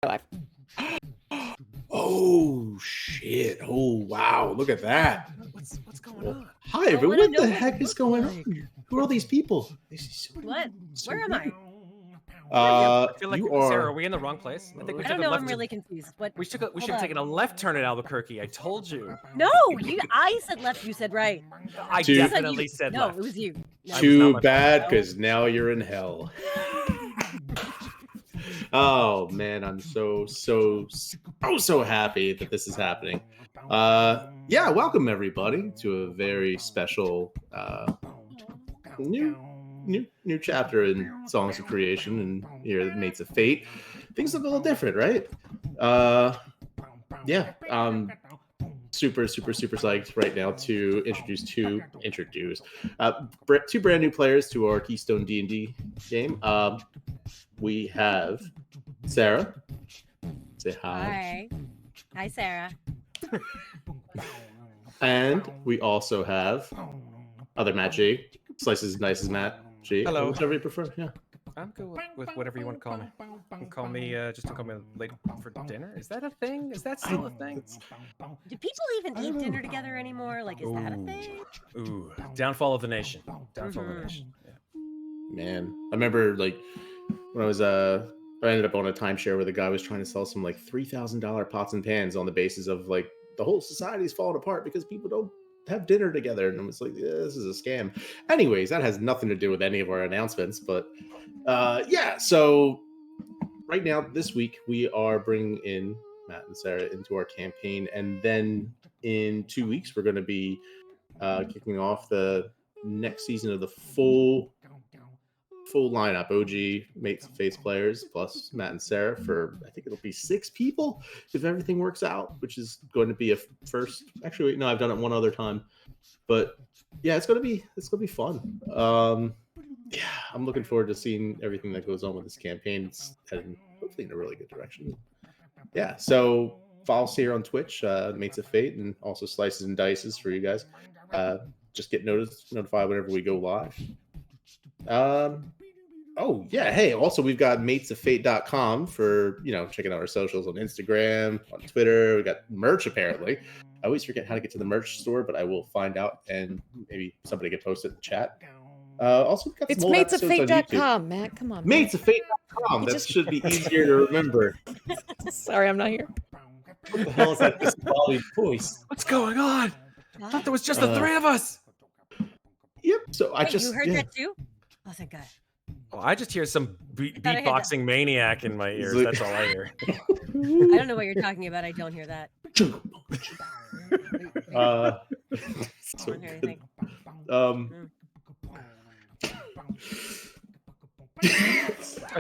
Live. Oh shit! Oh wow! Look at that! What's going on? Hi, everyone. What the heck is going on? Who are all these people? What? Where am I? I feel like you Sarah, are are. we in the wrong place? I think we I took don't a know. left. I'm really confused. What? We should have Hold taken a left turn at Albuquerque. I told you. No, I said left. You said right. I Two- definitely said No, left. it was you. No. Too my bad, because now you're in hell. Oh man, I'm so happy that this is happening. Yeah, welcome everybody to a very special new chapter in Songs of Creation, and here at Mates of Fate. Things look a little different, right? Yeah, super psyched right now to introduce two brand new players to our Keystone D&D game. We have Sarah. Say hi. Hi, Sarah. And we also have other Matt G. Slices and Dices Matt G. Hello. Whichever you prefer. Yeah. I'm good with whatever you want to call me. Just don't call me late for dinner. Is that a thing? Is that still a thing? Do people even eat dinner together anymore? Like, is that a thing? Ooh, downfall of the nation. Downfall of the nation. Yeah. Man, I remember like when I ended up on a timeshare where the guy was trying to sell some like $3,000 pots and pans on the basis of like the whole society's falling apart because people don't have dinner together, and I was like, yeah, this is a scam. Anyways, that has nothing to do with any of our announcements, but yeah. So right now, this week, we are bringing in Matt and Sarah into our campaign, and then in 2 weeks, we're going to be kicking off the next season of the full lineup, OG Mates of Fates players plus Matt and Sarah, for I think it'll be 6 people if everything works out, which is going to be a first. Actually, wait, no, I've done it one other time, but yeah, it's gonna be fun. Yeah, I'm looking forward to seeing everything that goes on with this campaign. It's heading hopefully in a really good direction. Yeah, so follow us here on Twitch, Mates of Fate, and also Slices and Dices for you guys. Just get notified whenever we go live. Oh yeah, hey, also we've got matesoffate.com for checking out our socials on Instagram, on Twitter. We got merch apparently. I always forget how to get to the merch store, but I will find out, and maybe somebody can post it in the chat. Also, we've got It's some old episodes on YouTube. matesoffate.com, Matt. Come on. Matesoffate.com. That should be easier to remember. Sorry, I'm not here. What the hell is that disembodied voice? What's going on? I thought there was just the 3 of us. Yep. So Wait, you heard that too? Oh, thank God. Well, I just hear some beatboxing maniac in my ears. That's all I hear. I don't know what you're talking about. I don't hear that. So Anything. I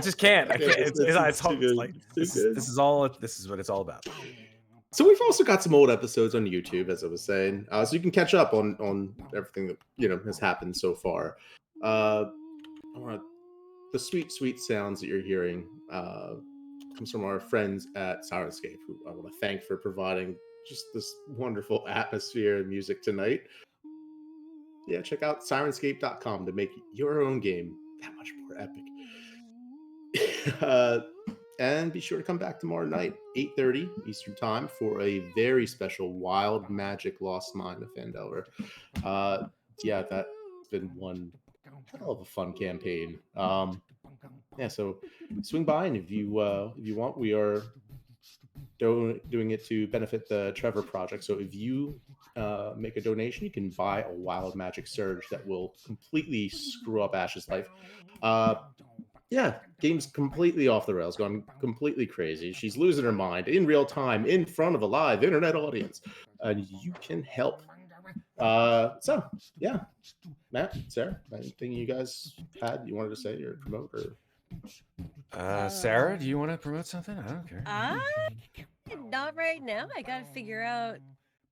just can't. I can't. It's hard. Too good. Like this is what it's all about. So we've also got some old episodes on YouTube, as I was saying, so you can catch up on everything that has happened so far. The sweet sounds that you're hearing comes from our friends at Syrinscape, who I want to thank for providing just this wonderful atmosphere and music tonight. Yeah, check out Syrinscape.com to make your own game that much more epic. And be sure to come back tomorrow night, 8:30 Eastern Time, for a very special Wild Magic Lost Mine of Phandelver. Yeah, that's been one hell of a fun campaign. Yeah, so swing by, and if you want, we are doing it to benefit the Trevor Project. So if you make a donation, you can buy a Wild Magic Surge that will completely screw up Ash's life. Yeah, game's completely off the rails, gone completely crazy. She's losing her mind in real time in front of a live internet audience, and you can help. So yeah, Matt, Sarah, anything you guys you wanted to say or promote? Or Sarah, do you want to promote something? I don't care. Not right now. I gotta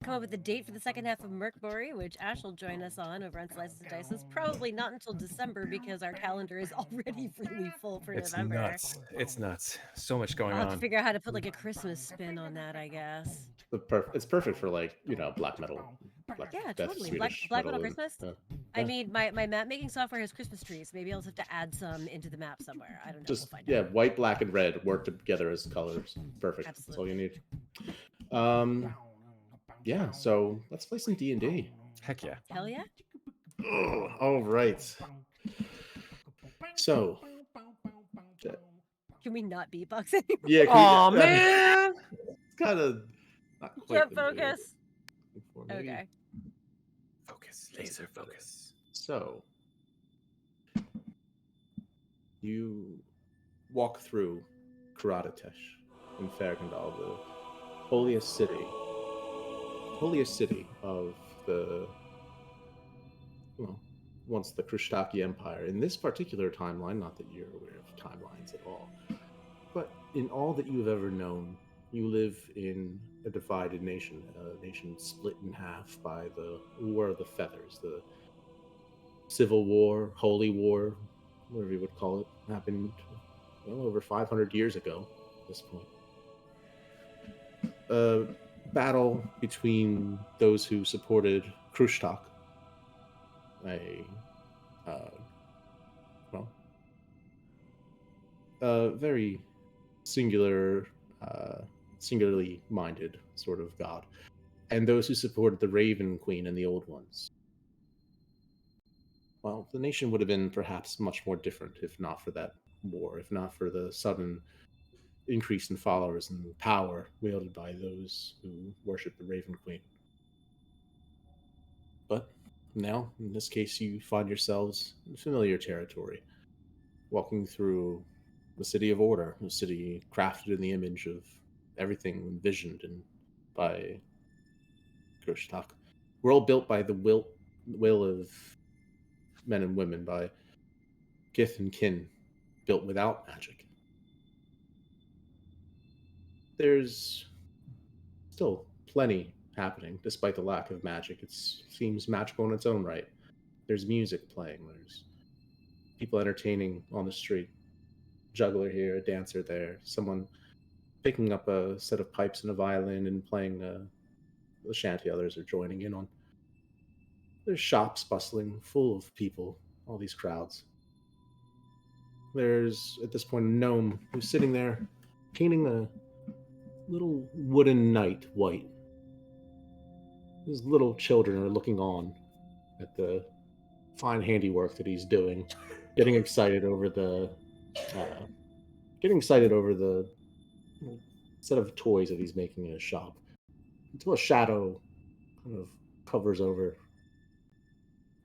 come up with a date for the second half of Mercury, which Ash will join us on over on Slices and Dices. Probably not until December, because our calendar is already really full for November. It's nuts. So much going I'll on. have to figure out how to put like a Christmas spin on that, I guess. It's perfect for like black metal Yeah, Death totally. Black Swedish Metal metal and, Christmas. I yeah. mean, my map making software has Christmas trees. Maybe I'll just have to add some into the map somewhere. I don't know. Just We'll find yeah, out. white, black, and red work together as colors. Perfect. That's all you need. Yeah. So let's play some D&D. Heck yeah. Hell yeah. Oh, all right. So. Can we not beatbox anymore? Yeah. Oh man. It's kind of not quite Get the mood focus. for maybe. Okay. Focus. Laser focus. So you walk through Karatesh in Fergandal, the holiest city of the, well, once the Krishtaki Empire. In this particular timeline, not that you're aware of timelines at all, but in all that you have ever known, you live in a divided nation, a nation split in half by the War of the Feathers, the Civil War, Holy War, whatever you would call it, happened well over 500 years ago at this point. A battle between those who supported Khrushchev, a very singularly minded sort of god, and those who supported the Raven Queen and the Old Ones. Well, the nation would have been perhaps much more different if not for that war, if not for the sudden increase in followers and power wielded by those who worship the Raven Queen. But now, in this case, you find yourselves in familiar territory, walking through the city of order, a city crafted in the image of everything envisioned and by Khrushchev. We're all built by the will of men and women, by kith and kin, built without magic. There's still plenty happening, despite the lack of magic. It seems magical in its own right. There's music playing. There's people entertaining on the street. Juggler here, a dancer there, someone picking up a set of pipes and a violin and playing the shanty others are joining in on. There's shops bustling, full of people, all these crowds. There's, at this point, a gnome who's sitting there painting a little wooden knight white. His little children are looking on at the fine handiwork that he's doing, getting excited over the set of toys that he's making in his shop, until a shadow kind of covers over.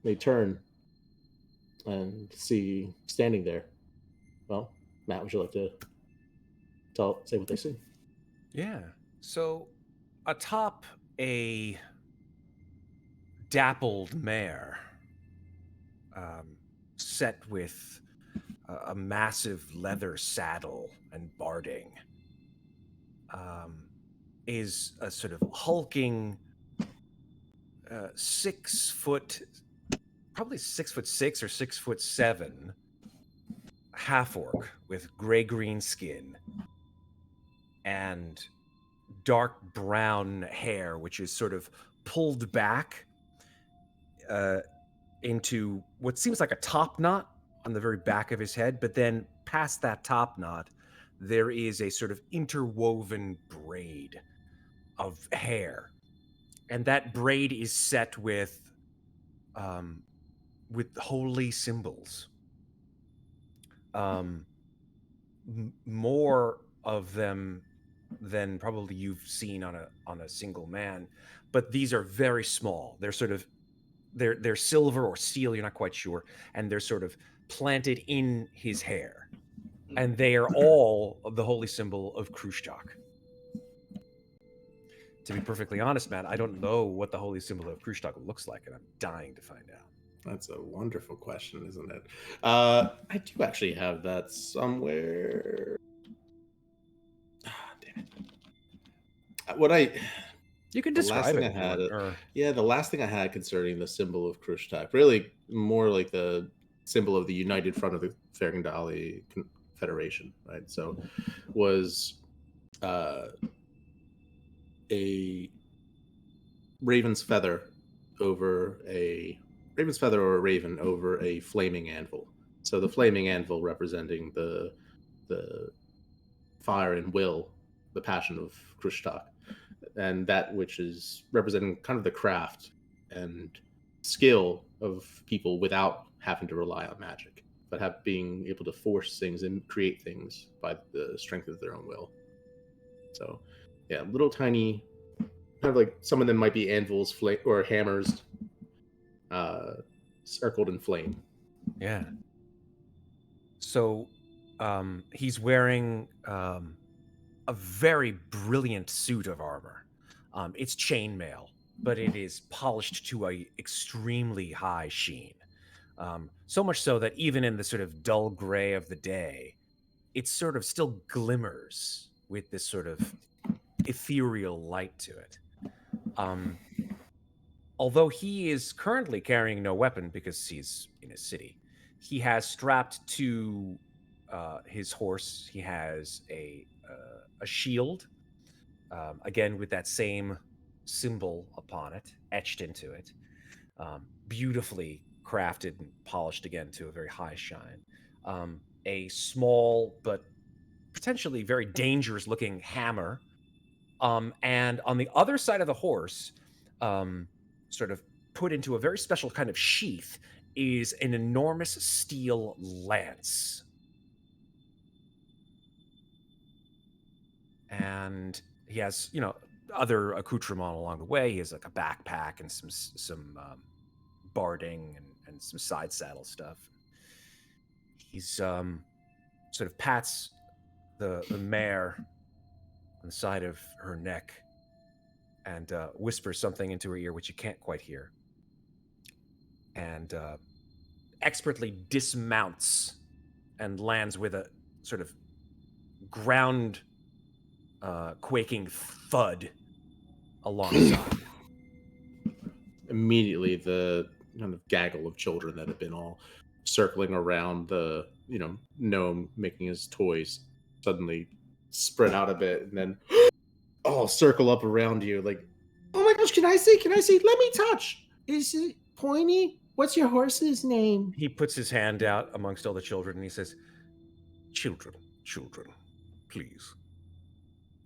They turn and see standing there. Well, Matt, would you like to say what they see? Yeah. So, atop a dappled mare, set with a massive leather saddle and barding, is a sort of hulking 6 foot, probably 6'6" or 6'7" half orc with gray-green skin and dark brown hair, which is sort of pulled back into what seems like a top knot on the very back of his head, but then past that top knot, there is a sort of interwoven braid of hair, and that braid is set with holy symbols. More of them than probably you've seen on a single man, but these are very small. They're sort of they're silver or steel, you're not quite sure, and they're sort of planted in his hair, and they are all of the holy symbol of Khrushchev. To be perfectly honest, man, I don't know what the holy symbol of Khrushchev looks like, and I'm dying to find out. That's a wonderful question, isn't it? I do actually have that somewhere. Damn it. You can describe it. The last thing I had concerning the symbol of Khrushchev, really more like the symbol of the United Front of the Fergandali Federation, right? So was a raven's feather over a raven's feather or a raven over a flaming anvil. So the flaming anvil representing the fire and will, the passion of Krishtak, and that which is representing kind of the craft and skill of people without having to rely on magic, but being able to force things and create things by the strength of their own will. So, yeah, little tiny, kind of like some of them might be anvils or hammers, circled in flame. Yeah. So, he's wearing a very brilliant suit of armor. It's chainmail, but it is polished to a extremely high sheen. So much so that even in the sort of dull gray of the day, it sort of still glimmers with this sort of ethereal light to it. Although he is currently carrying no weapon because he's in a city, he has strapped to his horse. He has a shield, again with that same symbol upon it, etched into it, beautifully crafted and polished again to a very high shine. A small but potentially very dangerous looking hammer. And on the other side of the horse, sort of put into a very special kind of sheath, is an enormous steel lance. And he has, other accoutrement along the way. He has like a backpack and some barding and some side saddle stuff. He's sort of pats the mare on the side of her neck and whispers something into her ear, which you can't quite hear. And expertly dismounts and lands with a sort of ground quaking thud alongside. Immediately, the kind of gaggle of children that have been all circling around the gnome making his toys suddenly spread out a bit, and then all circle up around you like, oh my gosh, can I see, let me touch, is it pointy, what's your horse's name? He puts his hand out amongst all the children and he says, children, please,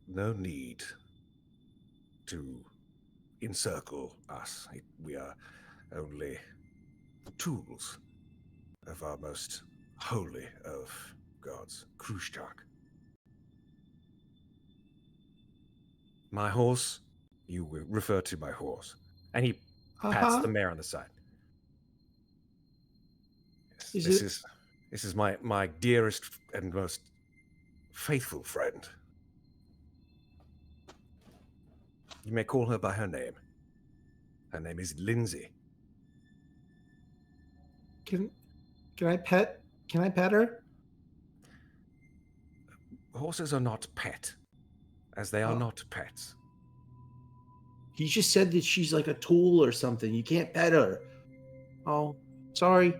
no need to encircle us. We are only tools of our most holy of gods, Krishtak. My horse, you will refer to my horse. And he pats the mare on the side. Yes, this is my dearest and most faithful friend. You may call her by her name. Her name is Lindsay. Can I pet her? Horses are not pet, as they are not pets. He just said that she's like a tool or something. You can't pet her. Oh, sorry.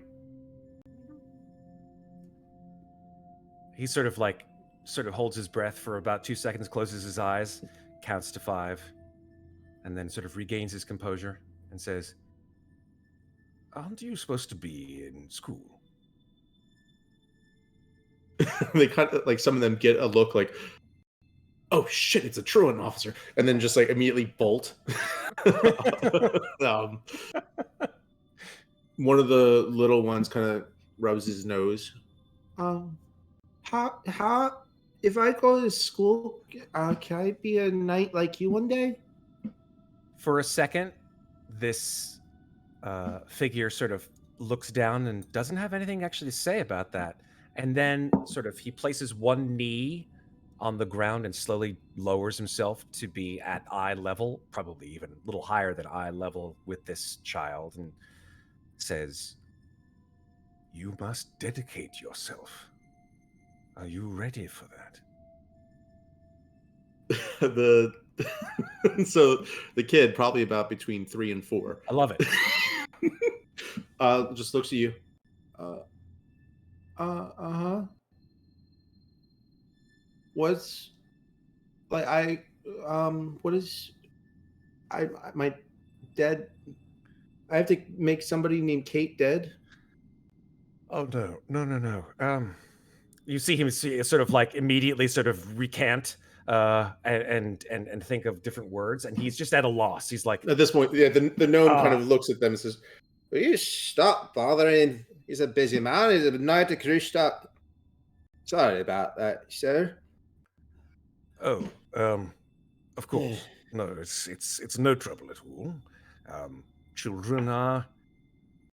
He sort of holds his breath for about 2 seconds, closes his eyes, counts to 5, and then sort of regains his composure and says, aren't you supposed to be in school? They kind of like, some of them get a look like, oh shit, it's a truant officer, and then just like immediately bolt. One of the little ones kind of rubs his nose. How if I go to school, can I be a knight like you one day? For a second, this figure sort of looks down and doesn't have anything actually to say about that. And then sort of he places one knee on the ground and slowly lowers himself to be at eye level, probably even a little higher than eye level with this child, and says, you must dedicate yourself. Are you ready for that? So the kid, probably about between 3 and 4. I love it. Just looks at you. What's like what is my dad I have to make somebody named Kate dead? Oh no. You see him sort of like immediately sort of recant and think of different words, and he's just at a loss. He's like, At this point, yeah, the gnome kind Ah. of looks at them and says, "Will you stop bothering? He's a busy man. He's a night to crew stop. Sorry about that, sir." "Oh, of course, no, it's no trouble at all. Children are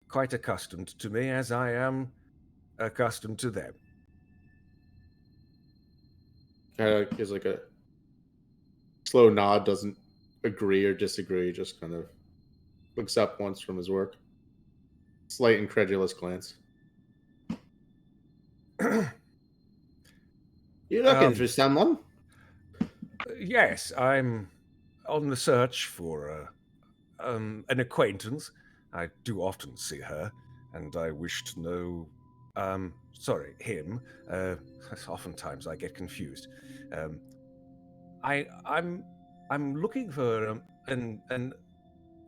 quite accustomed to me, as I am accustomed to them." Kind of gives like a slow nod, doesn't agree or disagree, just kind of looks up once from his work. Slight incredulous glance. You looking for someone? Yes, I'm on the search for an acquaintance. I do often see her, and I wish to know. Sorry, him. Oftentimes I get confused. I'm looking for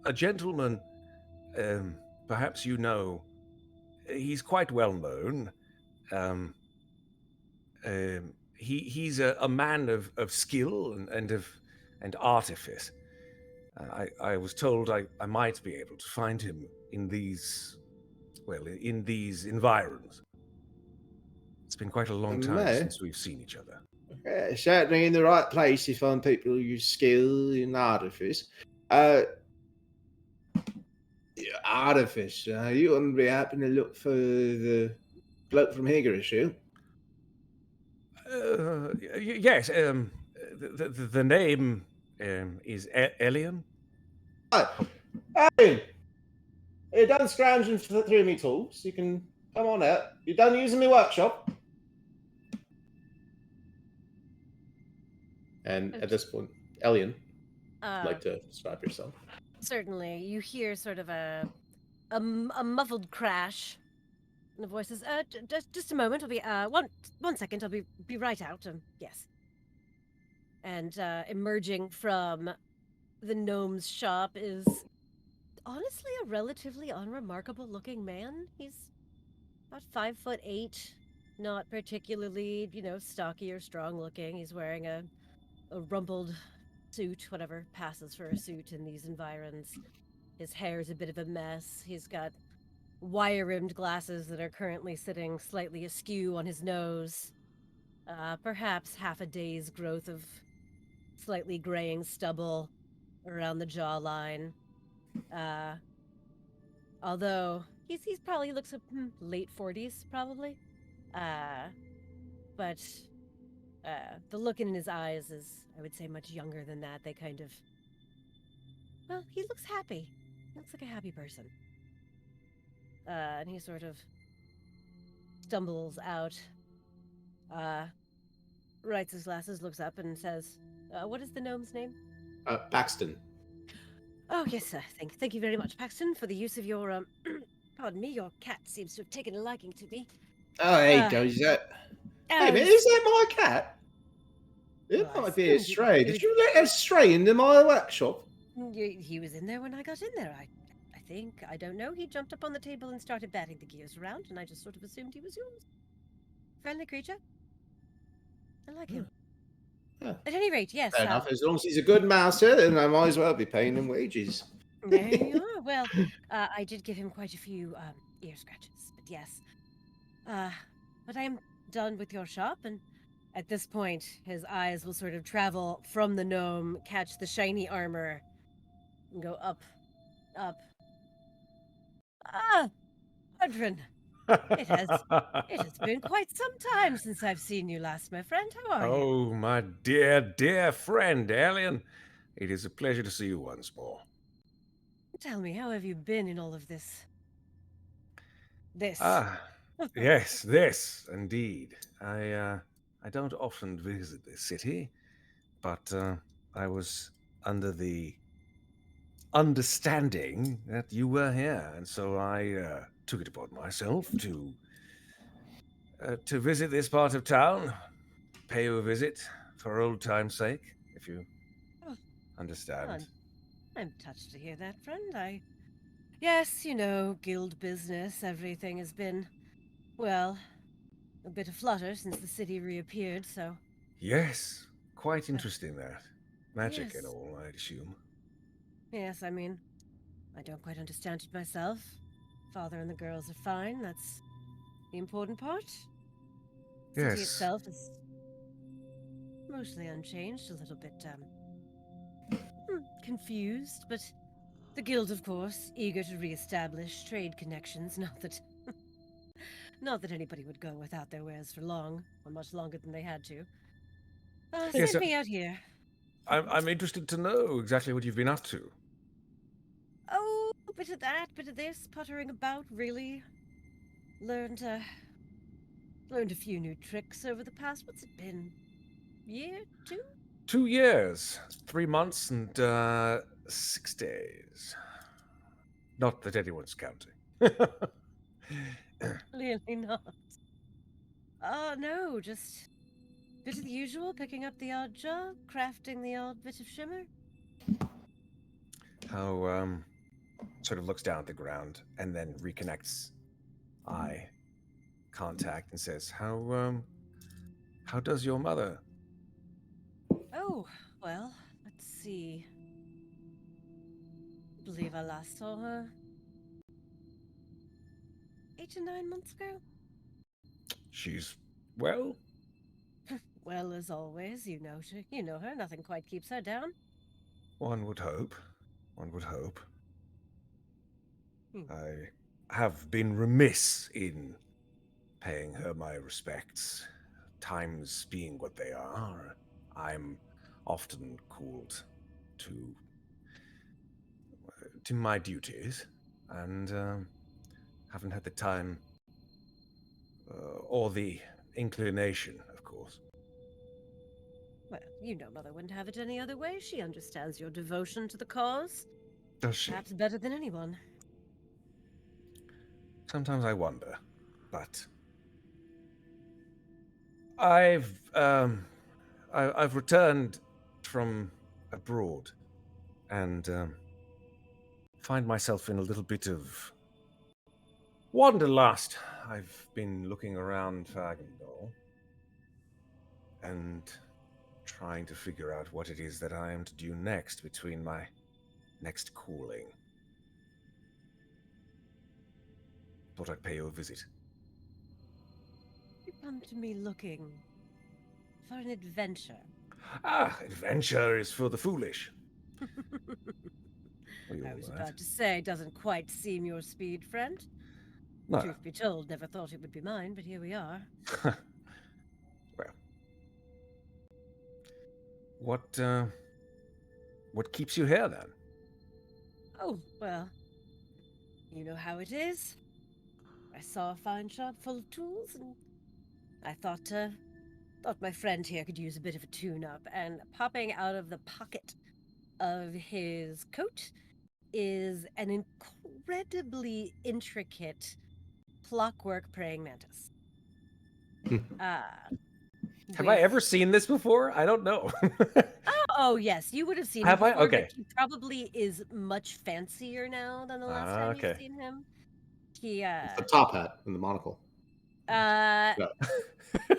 a gentleman. Perhaps you know. He's quite well known. He's a man of skill and artifice. I was told I might be able to find him in these environs. It's been quite a long time May. since we've seen each other. Certainly in the right place you find people who use skill in artifice. Artifice. You wouldn't be happy to look for the bloke from Higgershill? Yes. The name is Elian. Hey, you're done scrounging through me tools. You can come on out. You're done using my workshop. And at this point, Elian, would like to describe yourself. Certainly, you hear sort of a muffled crash. And the voice says, just a moment. I'll be one second. I'll be right out. Yes." And emerging from the gnome's shop is honestly a relatively unremarkable looking man. He's about 5'8", not particularly, stocky or strong looking. He's wearing a rumpled suit, whatever passes for a suit in these environs. His hair's a bit of a mess. He's got wire-rimmed glasses that are currently sitting slightly askew on his nose. Perhaps half a day's growth of slightly graying stubble around the jawline. Although he's probably looks late 40s, probably. But the look in his eyes is, I would say, much younger than that. They kind of, well, he looks happy. He looks like a happy person. And he sort of stumbles out, writes his glasses, looks up, and says, "What is the gnome's name?" Paxton. "Oh, yes, sir. Thank you very much, Paxton, for the use of your, pardon me, your cat seems to have taken a liking to me." Oh, there you go. Is that? Hey, man, is that my cat? It Well, might be a assumed stray. it Did was- you let us stray into my workshop? He was in there when I got in there. I think. I don't know. He jumped up on the table and started batting the gears around, and I just sort of assumed he was yours. Friendly creature. I like him. Yeah. At any rate, yes. Fair enough. As long as he's a good master, then I might as well be paying him wages. There you are. Well, I did give him quite a few ear scratches, but yes. But I'm done with your shop, and at this point, his eyes will sort of travel from the gnome, catch the shiny armor, and go up. Adrin, it has been quite some time since I've seen you last, my friend. How are you? Oh, my dear friend, Elian. It is a pleasure to see you once more. Tell me, how have you been in all of this? Yes, this, indeed. I don't often visit this city, but I was under the understanding that you were here, and so I took it upon myself to visit this part of town, pay you a visit for old time's sake, if you understand. I'm touched to hear that, friend. Yes, guild business. Everything has been, well, a bit aflutter since the city reappeared, so. Yes, quite interesting that. Magic and Yes. all, I'd assume. Yes, I mean, I don't quite understand it myself. Father and the girls are fine, that's the important part. City Yes. itself is mostly unchanged, a little bit, confused, but the guild, of course, eager to re-establish trade connections, not that anybody would go without their wares for long, or much longer than they had to. Yes, Sent me out here. I'm interested to know exactly what you've been up to. Oh, a bit of that, bit of this, puttering about, really. Learned a few new tricks over the past, what's it been? Year? 2? 2 years, 3 months, and 6 days. Not that anyone's counting. Clearly not. No, just bit of the usual, picking up the odd job, crafting the odd bit of shimmer. How, sort of looks down at the ground and then reconnects eye contact and says, how does your mother? Oh, well, let's see. I believe I last saw her 8 to 9 months ago. She's well? Well, as always, you know her. Nothing quite keeps her down. One would hope. One would hope. Hmm. I have been remiss in paying her my respects. Times being what they are, I'm often called to my duties, and haven't had the time or the inclination, of course. Well, Mother wouldn't have it any other way. She understands your devotion to the cause. Does she? Perhaps better than anyone. Sometimes I wonder, but I've returned from abroad and find myself in a little bit of wanderlust. I've been looking around Fagendal and trying to figure out what it is that I am to do next between my next calling. Thought I'd pay you a visit. You come to me looking for an adventure. Adventure is for the foolish. We I all was know that. about to say, doesn't quite seem your speed, friend. No. Truth be told, never thought it would be mine, but here we are. Well, what keeps you here then? Oh, well, you know how it is. I saw a fine shop full of tools, and I thought my friend here could use a bit of a tune-up. And popping out of the pocket of his coat is an incredibly intricate clockwork praying mantis. Have I ever seen this before? I don't know. Oh, yes, you would have seen Have him I? before, Okay. but he probably is much fancier now than the last time Okay. you've seen him. He It's the top hat and the monocle. No.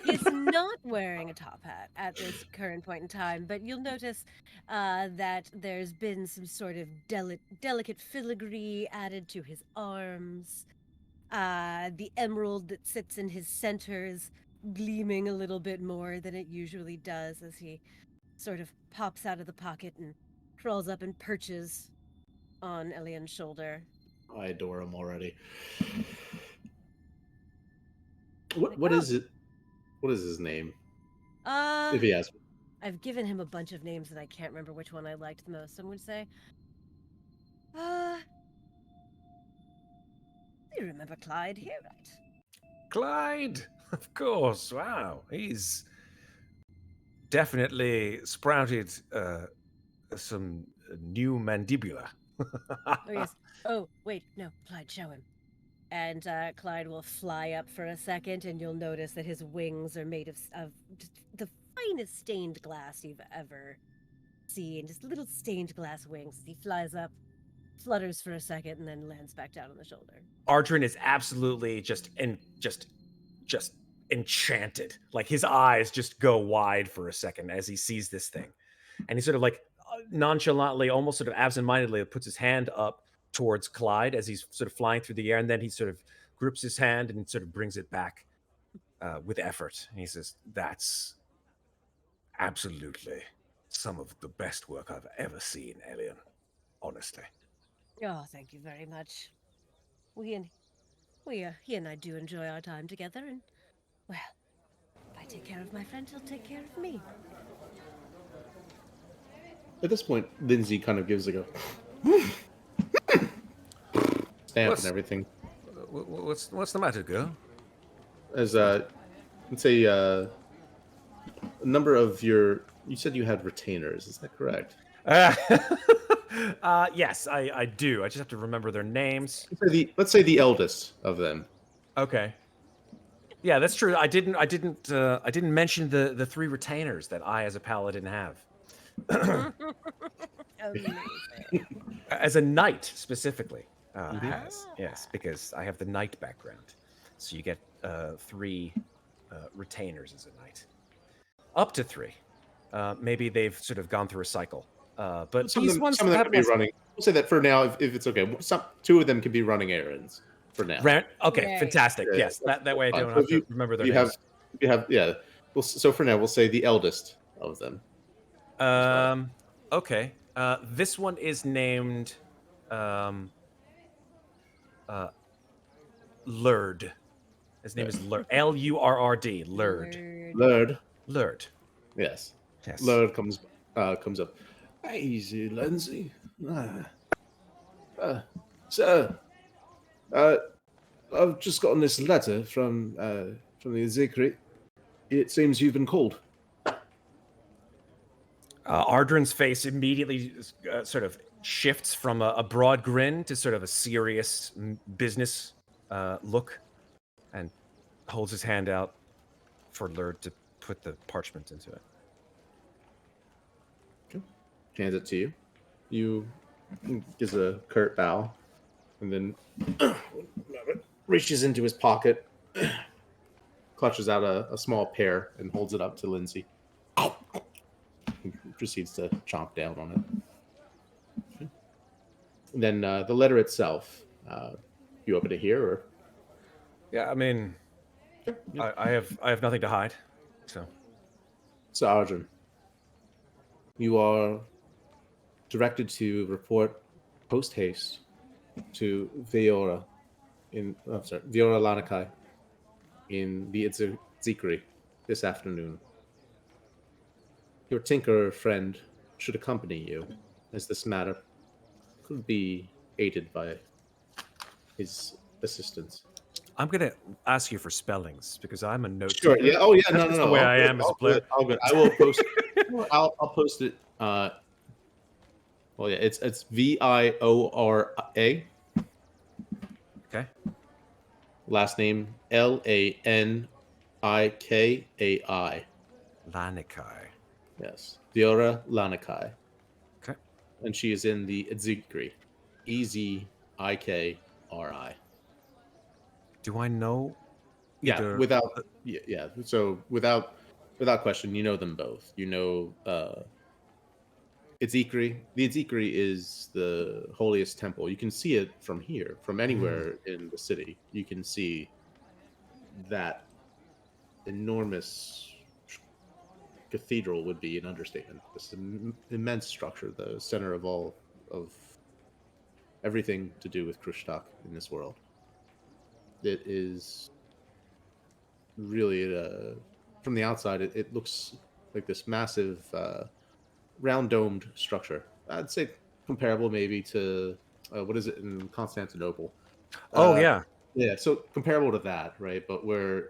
he's not wearing a top hat at this current point in time, but you'll notice that there's been some sort of delicate filigree added to his arms. The emerald that sits in his center is gleaming a little bit more than it usually does as he sort of pops out of the pocket and crawls up and perches on Elian's shoulder. I adore him already. What is it? What is his name? If he asks. I've given him a bunch of names and I can't remember which one I liked the most. Someone would say, you remember Clyde here, right? Clyde, of course. Wow, he's definitely sprouted some new mandibula. Oh, yes. Oh, wait, no, Clyde, show him. And Clyde will fly up for a second, and you'll notice that his wings are made of just the finest stained glass you've ever seen. Just little stained glass wings as he flies up, flutters for a second and then lands back down on the shoulder. Ardrin is absolutely just enchanted. Like his eyes just go wide for a second as he sees this thing, and he sort of like nonchalantly, almost sort of absentmindedly, puts his hand up towards Clyde as he's sort of flying through the air, and then he sort of grips his hand and sort of brings it back with effort. And he says, "That's absolutely some of the best work I've ever seen, Alien. Honestly." Oh, thank you very much. He and I do enjoy our time together, and well, if I take care of my friend, he'll take care of me. At this point, Lindsay kind of gives like a stamp and everything. What's the matter, girl? As let's say a number of your, you said you had retainers, is that correct? Yes, I do. I just have to remember their names. Let's say the eldest of them. Okay. Yeah, that's true. I didn't mention the 3 retainers that I, as a paladin, have. Amazing. As a knight, specifically. Yes, because I have the knight background. So you get 3 retainers as a knight. Up to 3. Maybe they've sort of gone through a cycle. But some these of ones them could be running. We'll say that for now, if it's okay. 2 of them could be running errands for now. Okay, Yay. fantastic. Yeah, Yes, that way I fine. don't So have to remember their names. Yeah. So for now, we'll say the eldest of them. Okay. This one is named Lurd. His name is Lurd. Lurd. Lurd. Lurd. Yes. Yes. Lurd comes up. Easy, Lindsay. Sir, I've just gotten this letter from the Zikri. It seems you've been called. Ardrin's face immediately sort of shifts from a broad grin to sort of a serious business look, and holds his hand out for Lurd to put the parchment into it. Okay. Hands it to you. You gives a curt bow, and then reaches into his pocket, clutches out a small pear, and holds it up to Lindsay. He proceeds to chomp down on it. Okay. And then the letter itself, you open it here, or? Yeah, I mean, yeah. I have nothing to hide, so. So, Arjun, you are directed to report post haste to Viora Lanakai in the Zikri this afternoon. Your tinker friend should accompany you, as this matter could be aided by his assistance. I'm gonna ask you for spellings because I'm a note. Sure. taker. Yeah. Oh, yeah. That's No. the way I am as a player. All good. I will post. I'll post it. Well, yeah. It's Viora. Okay. Last name Lanikai. Lanikai. Yes, Viora Lanakai. Okay. And she is in the Zikri. Ezikri. Do I know? Yeah, without yeah. So without question, you know them both. You know Ezikri. The Ezikri is the holiest temple. You can see it from here, from anywhere in the city. You can see that enormous cathedral would be an understatement. This immense structure, the center of all of everything to do with Krishtak in this world. It is really, from the outside, it looks like this massive, round-domed structure. I'd say comparable maybe to, what is it in Constantinople? Yeah. Yeah, so comparable to that, right? But where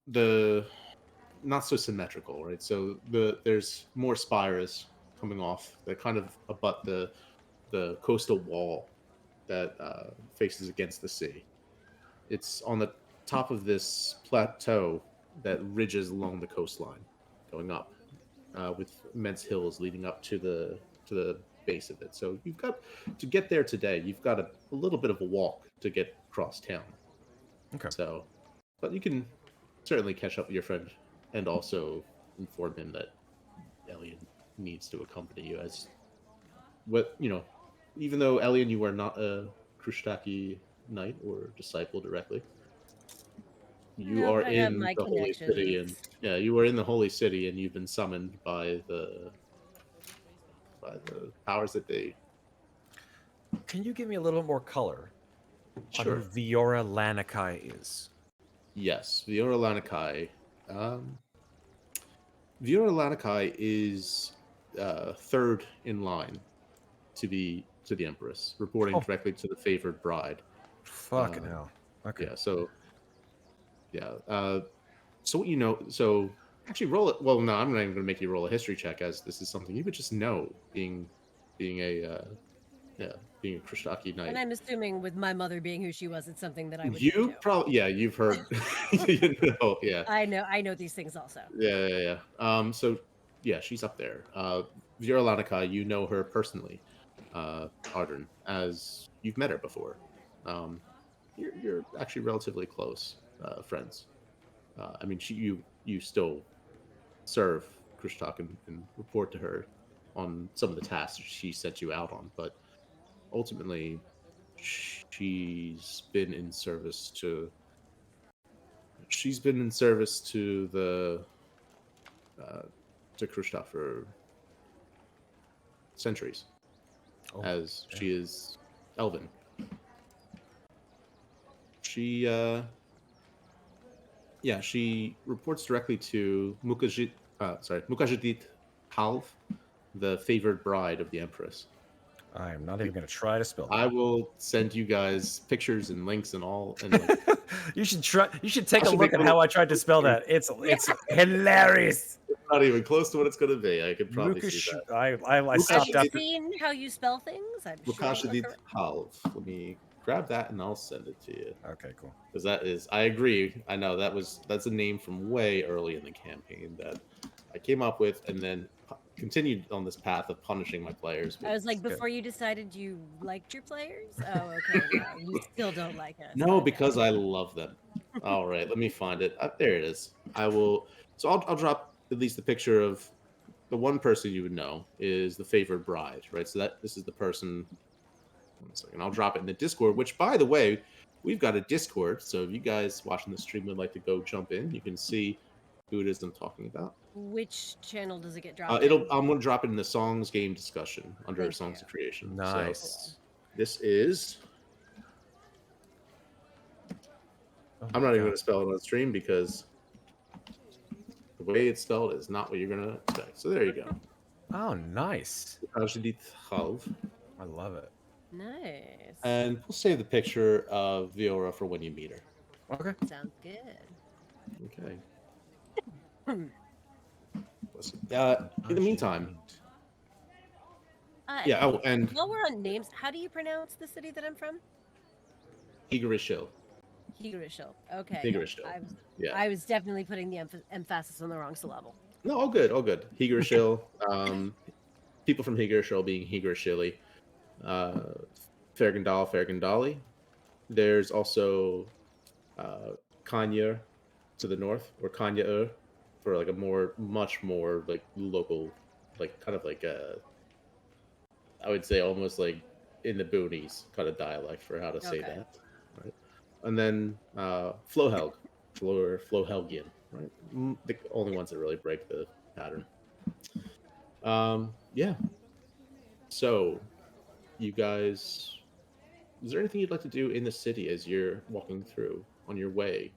the not so symmetrical, right? So there's more spires coming off that kind of abut the coastal wall that faces against the sea. It's on the top of this plateau that ridges along the coastline, going up with immense hills leading up to the base of it. So you've got to get there today. You've got a little bit of a walk to get across town. Okay. So, but you can certainly catch up with your friend and also inform him that Elian needs to accompany you. As what even though Elian, you are not a Krushtaki knight or disciple directly, you No, are but I have in my the holy city, and connections. you are in the holy city, and you've been summoned by the powers that be. Can you give me a little more color on Sure. who Viora Lanikai is? Yes, Viora Lanikai. Viora Lanikai is third in line to the Empress, reporting Oh, directly to the favored bride. fucking hell. Okay. Yeah. So yeah. So what so actually roll it. Well, no, I'm not even going to make you roll a history check, as this is something you would just know, being a being a Krishtaki And knight. I'm assuming with my mother being who she was, it's something that I would know You too. probably you've heard. Yeah. I know these things also. Yeah. So yeah, she's up there. Viora Lanikai, you know her personally, Ardern, as you've met her before. You're actually relatively close friends. I mean, you still serve Krishtak and report to her on some of the tasks she sent you out on, but ultimately, she's been in service to the to Krishtak for centuries, as she is Elven. She she reports directly to Mukajidit Halv, the favored bride of the Empress. I am not even going to try to spell that. I will send you guys pictures and links and all. And you should try. You should take a look at how I tried to spell that. It's hilarious. It's not even close to what it's going to be. I could probably see that. I stopped Have after. you seen how you spell things? I'm sure you are Mukajidit correct. Halv. Let me grab that and I'll send it to you. Okay, cool. Because that is, I agree. I know that's a name from way early in the campaign that I came up with, and then continued on this path of punishing my players. I was like, before you decided you liked your players? Oh, okay. No, you still don't like us. No, Okay. because I love them. All right, let me find it. There it is. I will. So I'll drop at least the picture of the one person you would know is the favored bride, right? So this is the person. 1 second. I'll drop it in the Discord. Which, by the way, we've got a Discord. So if you guys watching the stream would like to go jump in, you can see who it is I'm talking about. Which channel does it get dropped? I'm going to drop it in the songs game discussion under Songs of Creation. Nice. So this is. Oh I'm not my even going God. to spell it on stream because the way it's spelled is not what you're going to expect. So there you go. Oh, nice. Ajidit Halv. I love it. Nice. And we'll save the picture of Viora for when you meet her. Okay. Sounds good. Okay. In the meantime, and while we're on names, how do you pronounce the city that I'm from? Higurishil. Higurishil. Okay. Higurishil. I was definitely putting the emphasis on the wrong syllable. No, all good. Higurishil. People from Higurishil being Higurishili. Fergandali. There's also Kanya to the north, or Kanya for like much more like local, like kind of like I would say almost like in the boonies kind of dialect for how to say that, right? And then Flohelg, or Flohelgian, right? The only ones that really break the pattern. Yeah. So, you guys, is there anything you'd like to do in the city as you're walking through on your way?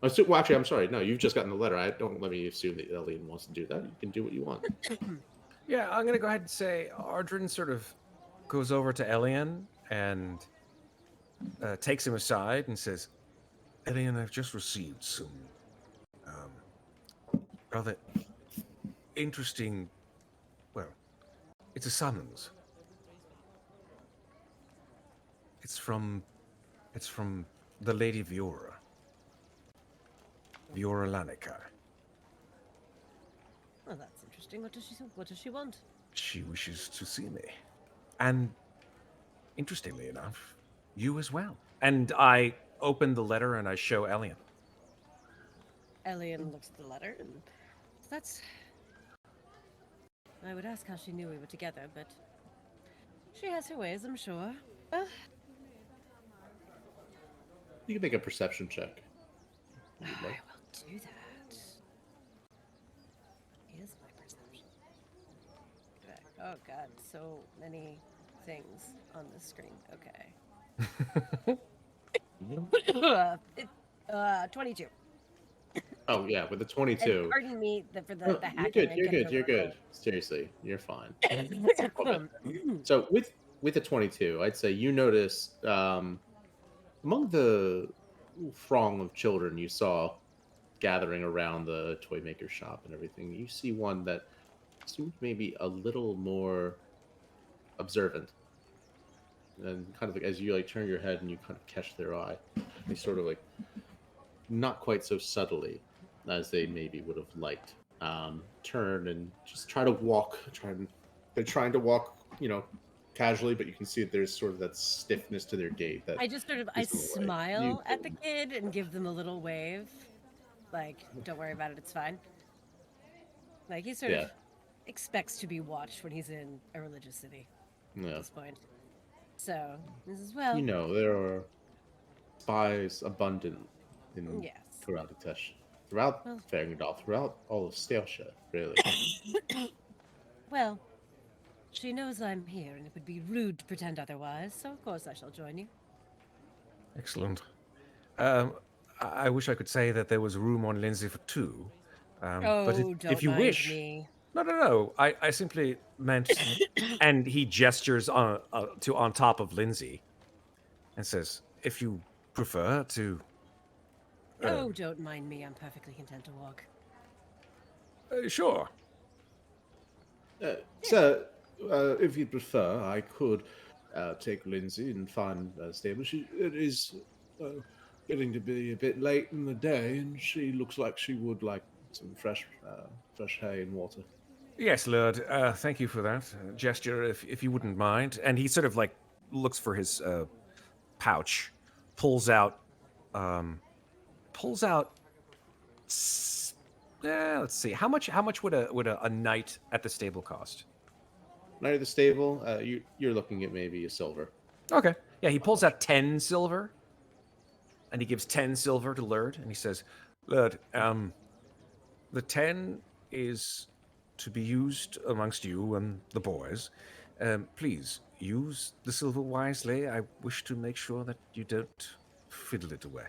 Well, actually, I'm sorry. No, you've just gotten the letter. Don't let me assume that Elian wants to do that. You can do what you want. Yeah, I'm gonna go ahead and say Ardrin sort of goes over to Elian and takes him aside and says, "Elian, I've just received some rather interesting. Well, it's a summons. It's from the Lady Viora. Viora Lanikai. Well, that's interesting. What does she want? She wishes to see me. And interestingly enough, you as well. And I open the letter and I show Elian. Elian looks at the letter, and that's. I would ask how she knew we were together, but she has her ways, I'm sure. You can make a perception check. I will do that. Is my perception? Oh god, so many things on the screen. Okay. 22. Oh yeah, with the And 22. pardon me for the No, hacking. you're good. Seriously, you're fine. So with the 22, I'd say you notice among the throng of children you saw gathering around the toy maker shop and everything, you see one that seems maybe a little more observant. And kind of like as you like turn your head and you kind of catch their eye, they sort of like not quite so subtly as they maybe would have liked turn and just try to walk. They're trying to walk, casually, but you can see that there's sort of that stiffness to their gait. That I just sort of I smile at the kid and give them a little wave, like, "Don't worry about it, it's fine." Like he sort of expects to be watched when he's in a religious city at this point. So this is well. There are spies abundant in throughout Atesh, throughout Ferengdal, throughout all of Staleshire, really. Well, she knows I'm here, and it would be rude to pretend otherwise, so of course I shall join you. Excellent. I wish I could say that there was room on Lindsay for two. But if you wish... Me. No. I simply meant... and he gestures on top of Lindsay and says, if you prefer to... oh, don't mind me. I'm perfectly content to walk. Sure. Sir, if you prefer, I could take Lindsay and find a stable. It is getting to be a bit late in the day, and she looks like she would like some fresh hay and water. Yes, Lord. Thank you for that gesture, if you wouldn't mind. And he sort of like looks for his pouch, pulls out. Let's see. How much would a night at the stable cost? Night at the stable, you're looking at maybe a silver. Okay. Yeah, he pulls out 10 silver, and he gives 10 silver to Lurd, and he says, Lurd, the 10 is to be used amongst you and the boys. Please, use the silver wisely. I wish to make sure that you don't fiddle it away.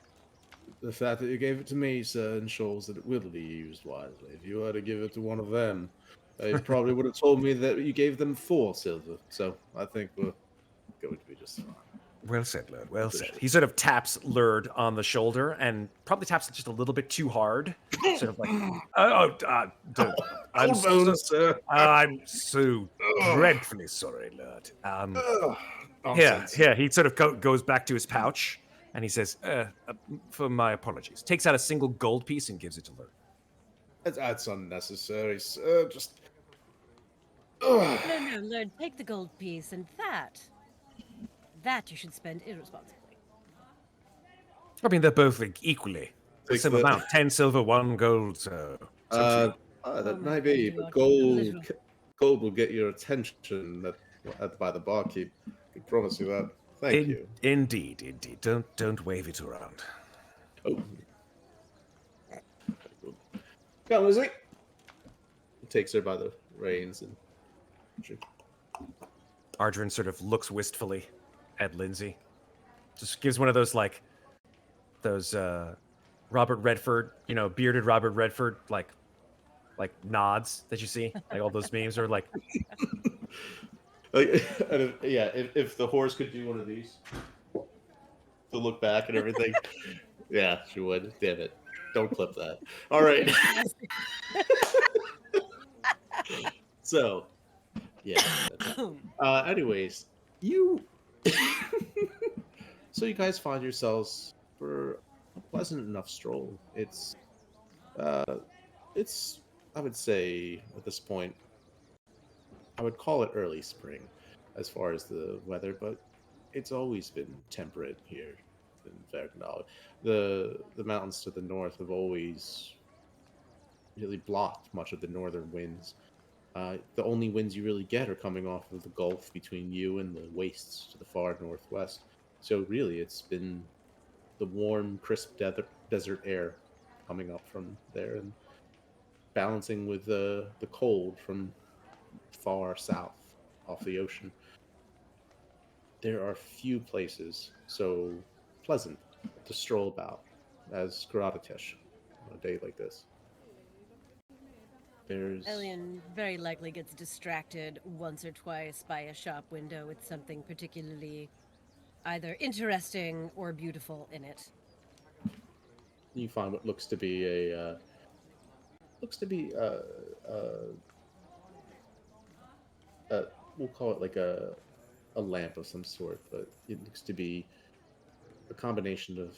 The fact that you gave it to me, sir, ensures that it will be used wisely. If you were to give it to one of them, they probably would have told me that you gave them 4 silver. So I think we're going to be just fine. Well said, Lurd. Well said. He sort of taps Lurd on the shoulder and probably taps it just a little bit too hard. Sort of like, I'm so dreadfully sorry, Lurd. He sort of goes back to his pouch and he says, for my apologies. Takes out a single gold piece and gives it to Lurd. That's unnecessary, sir. Just... No, Lurd, take the gold piece, and that you should spend irresponsibly. I mean, they're both equally the same amount. 10 silver, 1 gold. That might be, but gold will get your attention by the barkeep. I can promise you that. Thank you. Indeed. Don't wave it around. Oh. Come on, Lizzie. He takes her by the reins and... Ardrin sort of looks wistfully at Lindsay. Just gives one of those, like, Robert Redford, bearded Robert Redford, like nods that you see. Like all those memes are like... if the horse could do one of these, to look back and everything, yeah, she would. Damn it. Don't clip that. All right. So, yeah. Anyways, so you guys find yourselves for a pleasant enough stroll. It's I would say at this point, I would call it early spring as far as the weather, but it's always been temperate here in Verkendal. The mountains to the north have always really blocked much of the northern winds. The only winds you really get are coming off of the gulf between you and the wastes to the far northwest. So really, it's been the warm, crisp desert air coming up from there and balancing with the cold from far south off the ocean. There are few places so pleasant to stroll about as Gradatesh on a day like this. There's Elian very likely gets distracted once or twice by a shop window with something particularly either interesting or beautiful in it. you find what looks to be we'll call it like a lamp of some sort, but it looks to be a combination of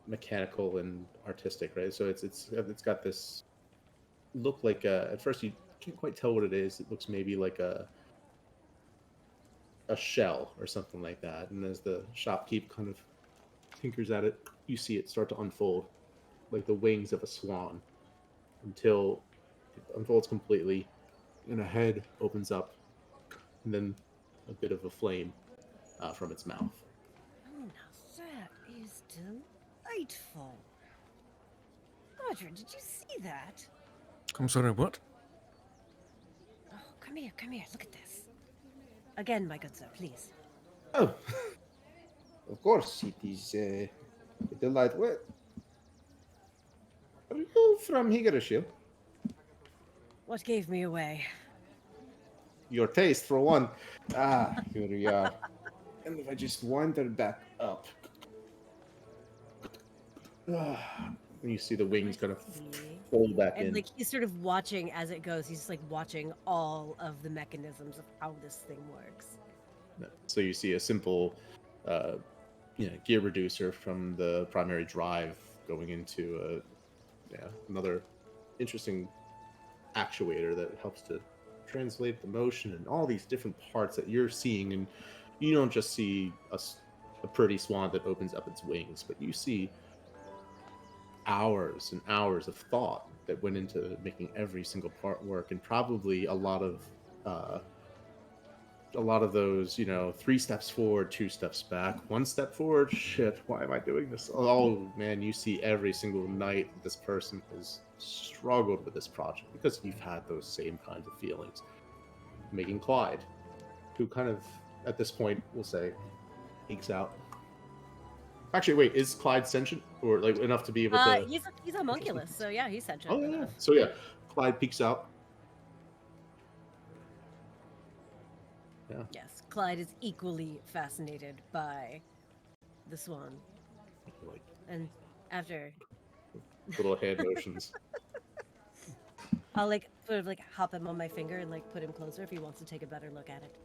mechanical and artistic, right? So it's got this look like at first you can't quite tell what it is. It looks maybe like a shell or something like that. And as the shopkeep kind of tinkers at it, you see it start to unfold like the wings of a swan until it unfolds completely and a head opens up and then a bit of a flame from its mouth. Oh, now that is delightful. Roger, did you see that? I'm sorry, what? Oh, come here, look at this. Again, my good sir, please. Oh, of course, it is a delight. What? Are you from Higurashi? What gave me away? Your taste, for one. Ah, here we are. And if I just wander back up. And you see the wings kind of fold back And in. like he's sort of watching as it goes. He's like watching all of the mechanisms of how this thing works. So you see a simple gear reducer from the primary drive going into another interesting actuator that helps to translate the motion and all these different parts that you're seeing. And you don't just see a pretty swan that opens up its wings, but you see hours and hours of thought that went into making every single part work, and probably a lot of those, 3 steps forward, 2 steps back, 1 step forward. Shit, why am I doing this? Oh man, you see every single night that this person has struggled with this project because you've had those same kinds of feelings. Making Clyde, who kind of at this point will say, peeks out. Actually, wait, is Clyde sentient or like enough to be able to? He's a homunculus, so yeah, he's sentient. Oh yeah. enough. So yeah, Clyde peeks out. Yeah. Yes, Clyde is equally fascinated by the swan. Like And after little hand motions. I'll like sort of like hop him on my finger and like put him closer if he wants to take a better look at it.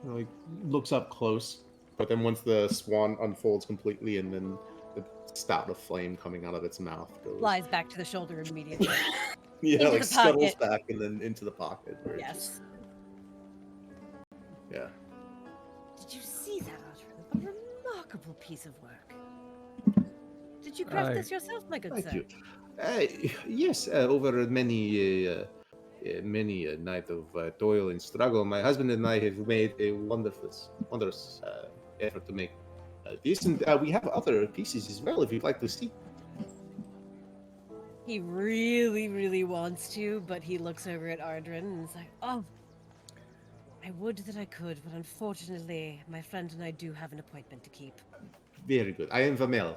Like looks up close, but then once the swan unfolds completely, and then the spout of flame coming out of its mouth goes. Flies back to the shoulder immediately. Yeah, into like the scuttles pocket. back and then into the pocket. Where it Yes. just- yeah. Did you see that, Audrey? A remarkable piece of work. Did you craft this yourself, my good Thank sir? you. Yes, over many a night of toil and struggle, my husband and I have made a wondrous effort to make this, and we have other pieces as well. If you'd like to see. He really, really wants to, but he looks over at Ardrin and is like, "Oh, I would that I could, but unfortunately, my friend and I do have an appointment to keep." Very good. I am Vamel.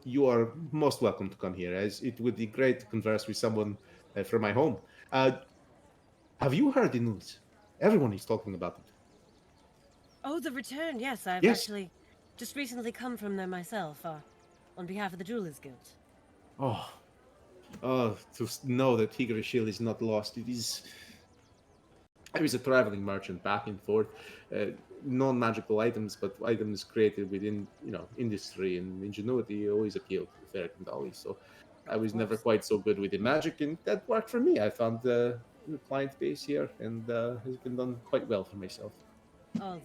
You are most welcome to come here, as it would be great to converse with someone from my home. Have you heard the news? Everyone is talking about it. Oh, the return. Yes, I've Yes. actually just recently come from there myself, on behalf of the Jewelers Guild. To know that Higurashi is not lost. It is. I was a traveling merchant back and forth. Non-magical items, but items created within, industry and ingenuity always appealed to Ferret and Dolly. So I was never quite so good with the magic, and that worked for me. I found client base here, and has been done quite well for myself. Oh,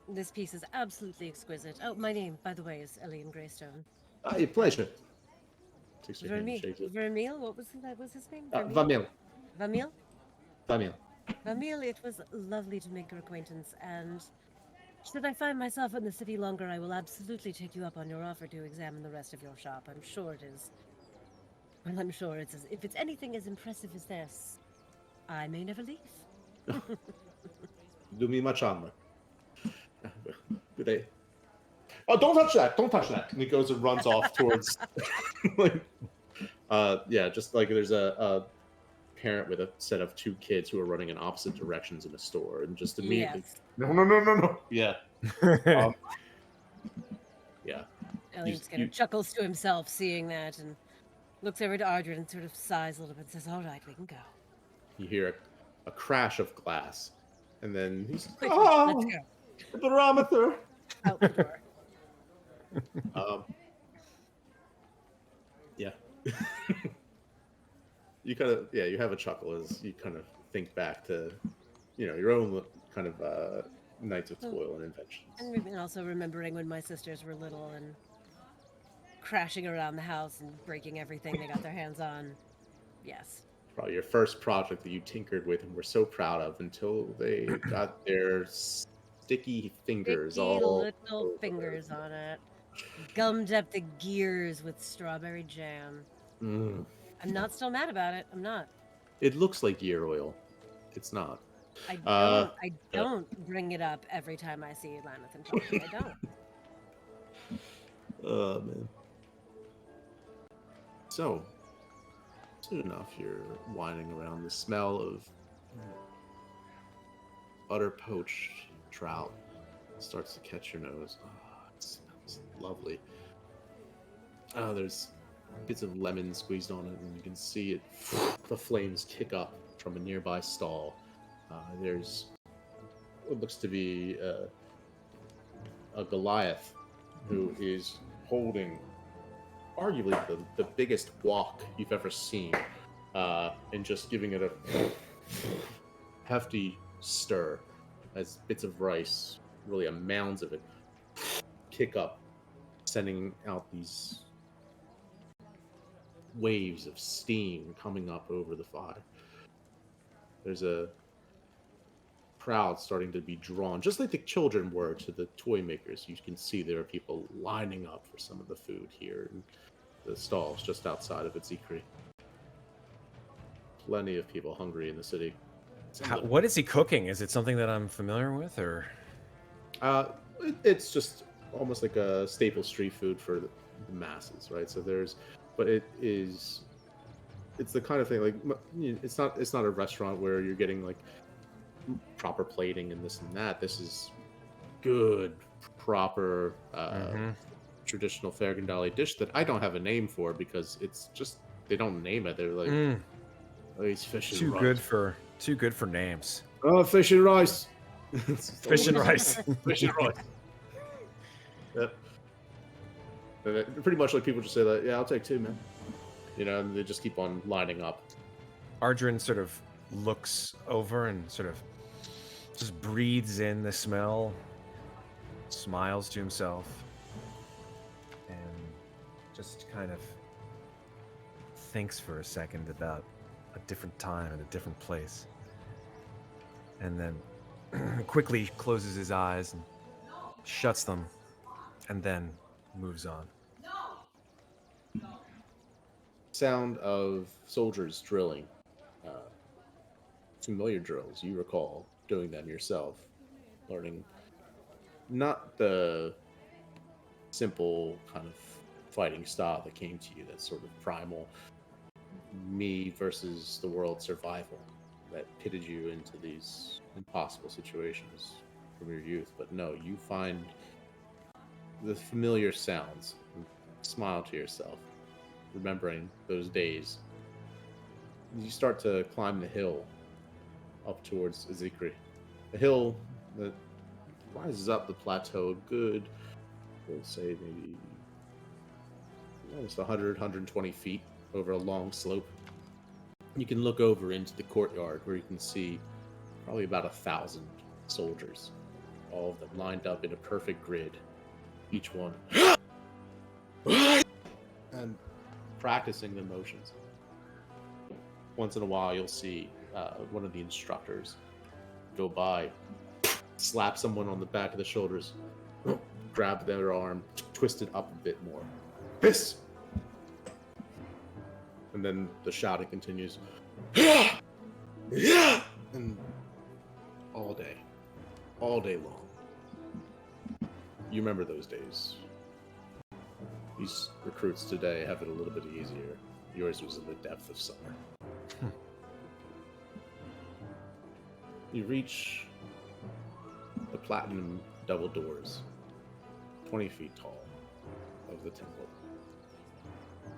this piece is absolutely exquisite. Oh, my name, by the way, is Elian Greystone. A pleasure. Takes your hand, Vermeil. shakes it. Vermeil? What was his name? Vamil. Vamil? Vamil. Vamil, it was lovely to make your acquaintance, and should I find myself in the city longer, I will absolutely take you up on your offer to examine the rest of your shop. I'm sure it is. Well, I'm sure if it's anything as impressive as this, I may never leave. Do me much honor. Good day. Oh, don't touch that! Don't touch that! And he goes and runs off towards, like, yeah, just like there's a parent with a set of 2 kids who are running in opposite directions in a store, and just immediately, Yes. no, yeah, yeah. Elian's kind of chuckles to himself seeing that and looks over to Ardred and sort of sighs a little bit and says, all right, we can go. You hear a crash of glass, and then he's Quickly, let's go. the barometer. Out the door. Yeah. You kind of, yeah, you have a chuckle as you kind of think back to, your own kind of nights of toil and inventions. And also remembering when my sisters were little and crashing around the house and breaking everything they got their hands on. Yes. Probably your first project that you tinkered with and were so proud of until they got their sticky fingers all little over. fingers on it. Gummed up the gears with strawberry jam. Mm. I'm not still mad about it. I'm not. It looks like gear oil. It's not. I don't bring it up every time I see Laneth in public. I don't. Oh, man. So, soon enough, you're whining around. The smell of butter poached trout starts to catch your nose. Oh, it smells lovely. There's bits of lemon squeezed on it, and you can see it. The flames kick up from a nearby stall. There's what looks to be a Goliath who is holding arguably the biggest wok you've ever seen, and just giving it a hefty stir as bits of rice, really a mounds of it, kick up, sending out these waves of steam coming up over the fire. There's a crowd starting to be drawn, just like the children were to the toy makers. You can see there are people lining up for some of the food here in the stalls just outside of Itzikri. Plenty of people hungry in the city. What is he cooking? Is it something that I'm familiar with, or? It's just almost like a staple street food for the masses, right? So it's the kind of thing, like, it's not a restaurant where you're getting like proper plating and this and that. This is good, proper, traditional Fergandali dish that I don't have a name for because it's just, they don't name it. They're like, oh, it's fish and rice. Too good for names. Oh, fish and rice. Fish and rice. Fish and rice. Yep. Pretty much like people just say that, yeah, I'll take 2, man. And they just keep on lining up. Ardren sort of looks over and sort of just breathes in the smell, smiles to himself, and just kind of thinks for a second about a different time and a different place. And then quickly closes his eyes and shuts them, and then moves on. Sound of soldiers drilling. Familiar drills. You recall doing them yourself. Learning not the simple kind of fighting style that came to you, that sort of primal me versus the world survival that pitted you into these impossible situations from your youth. But no, you find the familiar sounds and smile to yourself, remembering those days. You start to climb the hill up towards Itzikri. A hill that rises up the plateau a good, we'll say maybe almost 100, 120 feet over a long slope. You can look over into the courtyard where you can see probably about 1,000 soldiers, all of them lined up in a perfect grid, each one and practicing the motions. Once in a while, you'll see one of the instructors go by, slap someone on the back of the shoulders, grab their arm, twist it up a bit more. This! And then the shouting continues. And all day long. You remember those days. These recruits today have it a little bit easier. Yours was in the depth of summer. You reach the platinum double doors, 20 feet tall, of the temple.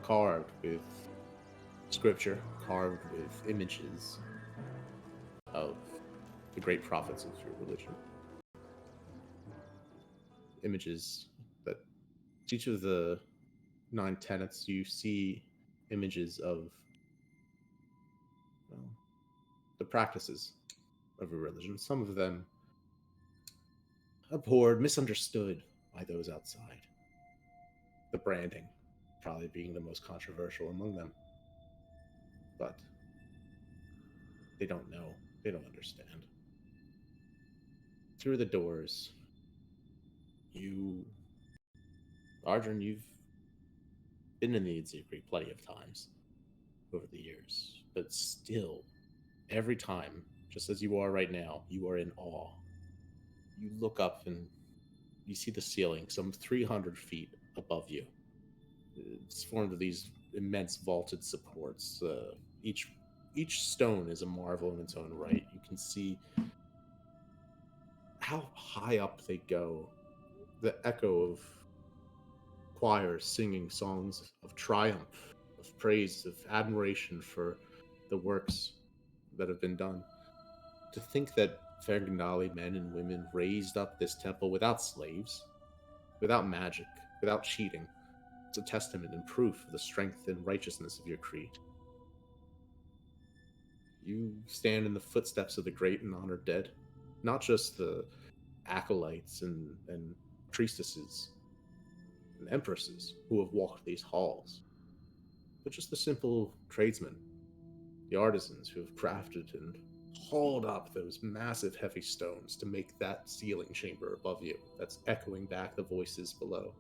Carved with scripture, carved with images of the great prophets of your religion. Images that each of the 9 tenets, you see images of, well, the practices of a religion. Some of them abhorred, misunderstood by those outside. The branding probably being the most controversial among them. But they don't know. They don't understand. Through the doors, Arjun, you've been in the Adzikri plenty of times over the years, but still, every time, just as you are right now, you are in awe. You look up and you see the ceiling some 300 feet above you. It's formed of these immense vaulted supports. Each stone is a marvel in its own right. You can see how high up they go. The echo of choirs singing songs of triumph, of praise, of admiration for the works that have been done. To think that Fergandali men and women raised up this temple without slaves, without magic, without cheating, it's a testament and proof of the strength and righteousness of your creed. You stand in the footsteps of the great and honored dead, not just the acolytes and priestesses and empresses who have walked these halls, but just the simple tradesmen, the artisans who have crafted and hauled up those massive heavy stones to make that ceiling chamber above you that's echoing back the voices below.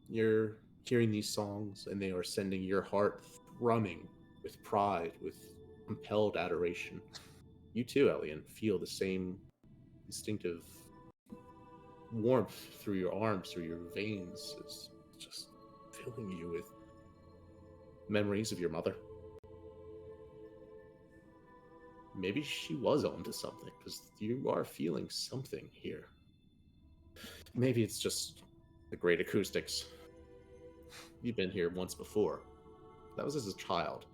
You're hearing these songs and they are sending your heart thrumming with pride, with compelled adoration. You too, Elian, feel the same instinctive warmth through your arms, through your veins. It's just filling you with memories of your mother. Maybe she was onto something, because you are feeling something here. Maybe it's just the great acoustics. You've been here once before. That was as a child.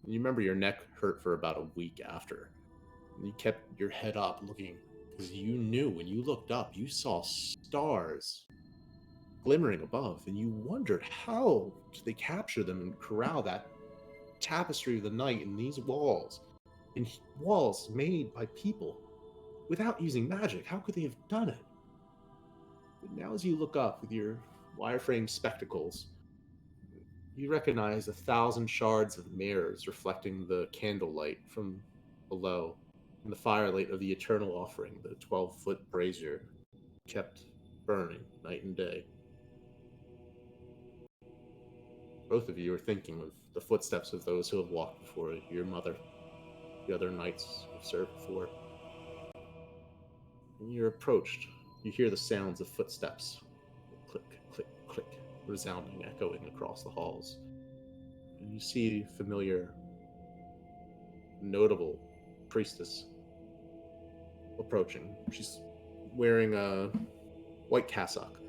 You remember your neck hurt for about a week after. And you kept your head up looking, because you knew when you looked up, you saw stars glimmering above, and you wondered how did they capture them and corral that tapestry of the night in these walls, in walls made by people without using magic. How could they have done it? But now as you look up with your wireframe spectacles, you recognize 1,000 shards of mirrors reflecting the candlelight from below, and the firelight of the eternal offering, the 12-foot brazier kept burning night and day. Both of you are thinking of the footsteps of those who have walked before you, your mother, the other knights who have served before. And you're approached. You hear the sounds of footsteps. Click, click, click, resounding, echoing across the halls. And you see familiar, notable priestess approaching. She's wearing a white cassock,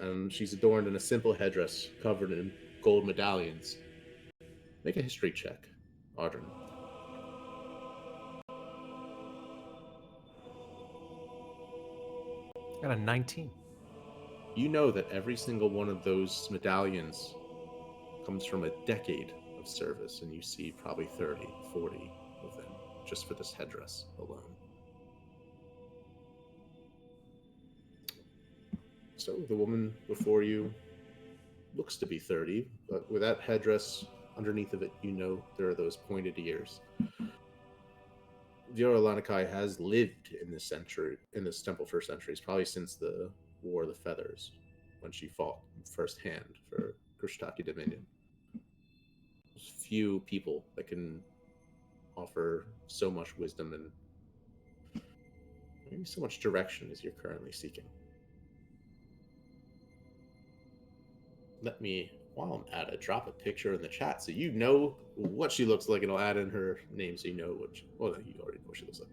and she's adorned in a simple headdress covered in gold medallions. Make a history check, Audrin. Got a 19. You know that every single one of those medallions comes from a decade of service, and you see probably 30, 40 of them just for this headdress alone. So the woman before you looks to be 30, but with that headdress underneath of it, you know there are those pointed ears. Viora Lanakai has lived in this temple for centuries, probably since the War of the Feathers, when she fought firsthand for Krishtaki Dominion. There's few people that can offer so much wisdom and maybe so much direction as you're currently seeking. Let me, while I'm at it, drop a picture in the chat so you know what she looks like, and I'll add in her name so you know what you already know what she looks like.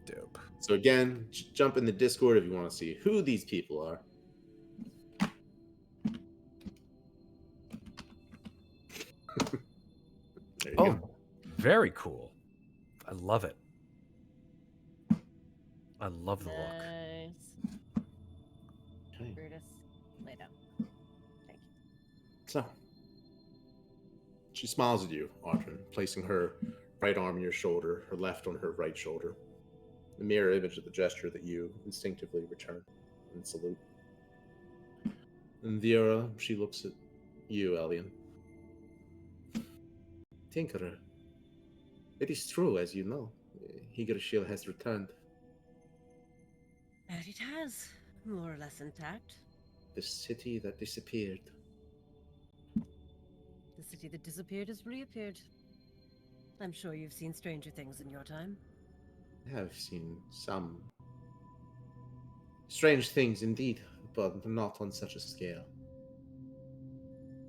Dope. So again, jump in the Discord if you want to see who these people are. There you go. Very cool. I love it. I love the look. Nice. Okay. Brutus, lay down. Thank you. So, she smiles at you, Audrey, placing her right arm on your shoulder, her left on her right shoulder. The mirror image of the gesture that you instinctively return and salute. And Viera, she looks at you, Elian. Tinkerer, it is true, as you know. Higurashil has returned. And it has, more or less intact. The city that disappeared. The city that disappeared has reappeared. I'm sure you've seen stranger things in your time. I have seen some strange things indeed, but not on such a scale.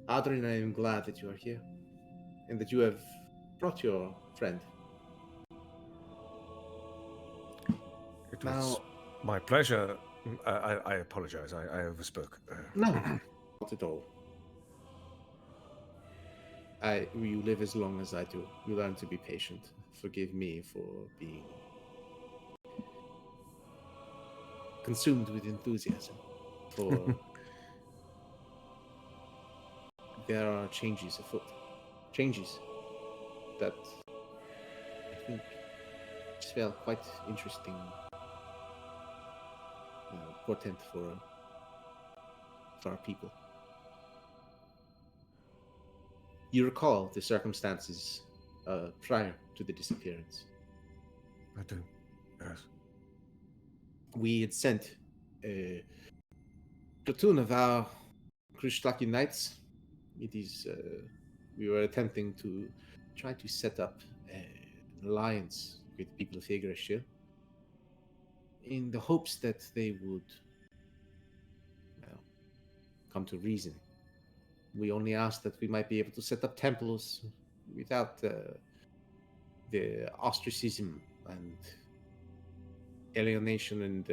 Adrian, I am glad that you are here, and that you have brought your friend. It was my pleasure. I apologize. I overspoke. No, not at all. You live as long as I do. You learn to be patient. Forgive me for being consumed with enthusiasm. For there are changes afoot. Changes that I think spell quite interesting portent for our people. You recall the circumstances prior to the disappearance. I do. Yes. We had sent a platoon of our Krishtaki Knights. It is we were attempting to try to set up an alliance with the people of Higurashil in the hopes that they would come to reason. We only asked that we might be able to set up temples without the ostracism and alienation and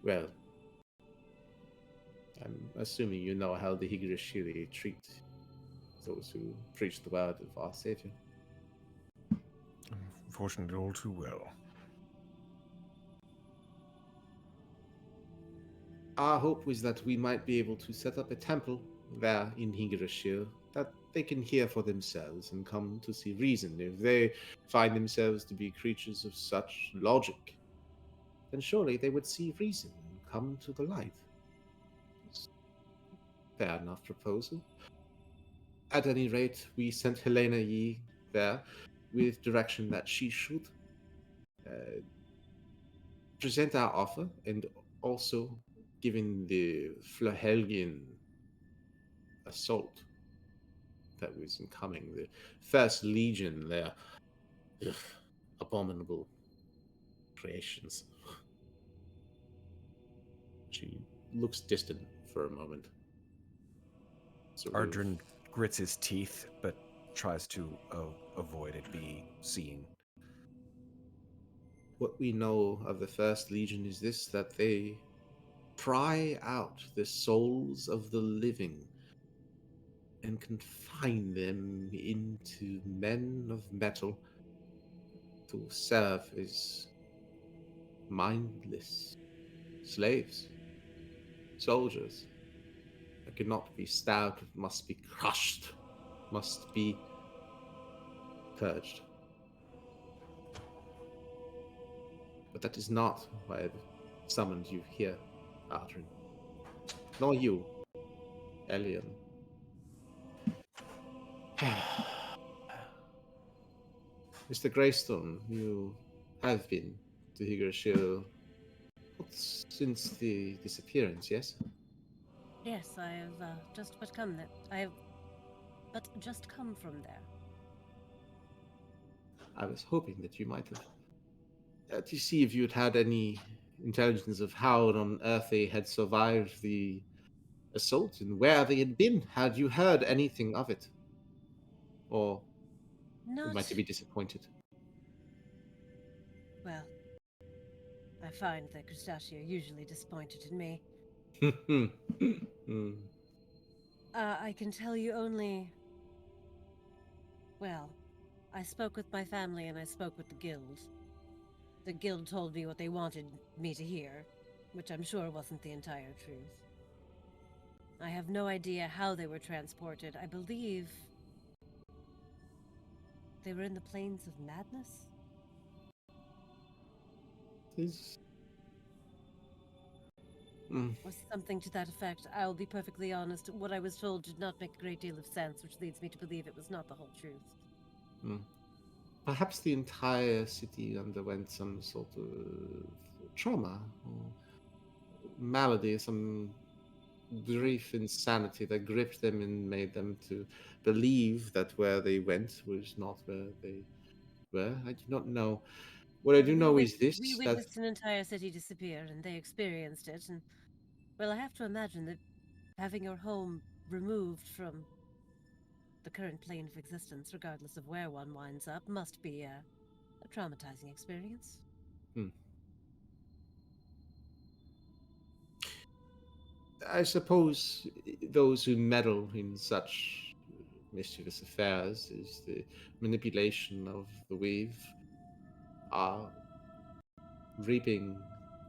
well, I'm assuming you know how the Higurashili treat those who preach the word of our Savior. Unfortunately, all too well. Our hope was that we might be able to set up a temple there in Higurashil that they can hear for themselves and come to see reason. If they find themselves to be creatures of such logic, then surely they would see reason and come to the light. It's a fair enough proposal. At any rate, we sent Helena Yi there with direction that she should present our offer, and also given the Flahelgian assault that was incoming, the First Legion, their abominable creations. She looks distant for a moment. Ardrin grits his teeth, but tries to avoid it being seen. What we know of the First Legion is this, that they pry out the souls of the living and confine them into men of metal to serve as mindless slaves, soldiers, It cannot be stabbed, it must be crushed, must be purged. But that is not why I've summoned you here, Aldrin. Nor you, Elian. Mr. Greystone, you have been to Higurashi since the disappearance, yes? Yes, I have just but come there. I have but just come from there. I was hoping that you might have to see if you'd had any intelligence of how on earth they had survived the assault and where they had been. Had you heard anything of it? Or Not might you be disappointed? well. I find that Crustacea are usually disappointed in me. Hmm. I can tell you only. Well, I spoke with my family and I spoke with the guild. The guild told me what they wanted me to hear, which I'm sure wasn't the entire truth. I have no idea how they were transported. I believe they were in the plains of madness? Is mm, Or something to that effect. I'll be perfectly honest, what I was told did not make a great deal of sense, which leads me to believe it was not the whole truth. mm. Perhaps the entire city underwent some sort of trauma or malady, some brief insanity that gripped them and made them to believe that where they went was not where they were. I do not know. What I do know is We this: that witnessed an entire city disappear, and they experienced it, and, well, I have to imagine that having your home removed from the current plane of existence, regardless of where one winds up, must be a traumatizing experience. hmm, I suppose those who meddle in such mischievous affairs is the manipulation of the weave are reaping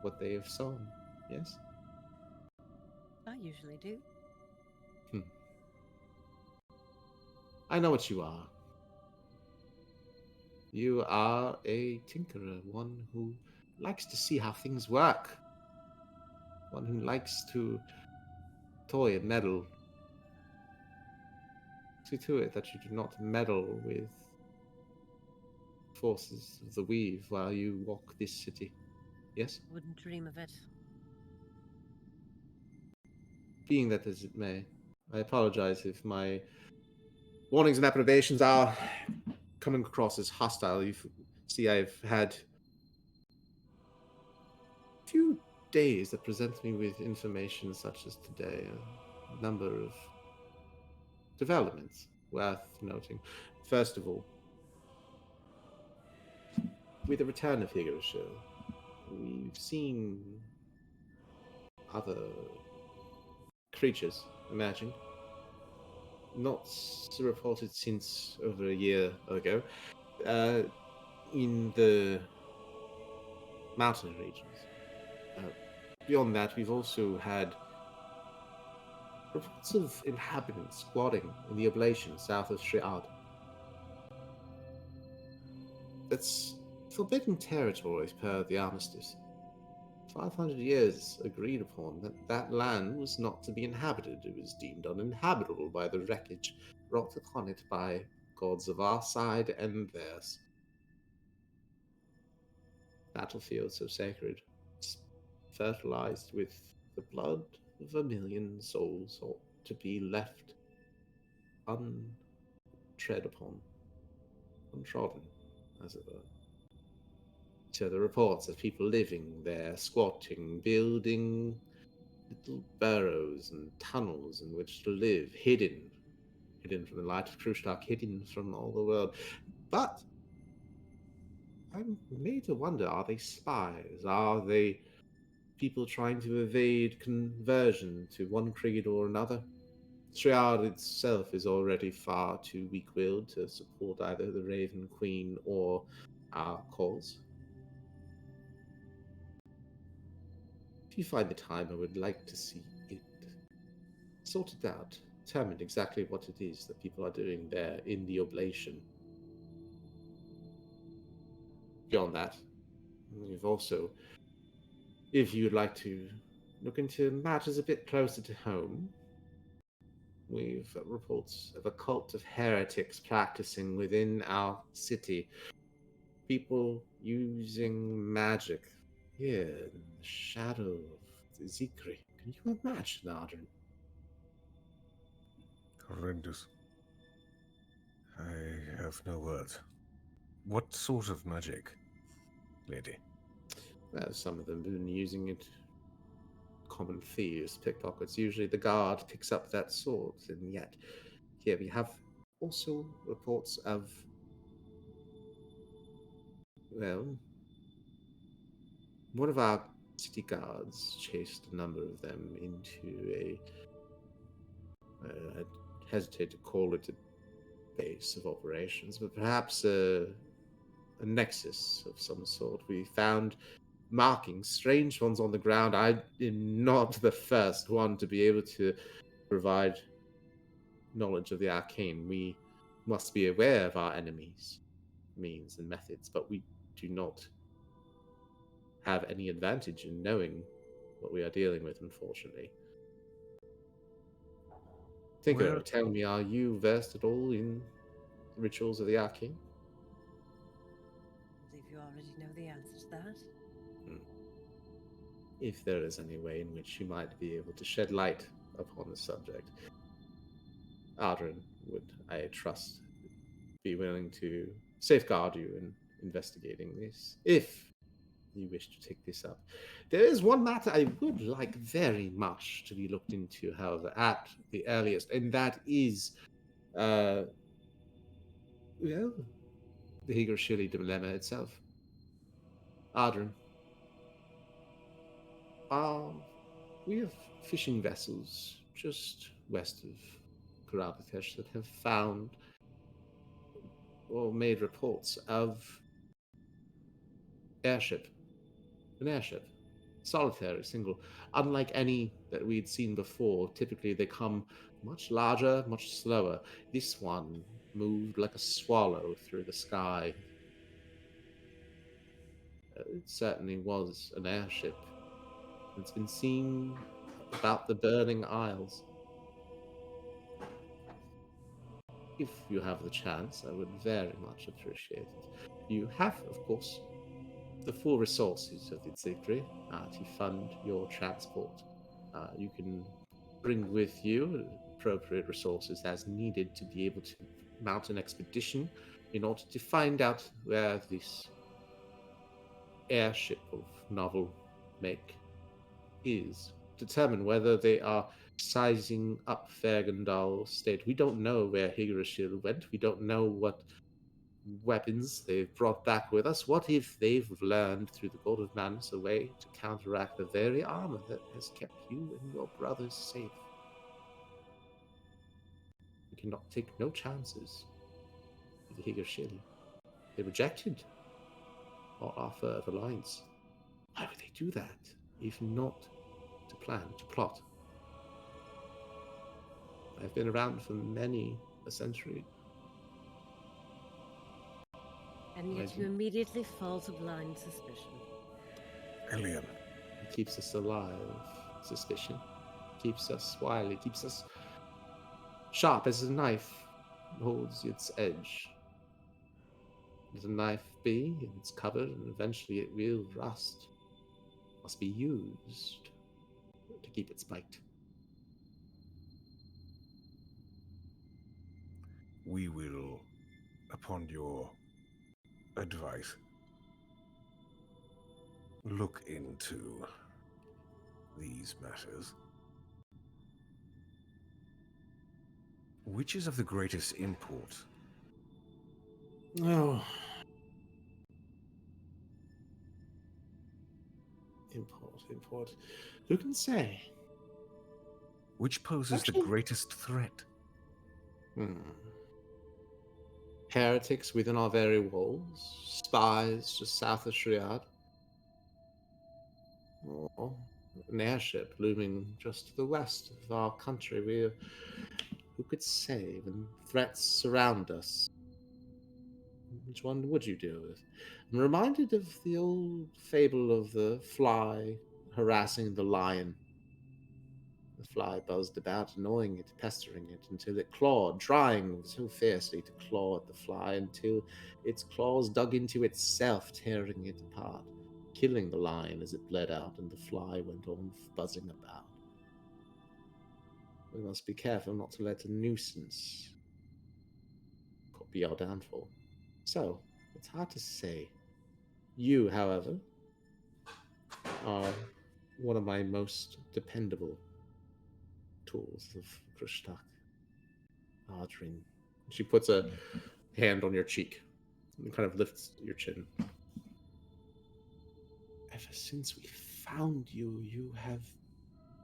what they have sown. Yes. I usually do. Hmm. I know what you are. You are a tinkerer, one who likes to see how things work, one who likes to toy and meddle. See to it that you do not meddle with forces of the weave while you walk this city. Yes? Wouldn't dream of it. Being that as it may, I apologize if my warnings and approbations are coming across as hostile. You see, I've had a few days that present me with information such as today, a number of developments worth noting. First of all, with the return of Higurashi, we've seen other creatures emerging. Not reported since over a year ago. In the mountain regions. Uh, Beyond that, we've also had reports of inhabitants squatting in the oblation south of Shriad. That's forbidden territory per the armistice. 500 years agreed upon that that land was not to be inhabited. It was deemed uninhabitable by the wreckage wrought upon it by gods of our side and theirs. Battlefield so sacred, fertilized with the blood of a million souls, ought to be left untread upon, untrodden, as it were. So the reports of people living there, squatting, building little burrows and tunnels in which to live, hidden from the light of Krustak, hidden from all the world. But I'm made to wonder, are they spies? Are they people trying to evade conversion to one creed or another? Triad itself is already far too weak-willed to support either the Raven Queen or our cause. If you find the time, I would like to see it sorted out, determined exactly what it is that people are doing there in the oblation. Beyond that, we've also, if you'd like to look into matters a bit closer to home, we've reports of a cult of heretics practicing within our city. People using magic here in the shadow of the Zikri. Can you imagine, Ardren? Horrendous. I have no words. What sort of magic, lady? Well, some of them have been using it. Common thieves, pickpockets. Usually the guard picks up that sword, and yet here we have also reports of, well, one of our city guards chased a number of them into a, I hesitate to call it a base of operations, but perhaps a nexus of some sort. We found markings, strange ones on the ground. I am not the first one to be able to provide knowledge of the arcane. We must be aware of our enemies' means and methods, but we do not have any advantage in knowing what we are dealing with, unfortunately. Tinker, Well- tell me, are you versed at all in rituals of the arcane? I believe you already know the answer to that. If there is any way in which you might be able to shed light upon the subject, Ardren would, I trust, be willing to safeguard you in investigating this, if you wish to take this up. There is one matter I would like very much to be looked into, however, at the earliest, and that is, well, the Higashili dilemma itself. Ardren, we have fishing vessels just west of Karabatesh that have found or made reports of an airship, solitary, single, unlike any that we'd seen before. Typically, they come much larger, much slower. This one moved like a swallow through the sky. It certainly was an airship. It's been seen about the Burning Isles. If you have the chance, I would very much appreciate it. You have, of course, the full resources of the Zikri to fund your transport. You can bring with you appropriate resources as needed to be able to mount an expedition in order to find out where this airship of novel make is. Determine whether they are sizing up Fergandal State. We don't know where Higurashil went. We don't know what weapons they've brought back with us. What if they've learned through the Golden Mantis a way to counteract the very armor that has kept you and your brothers safe? We cannot take no chances with the Higashili. They rejected our offer of alliance. Why would they do that if not to plan, to plot? I've been around for many a century. And yet you immediately fall to blind suspicion. Elian. It keeps us alive, suspicion. Keeps us wily, keeps us sharp as a knife holds its edge. Let a knife be, it's covered, and eventually it will rust. Must be used to keep its bite. We will, upon your advice, look into these matters. Which is of the greatest import? Oh. Import. Who can say? Which poses Actually- the greatest threat? Heretics within our very walls, spies just south of Shriad, or An airship looming just to the west of our country. Who could say when threats surround us? Which one would you deal with? I'm reminded of the old fable of the fly harassing the lion. The fly buzzed about, annoying it, pestering it, until it clawed, trying so fiercely to claw at the fly until its claws dug into itself, tearing it apart, killing the lion as it bled out, and the fly went on buzzing about. We must be careful not to let a nuisance be our downfall. So, it's hard to say. You, however, are one of my most dependable tools of Krishtak. Adrin. She puts a hand on your cheek and kind of lifts your chin. Ever since we found you, you have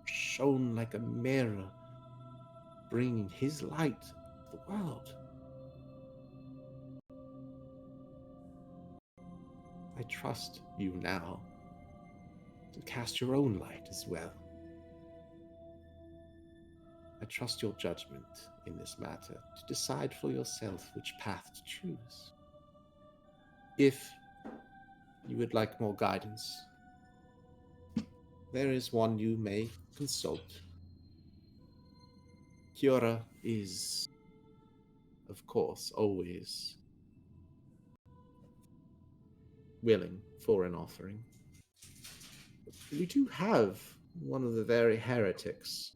shone like a mirror, bringing his light to the world. I trust you now to cast your own light as well. I trust your judgment in this matter to decide for yourself which path to choose. If you would like more guidance, there is one you may consult. Kiora is, of course, always willing for an offering. We do have one of the very heretics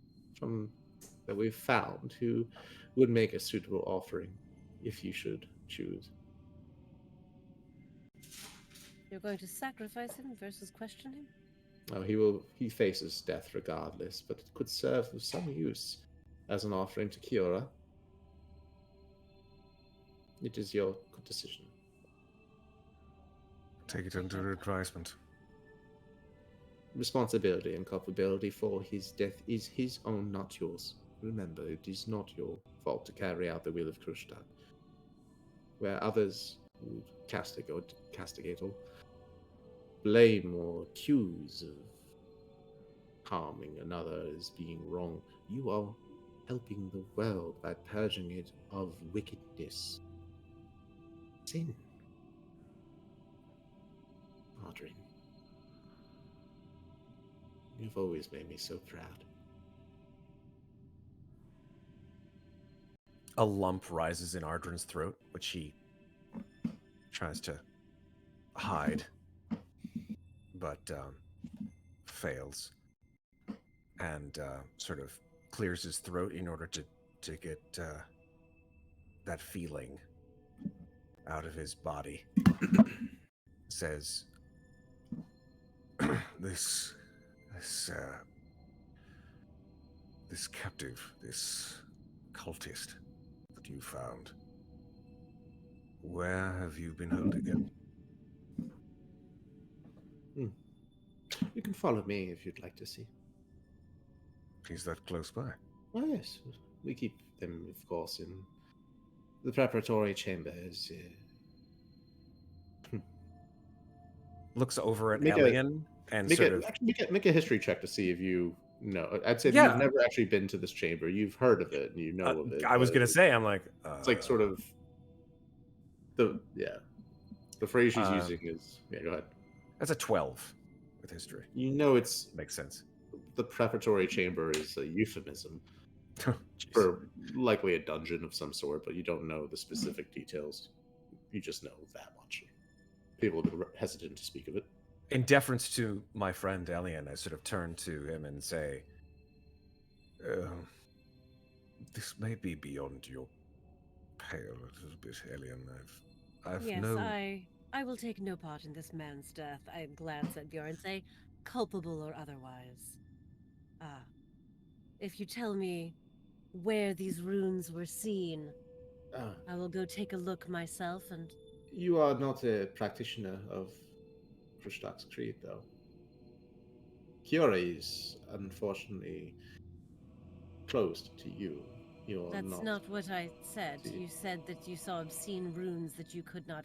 that we've found who would make a suitable offering if you should choose. You're going to sacrifice him versus question him? Oh, he faces death regardless, but it could serve of some use as an offering to Kiora. It is your good decision. Take it under advisement. Responsibility and culpability for his death is his own, not yours. Remember, it is not your fault to carry out the will of Krishtat. Where others would castigate or blame or accuse of harming another as being wrong, you are helping the world by purging it of wickedness. Sin. Adrin, you've always made me so proud. A lump rises in Ardrin's throat, which he tries to hide, but fails, and sort of clears his throat in order to get that feeling out of his body. Says, This captive, this cultist that you found, where have you been holding him? You can follow me if you'd like to see. He's that close by. Oh, yes. We keep them, of course, in the preparatory chambers. looks over at Make a- Elian and sort of... Make a history check to see if you know. I'd say Yeah. you've never actually been to this chamber. You've heard of it and you know of it. I was going to say, I'm like... It's like sort of... The phrase she's Uh, using is... Yeah, go ahead. That's a 12 with history. You know it's... Makes sense. The preparatory chamber is a euphemism Jeez. for likely a dungeon of some sort, but you don't know the specific details. You just know that much. People have been hesitant to speak of it. In deference to my friend Elian, I sort of turn to him and say, This may be beyond your pale a little bit, Elian. I've Yes, no... I will take no part in this man's death. I glance at Bjorn and say, culpable or otherwise. If you tell me where these runes were seen, I will go take a look myself and... You are not a practitioner of Krishtak's creed, though. Kiora is, unfortunately, closed to you. You're That's not what I said. You said that you saw obscene runes that you could not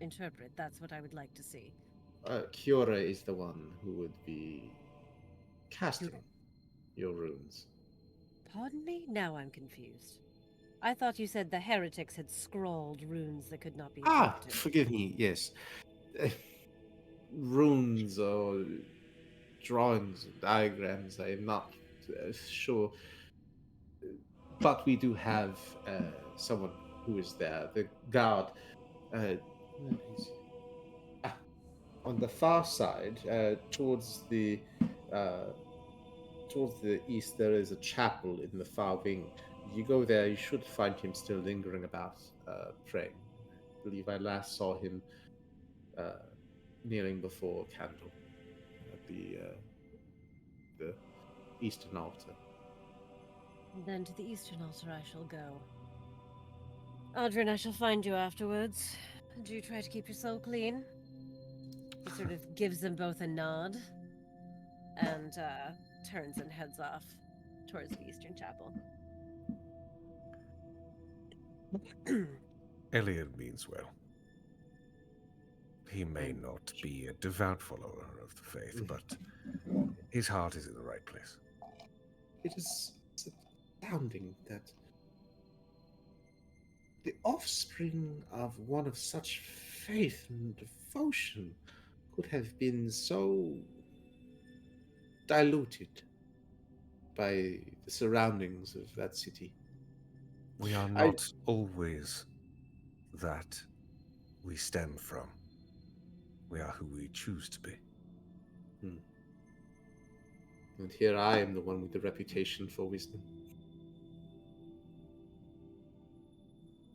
interpret. That's what I would like to see. Kiora is the one who would be casting your runes. Pardon me? Now I'm confused. I thought you said the heretics had scrawled runes that could not be interpreted. Forgive me, yes. Runes or drawings, diagrams, I am not sure. But we do have someone who is there, the guard. Where is he? On the far side, uh, towards the east, there is a chapel in the far wing. If you go there, you should find him still lingering about, praying. I believe I last saw him kneeling before a candle at the eastern altar. Then to the eastern altar I shall go. Aldrin, I shall find you afterwards. Do try to keep your soul clean. He sort of gives them both a nod and turns and heads off towards the eastern chapel. Elliot means well. He may not be a devout follower of the faith, but his heart is in the right place. It is astounding that the offspring of one of such faith and devotion could have been so diluted by the surroundings of that city. We are not always that we stem from. We are who we choose to be. And here I am, the one with the reputation for wisdom.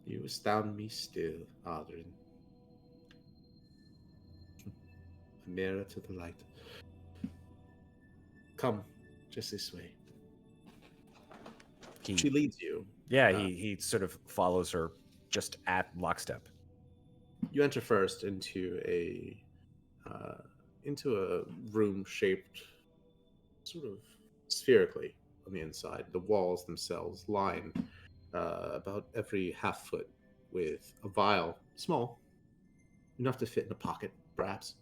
You astound me still, Ardrin. A mirror to the light. Come, just this way. She leads you. Yeah, he sort of follows her just at lockstep. You enter first into a room shaped sort of spherically on the inside. The walls themselves lined about every half foot with a vial, small, enough to fit in a pocket, perhaps.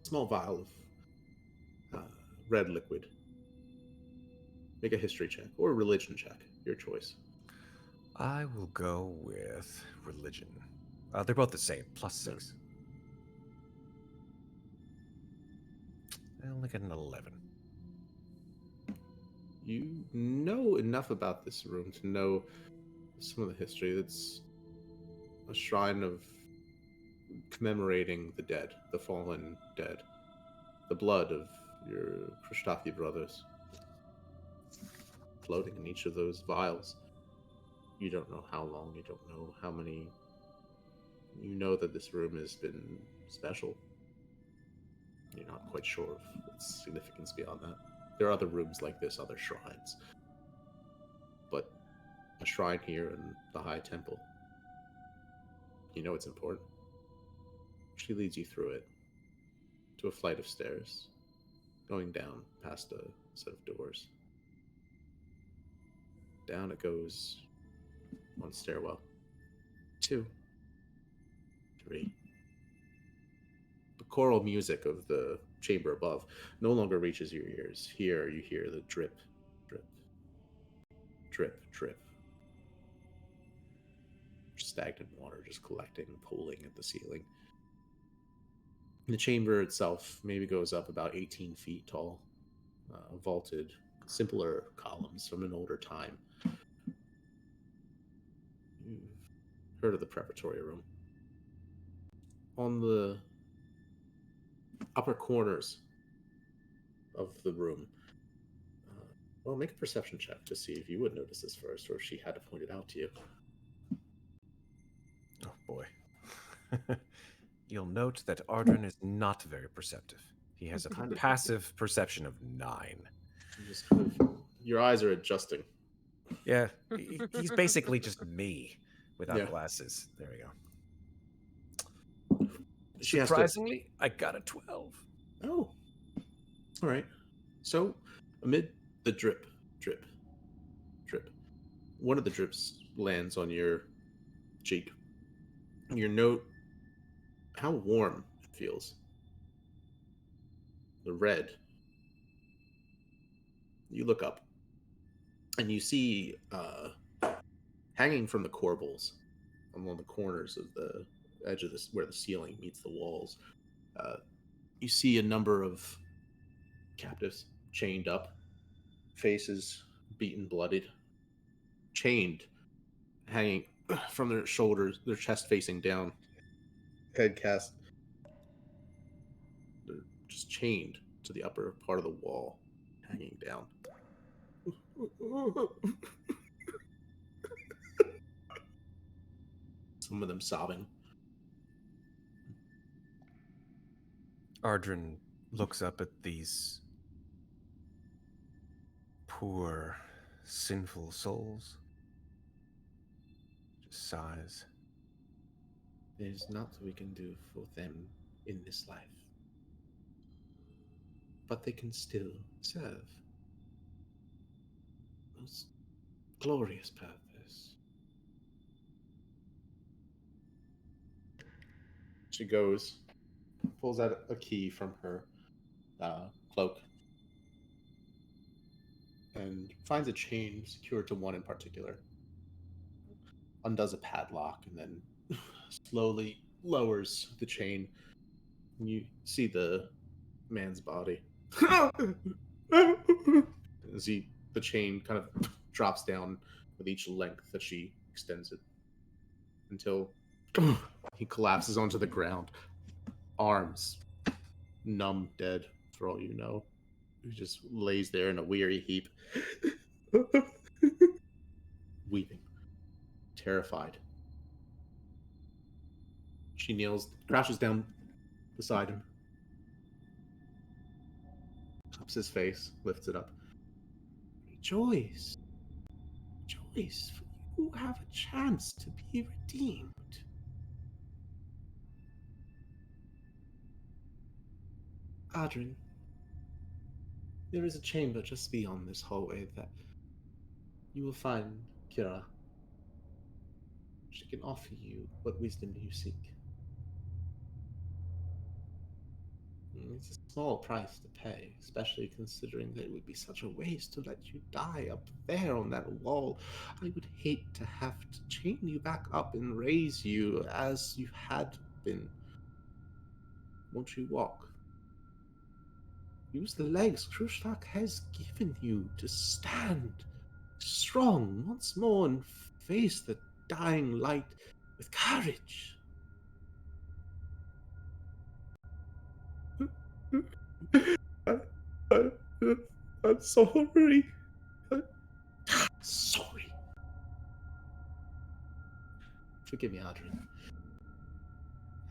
Small vial of red liquid. Make a history check or a religion check, your choice. I will go with religion. They're both the same, +6. I only get an 11. You know enough about this room to know some of the history. It's a shrine of commemorating the dead, the fallen dead, the blood of your Krishtathi brothers floating in each of those vials. You don't know how long, you don't know how many. You know that this room has been special. You're not quite sure of its significance beyond that. There are other rooms like this, other shrines. But a shrine here in the High Temple, you know it's important. She leads you through it to a flight of stairs, going down past a set of doors. Down it goes, one stairwell, 2, 3. The choral music of the chamber above no longer reaches your ears. Here you hear the drip, drip, drip, drip. Stagnant water just collecting, pooling at the ceiling. The chamber itself maybe goes up about 18 feet tall, vaulted, simpler columns from an older time. You've heard of the preparatory room. On the upper corners of the room, well, make a perception check to see if you would notice this first, or if she had to point it out to you. Oh boy. You'll note that Ardrin is not very perceptive. He has a passive perception of 9. Just kind of, your eyes are adjusting. Yeah, he's basically just me without glasses. There we go. Surprisingly, I got a 12. Oh. All right. So, amid the drip, drip, drip, one of the drips lands on your cheek. You note how warm it feels. The red You look up, and you see hanging from the corbels on one of the corners of the edge of this, where the ceiling meets the walls, you see a number of captives chained up, faces beaten, bloodied, chained, hanging from their shoulders, their chest facing down, head cast. They're just chained to the upper part of the wall, hanging down. Some of them sobbing. Ardrin looks up at these poor, sinful souls. Just sighs. There's not we can do for them in this life. But they can still serve most glorious purpose. She goes, pulls out a key from her cloak, and finds a chain secured to one in particular. Undoes a padlock and then slowly lowers the chain. And you see the man's body. As the chain kind of drops down with each length that she extends it until he collapses onto the ground, arms numb, dead, for all you know. He just lays there in a weary heap, weeping, terrified. She kneels, crouches down beside him, cups his face, lifts it up. Rejoice, rejoice, for you have a chance to be redeemed. Adrian, there is a chamber just beyond this hallway that you will find Kira. She can offer you what wisdom you seek. It's a small price to pay, especially considering that it would be such a waste to let you die up there on that wall. I would hate to have to chain you back up and raise you as you had been. Won't you walk? Use the legs Krushtak has given you to stand strong once more and face the dying light with courage. I'm sorry. Sorry. Forgive me, Adrian.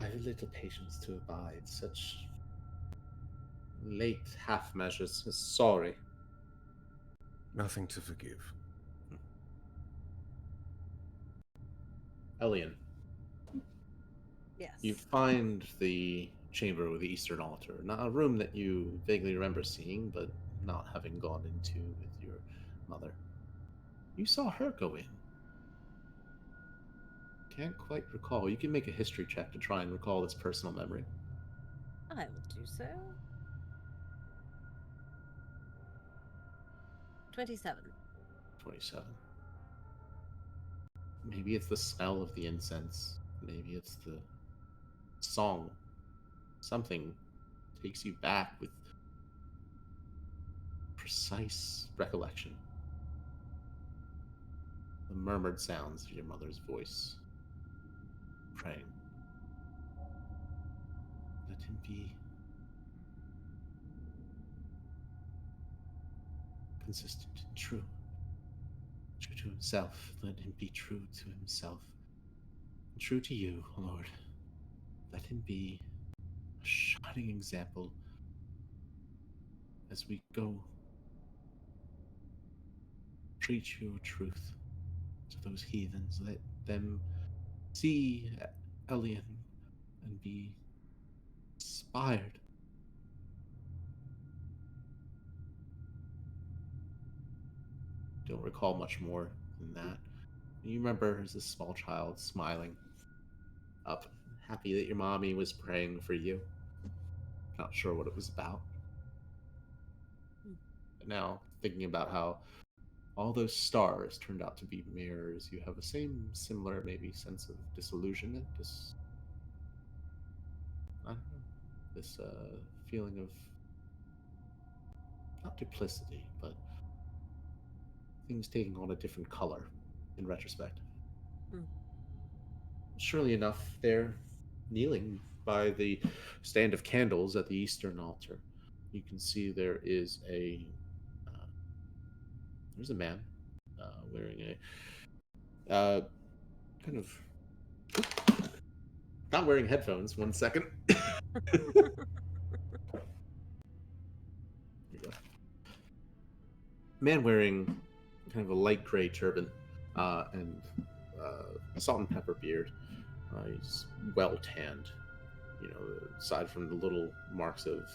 I have little patience to abide such late half measures. Sorry. Nothing to forgive. Elian, Yes. you find the chamber with the Eastern altar. Not a room that you vaguely remember seeing, but not having gone into with your mother. You saw her go in. Can't quite recall. You can make a history check to try and recall this personal memory. I will do so. 27. 27. Maybe it's the smell of the incense. Maybe it's the song. Something takes you back with precise recollection. The murmured sounds of your mother's voice praying. Let him be consistent and true. True to himself. Let him be true to himself. And true to you, O Lord. Let him be a shining example as we go preach your truth to those heathens. Let them see Elian and be inspired. Don't recall much more than that. You remember as a small child smiling up, happy that your mommy was praying for you. Not sure what it was about. But now, thinking about how all those stars turned out to be mirrors. You have a similar, maybe, sense of disillusionment. I don't know, this feeling of not duplicity, but things taking on a different color in retrospect. Hmm. Surely enough, they're kneeling by the stand of candles at the eastern altar. You can see there's a man wearing a kind of not wearing headphones. 1 second. There you go. Man wearing kind of a light gray turban and salt and pepper beard. He's well tanned, aside from the little marks of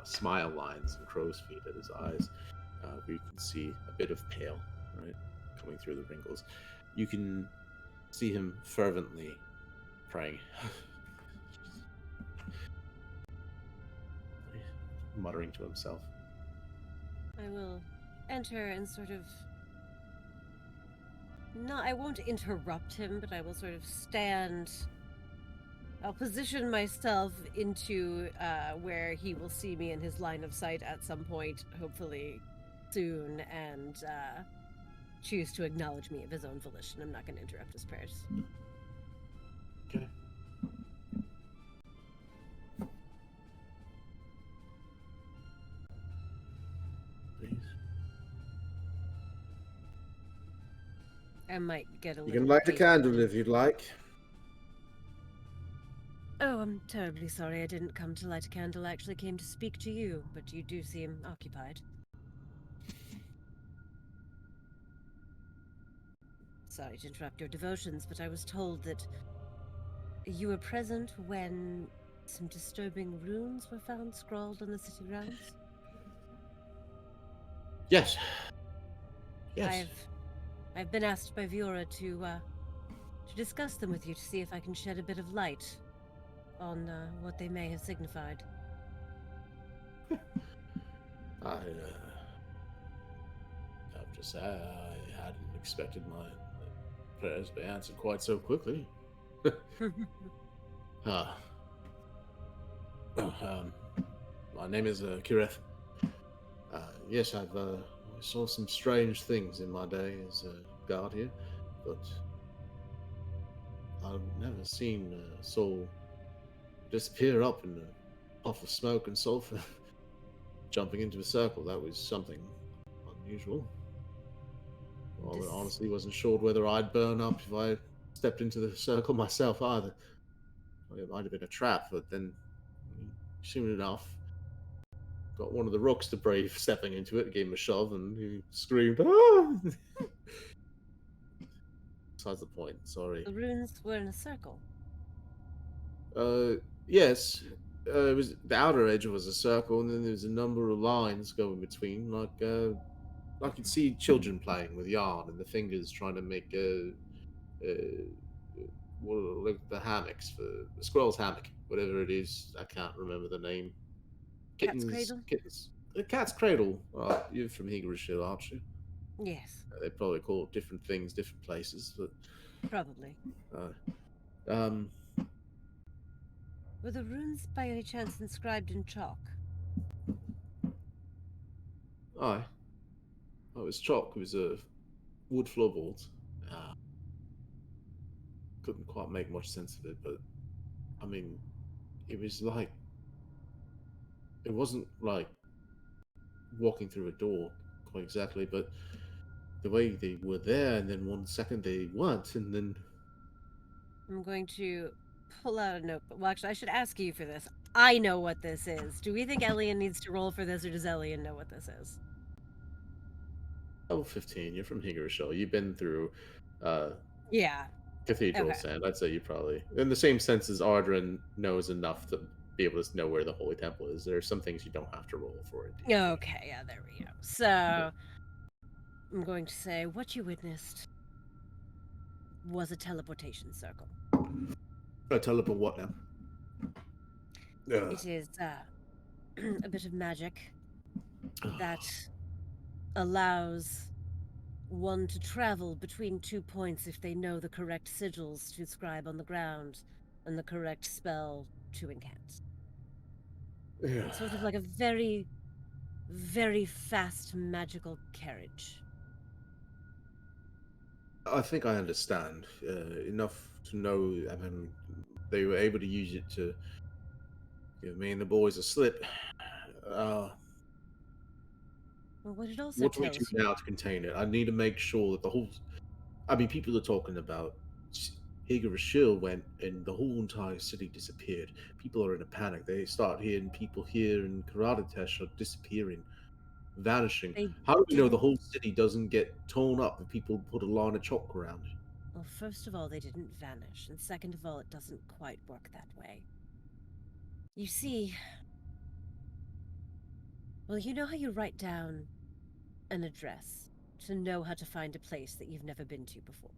smile lines and crow's feet at his eyes, where you can see a bit of pale, right, coming through the wrinkles. You can see him fervently praying, muttering to himself. I will enter and sort of... No, I won't interrupt him, but I will sort of stand... I'll position myself into where he will see me in his line of sight at some point, hopefully soon, and choose to acknowledge me of his own volition. I'm not going to interrupt his prayers. Okay. Please. I might get a You little... can light a impatient. candle if you'd like. Oh, I'm terribly sorry I didn't come to light a candle. I actually came to speak to you, but you do seem occupied. Sorry to interrupt your devotions, but I was told that you were present when some disturbing runes were found scrawled on the city grounds. Yes. Yes. I've been asked by Viora to discuss them with you to see if I can shed a bit of light on what they may have signified. I have to say, I hadn't expected my prayers to be answered quite so quickly. My name is Kireth. Yes, I saw some strange things in my day as a guard here, but I've never seen a soul disappear up in a puff of smoke and sulfur, jumping into a circle. That was something unusual. Well, I honestly wasn't sure whether I'd burn up if I stepped into the circle myself either. It might have been a trap, but then soon enough, got one of the rooks to brave stepping into it, gave him a shove, and he screamed, "Ah!" Besides the point, sorry. The runes were in a circle. Yes. It was the outer edge was a circle, and then there's a number of lines going between, like I could see children playing with yarn and the fingers trying to make like the hammocks for the squirrel's hammock, whatever it is. I can't remember the name. Cat's cradle? Kittens. The cat's cradle. You're from Higgleshill, aren't you? Yes, They probably call it different things, different places, but probably. Were the runes by any chance inscribed in chalk? Aye. Oh, it was chalk. It was a wood floorboards. Couldn't quite make much sense of it, but I mean, it was like it wasn't like walking through a door quite exactly, but the way they were there, and then 1 second they weren't, and then I'm going to pull out a notebook. Well, actually, I should ask you for this. I know what this is. Do we think Elian needs to roll for this, or does Elian know what this is? level 15. You're from Higgleshill. You've been through Yeah. Cathedral Okay. Sand. I'd say you probably, in the same sense as Ardrin knows enough to be able to know where the Holy Temple is. There are some things you don't have to roll for it. Okay, yeah, there we go. So, I'm going to say what you witnessed was a teleportation circle. Teleport what now? It is a bit of magic that allows one to travel between 2 points if they know the correct sigils to scribe on the ground and the correct spell to incant. Yeah. It's sort of like a very, very fast magical carriage. I think I understand enough to know. I mean, they were able to use it to give me and the boys a slip. Well, what it also What do we do tells you. now to contain it? I need to make sure that the whole. I mean, people are talking about Higarashil went and the whole entire city disappeared. People are in a panic. They start hearing people here in Karatesh are disappearing, vanishing. They How do we know the didn't. whole city doesn't get torn up if people put a line of chalk around it? Well, first of all, they didn't vanish, and second of all, it doesn't quite work that way. You see, well, you know how you write down an address to know how to find a place that you've never been to before?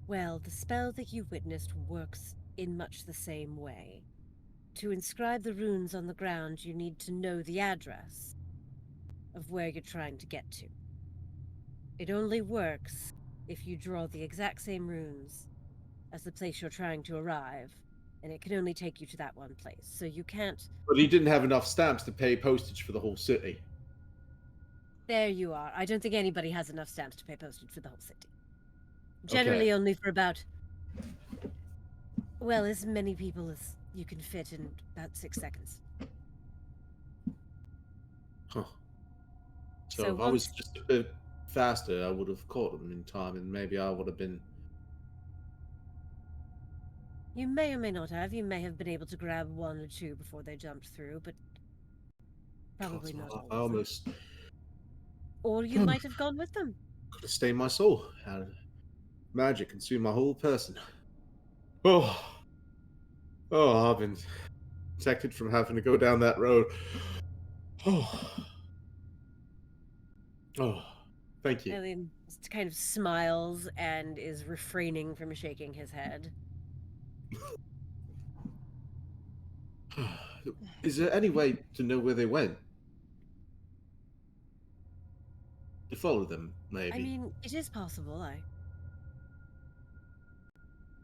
Well, the spell that you witnessed works in much the same way. To inscribe the runes on the ground, you need to know the address of where you're trying to get to. It only works if you draw the exact same runes as the place you're trying to arrive, and it can only take you to that one place. So you can't. But he didn't have enough stamps to pay postage for the whole city. There you are. I don't think anybody has enough stamps to pay postage for the whole city. Generally only for about, well, as many people as you can fit in about 6 seconds. Huh. So So if I was once just a bit faster, I would have caught them in time, and maybe I would have been. you may or may not have. You may have been able to grab 1 or 2 before they jumped through, but probably not all I of them. almost Or you might have gone with them. could have stained my soul. Had magic consume my whole person. Oh, I've been protected from having to go down that road. Oh, thank you. Alien just kind of smiles and is refraining from shaking his head. Is there any way to know where they went? To follow them, maybe. I mean, it is possible.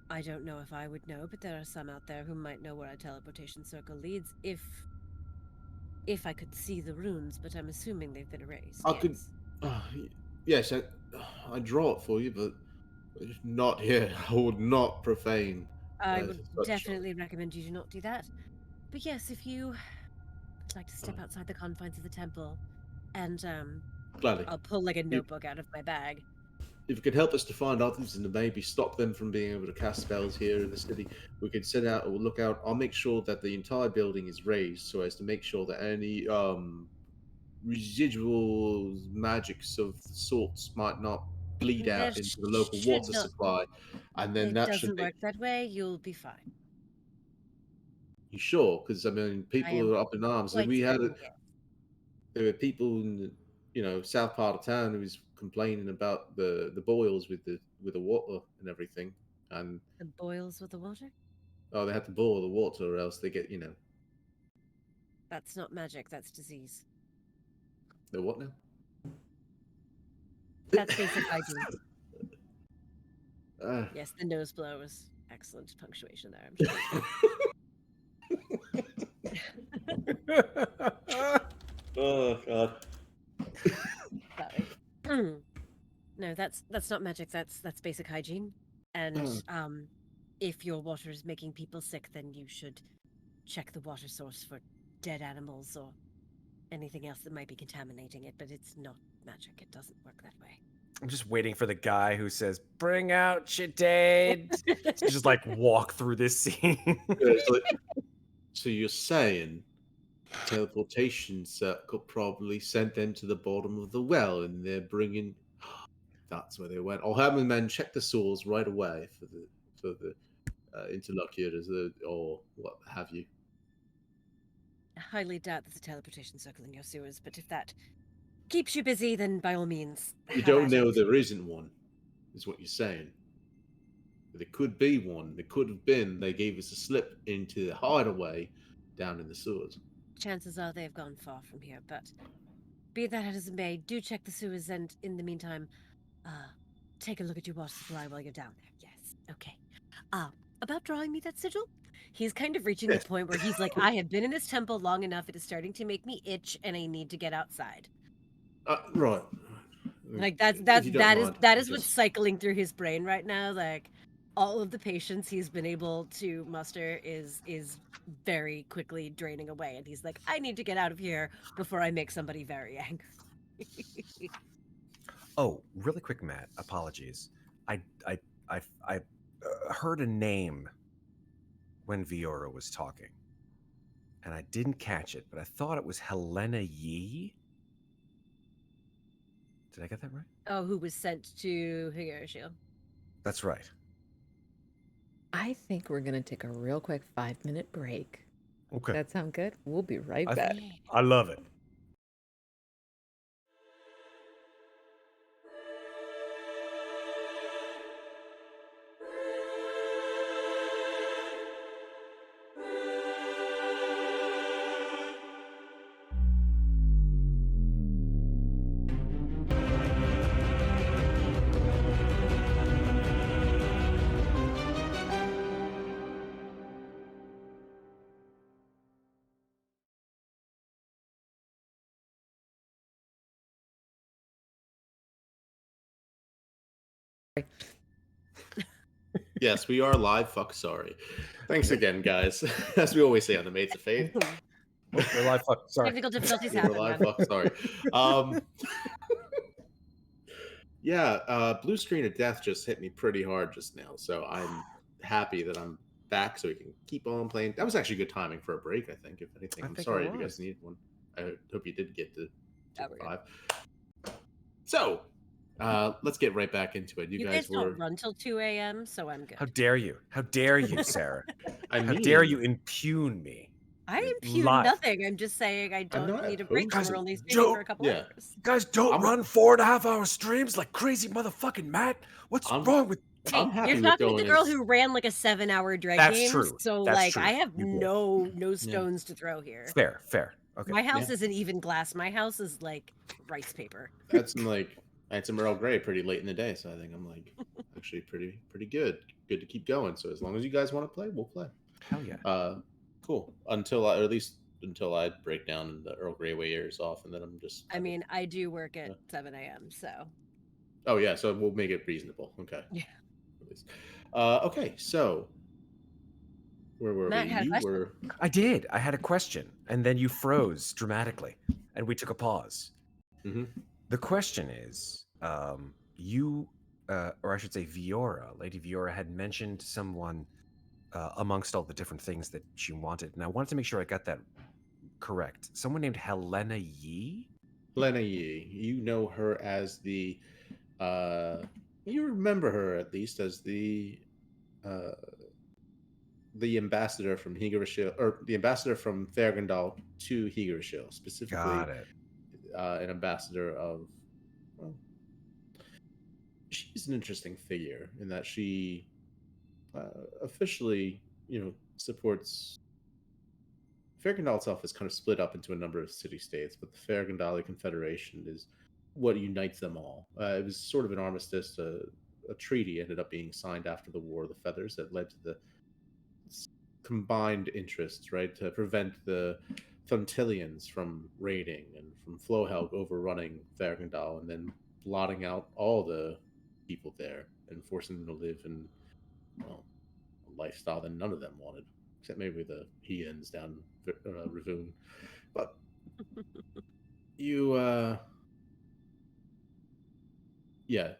I don't know if I would know, but there are some out there who might know where a teleportation circle leads if I could see the runes, but I'm assuming they've been erased. I yes. could. Yes, I draw it for you, but not here. I would not profane. I would such- definitely recommend you do not do that. But yes, if you would like to step outside the confines of the temple, and Gladly. I'll pull like a notebook out of my bag. If you could help us to find others and to maybe stop them from being able to cast spells here in the city, we could send out or look out. I'll make sure that the entire building is raised so as to make sure that any residual magics of sorts might not bleed out There into the local should water not- supply, and then It that should doesn't be. work that way. You'll be fine. You sure? Because I mean, people am are up in arms. quite We had certain, yes. there were people in the south part of town who was complaining about the boils with the water and everything, and The boils with the water? they had to boil the water or else they get That's not magic, that's disease. the what now? That's basic hygiene. Uh, Yes, the nose blow was excellent punctuation there, I'm sure. oh God. Sorry. No, that's not magic, that's basic hygiene. And if your water is making people sick, then you should check the water source for dead animals or anything else that might be contaminating it, but it's not magic. It doesn't work that way. I'm just waiting for the guy who says, "Bring out Shadade." to just like walk through this scene. It's like, so you're saying teleportation circle probably sent them to the bottom of the well, and they're bringing. That's where they went. I'll have my men check the source right away for the interlocutors or what have you. I highly doubt there's a teleportation circle in your sewers, but if that keeps you busy, then by all means. You have don't at know it. there isn't one, is what you're saying. But there could be one. There could have been. They gave us a slip into the hideaway down in the sewers. Chances are they've gone far from here, but Be that as it may, do check the sewers, and in the meantime, take a look at your water supply while you're down there. Yes. Okay. About drawing me that sigil? He's kind of reaching the Yes. point where he's like, I have been in this temple long enough. It is starting to make me itch, and I need to get outside. Right. Like If you don't mind, that is just- what's cycling through his brain right now. Like all of the patience he's been able to muster is very quickly draining away, and he's like, I need to get out of here before I make somebody very angry. Oh, really quick, Matt. Apologies. I heard a name when Viora was talking, and I didn't catch it, but I thought it was Helena Yee. Did I get that right? Oh, who was sent to Higashi? That's right. I think we're gonna take a real quick 5-minute break. Okay. That sound good? We'll be right back. I love it. Yes, we are live. Fuck, sorry. Thanks again, guys. As we always say on the Mates of Faith. Oh, we're live. Fuck. Sorry. Technical difficulties We're happen. live. Man. Fuck, sorry. Yeah, Blue Screen of Death just hit me pretty hard just now, so I'm happy that I'm back so we can keep on playing. That was actually good timing for a break, I think, if anything. I I'm think sorry it if you guys was. needed one. I hope you did get to Yeah, we're good. 5. So, let's get right back into it. You guys don't run till 2 a.m., so I'm good. How dare you? How dare you, Sarah? I How mean, dare you impugn me? I impugn Live. nothing. I'm just saying I don't not need a break. opposed We're to- only Joe- speaking for a couple Yeah. hours. You guys don't I'm- run 4.5-hour streams like crazy motherfucking Matt. What's I'm- wrong with? Hey, I'm happy you're with talking to going the girl as- who ran like a 7-hour drag That's game. true. So That's like true. I have You did. no stones to throw here. Fair. Okay. My house Yeah. isn't even glass. My house is like rice paper. Had some I had some Earl Grey pretty late in the day, so I think I'm like actually pretty good. Good to keep going. So as long as you guys want to play, we'll play. Hell yeah. Cool. Until I break down the Earl Grey ears off, and then I'm just. I mean, I do work at Yeah. 7 a.m. So Oh yeah, so we'll make it reasonable. Okay. Yeah. At least. Okay, so where were Matt we? had a You question. were. I did. I had a question, and then you froze dramatically, and we took a pause. Mhm. The question is, you, or I should say, Lady Viora, had mentioned someone amongst all the different things that she wanted, and I wanted to make sure I got that correct. Someone named Helena Yee. Lena Yi. You know her as the. You remember her at least as the ambassador from Higurashi, or the ambassador from Fergandal to Higurashi, specifically. Got it. An ambassador of. Well, she's an interesting figure in that she officially, supports. Fergandal itself is kind of split up into a number of city-states, but the Fergandali Confederation is what unites them all. It was sort of an armistice, a treaty ended up being signed after the War of the Feathers that led to the combined interests, right, to prevent the Thuntillians from raiding and from Flohelg overrunning Fergandal and then blotting out all the people there and forcing them to live in, well, a lifestyle that none of them wanted, except maybe the heathens down Ravun. But you, yeah,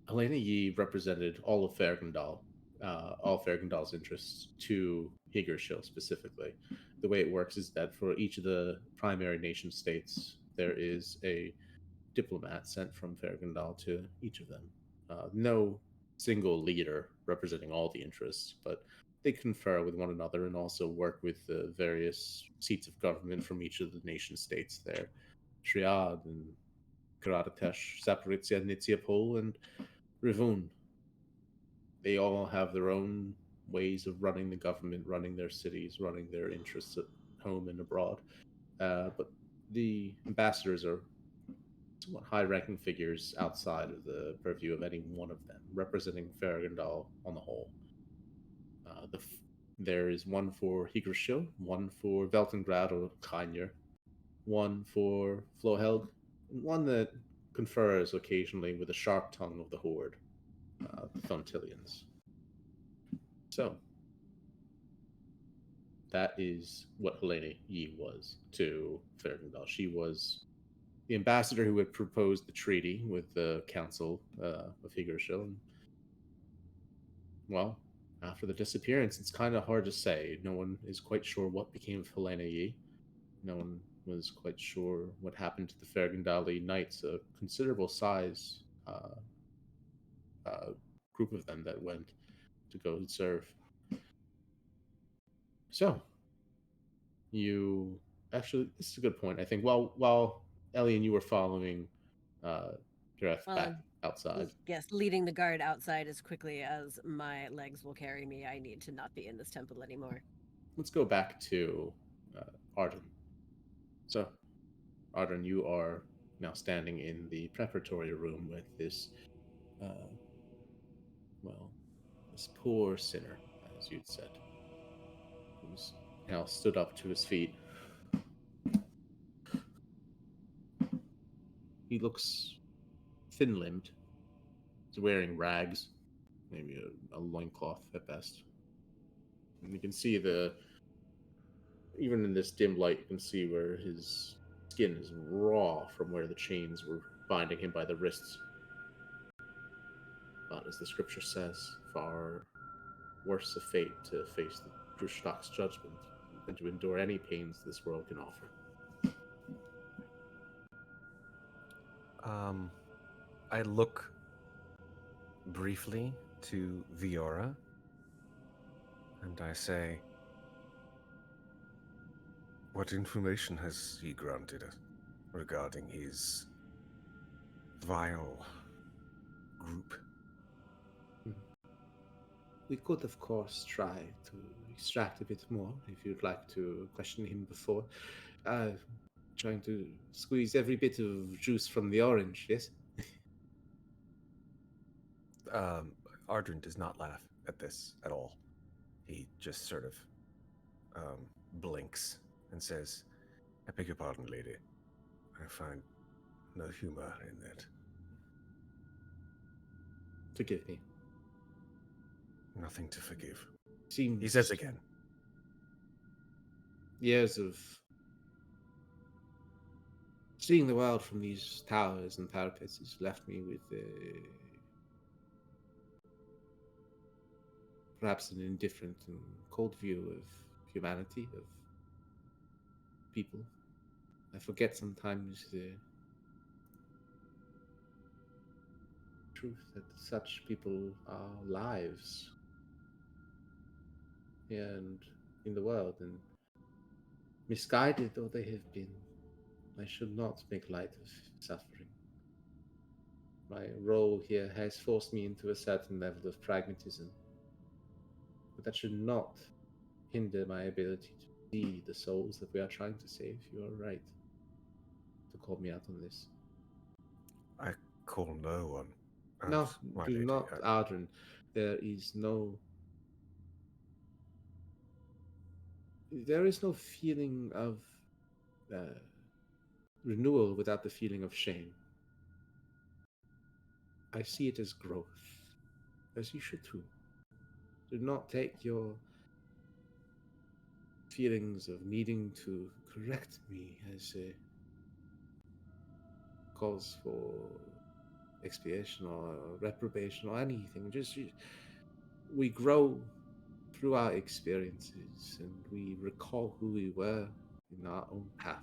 Helena Yee represented all of Fergandal, all Fergandal's interests to Higurashi specifically. The way it works is that for each of the primary nation states, there is a diplomat sent from Fergandal to each of them. No single leader representing all the interests, but they confer with one another and also work with the various seats of government from each of the nation states there. Triad and Karatesh, Zaporizhia, Nitsiapol, and Rivun. They all have their own ways of running the government, running their cities, running their interests at home and abroad. But the ambassadors are somewhat high-ranking figures outside of the purview of any one of them, representing Fergendal on the whole. There is one for Higrshill, one for Veltengrad or Kynir, one for Floheld, and one that confers occasionally with the sharp tongue of the Horde, the Thontillians. So, that is what Helena Yi was to Fergendal. She was the ambassador who had proposed the treaty with the Council of Higrshill. And, well, after the disappearance, it's kind of hard to say. No one is quite sure what became of Helena Yi. No one was quite sure what happened to the Fergendali Knights, a considerable size group of them that went to go and serve. So, you actually, this is a good point. I think while Ellie and you were following Gareth back outside. Yes, leading the guard outside as quickly as my legs will carry me. I need to not be in this temple anymore. Let's go back to Arden. So, Arden, you are now standing in the preparatory room with this, this poor sinner, as you'd said, who's now stood up to his feet. He looks thin-limbed. He's wearing rags, maybe a loincloth at best. And you can see even in this dim light, you can see where his skin is raw from where the chains were binding him by the wrists. But as the scripture says, far worse a fate to face the Drushdak's judgment than to endure any pains this world can offer. I look briefly to Viora, and I say, What information has he granted us regarding his vile group? We could, of course, try to extract a bit more if you'd like to question him before. Trying to squeeze every bit of juice from the orange, yes? Ardren does not laugh at this at all. He just sort of blinks and says, I beg your pardon, lady. I find no humor in that. Forgive me. Nothing to forgive. He says again. Years of seeing the world from these towers and parapets has left me with perhaps an indifferent and cold view of humanity, of people. I forget sometimes the truth that such people are lives here and in the world, and misguided though they have been, I should not make light of suffering. My role here has forced me into a certain level of pragmatism, but that should not hinder my ability to see the souls that we are trying to save. You are right to call me out on this. I call no one out, No, my do lady. not, Ardren. There is no feeling of renewal without the feeling of shame. I see it as growth, as you should too. Do not take your feelings of needing to correct me as a cause for expiation or reprobation or anything. We grow through our experiences and we recall who we were in our own path.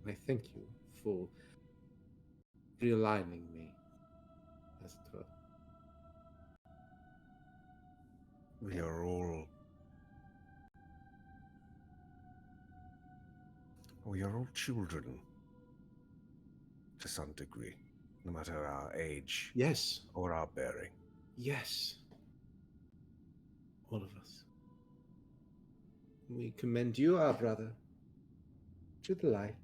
And I thank you for realigning me, as it were. We are all children to some degree, no matter our age Yes, or our bearing. yes. All of us. We commend you, our brother, to the light,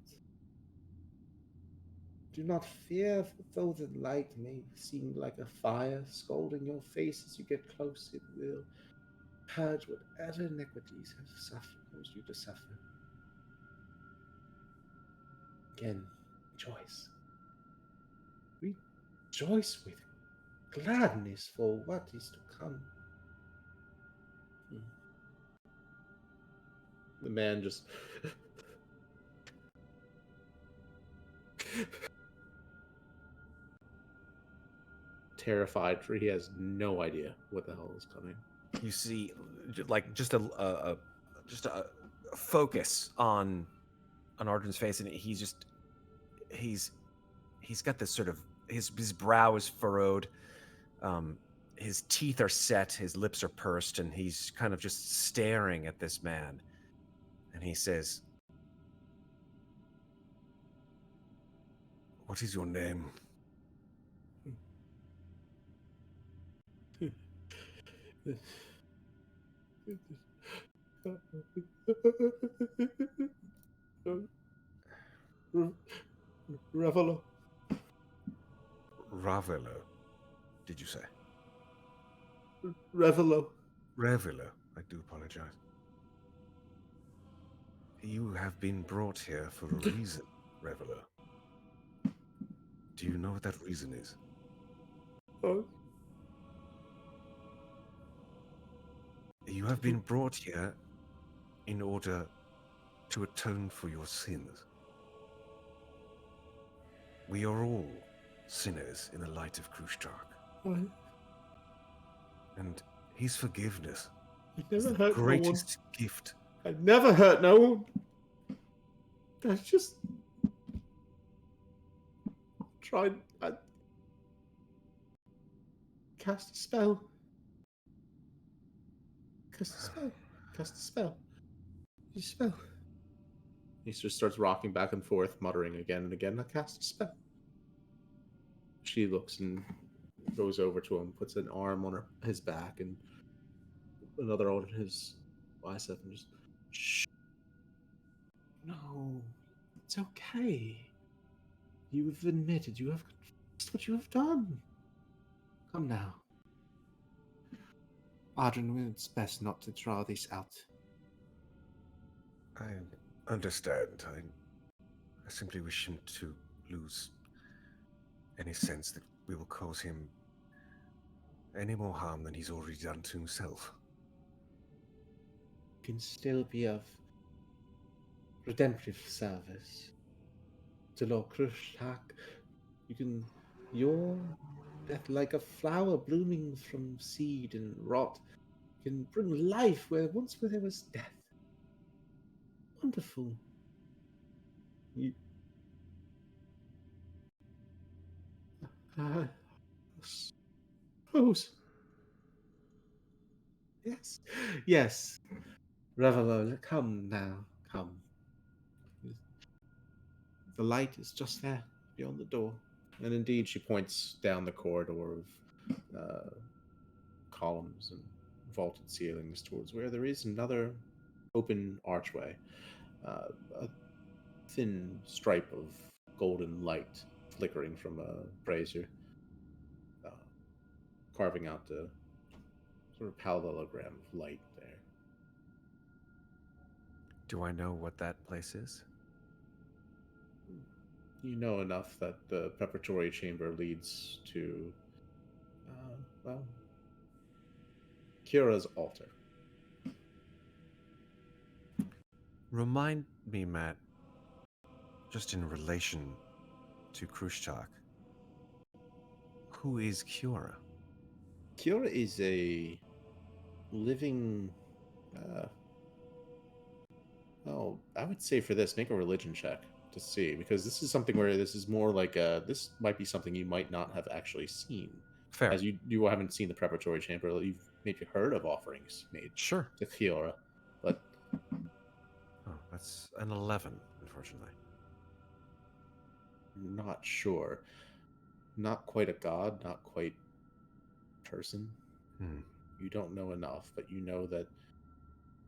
Do not fear, for though the light may seem like a fire scalding your face as you get close, it will purge whatever iniquities have caused you to suffer. Again, rejoice. Rejoice with gladness for what is to come. The man just terrified, for he has no idea what the hell is coming. You see, like just a focus on Arden's face, and he's got this sort of his brow is furrowed, his teeth are set, his lips are pursed, and he's kind of just staring at this man. And he says, What is your name? Ravelo. Ravelo, did you say? Ravelo. Revelo, I do apologize. You have been brought here for a reason, Revelo. Do you know what that reason is? Oh. You have been brought here in order to atone for your sins. We are all sinners in the light of Khrushchev. What? And his forgiveness I is never the hurt greatest gift. no one. I never hurt no one. That's just tried. I cast a spell. Cast a spell. Cast a spell. You spell. He just starts rocking back and forth, muttering again and again. I cast a spell. She looks and goes over to him, puts an arm on his back and another on his bicep, and just shh. No, it's okay. You have admitted, you have confessed what you have done. Come now. Adrian, it's best not to draw this out. I understand. I simply wish him to lose any sense that we will cause him any more harm than he's already done to himself. Can still be of redemptive service to Lord Khrushchev. Your death, like a flower blooming from seed and rot, can bring life where once there was death. Wonderful. You. I suppose. Yes. Yes. Revelo, come now. Come. The light is just there, beyond the door. And indeed, she points down the corridor of columns and vaulted ceilings towards where there is another open archway. A thin stripe of golden light flickering from a brazier, carving out a sort of parallelogram of light there. do I know what that place is? You know enough that the preparatory chamber leads to, well, Kira's altar. Remind me, Matt, just in relation to Khrushchev, who is Kira? Kira is a living, well, I would say for this, make a religion check to see, because this is something where this is more like this might be something you might not have actually seen. Fair. As you haven't seen the preparatory chamber, you've maybe heard of offerings made Sure. to Kira, but Oh, that's an 11, unfortunately. not sure. Not quite a god, not quite person. You don't know enough, but you know that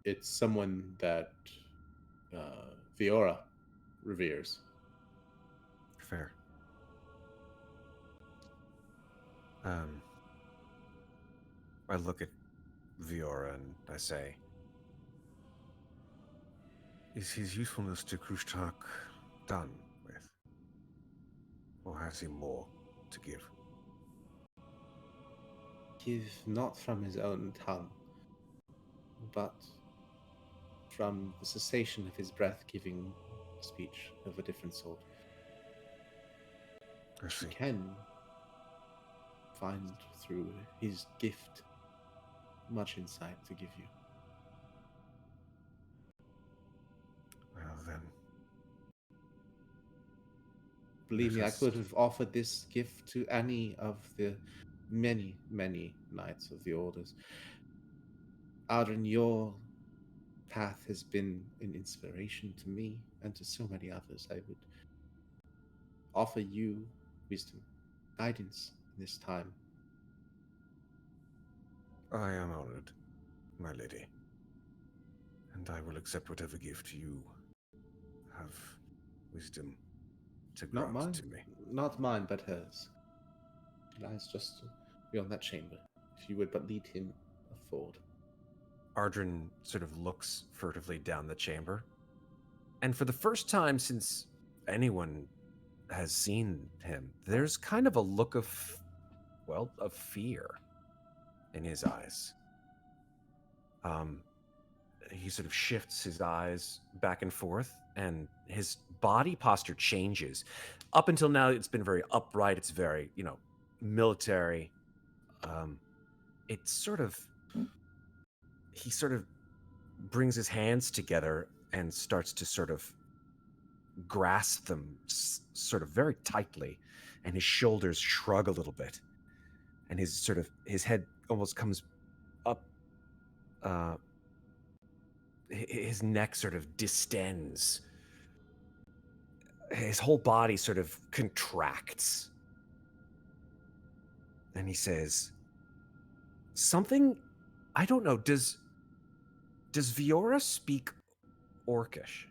it's someone that Viora reveres. Fair. I look at Viora and I say, is his usefulness to Krushtak done with? Or has he more to give? Give not from his own tongue, but from the cessation of his breath-giving speech of a different sort. I He see. can find through his gift much insight to give you. Well then, Believe me, I Let us- could have offered this gift to any of the many, many knights of the orders. Adrian, your path has been an inspiration to me and to so many others. I would offer you wisdom, guidance in this time. I am honored, my lady. And I will accept whatever gift you have wisdom to Not grant mine, to me. not mine, but hers. He lies just beyond that chamber. If you would but lead him forward. Ardrin sort of looks furtively down the chamber. And for the first time since anyone has seen him, there's kind of a look of fear in his eyes. He sort of shifts his eyes back and forth, and his body posture changes. Up until now, it's been very upright. It's very, military. He sort of brings his hands together and starts to sort of grasp them sort of very tightly, and his shoulders shrug a little bit, and his head almost comes up. His neck sort of distends. His whole body sort of contracts. And he says, something, I don't know, does Viora speak Orcish?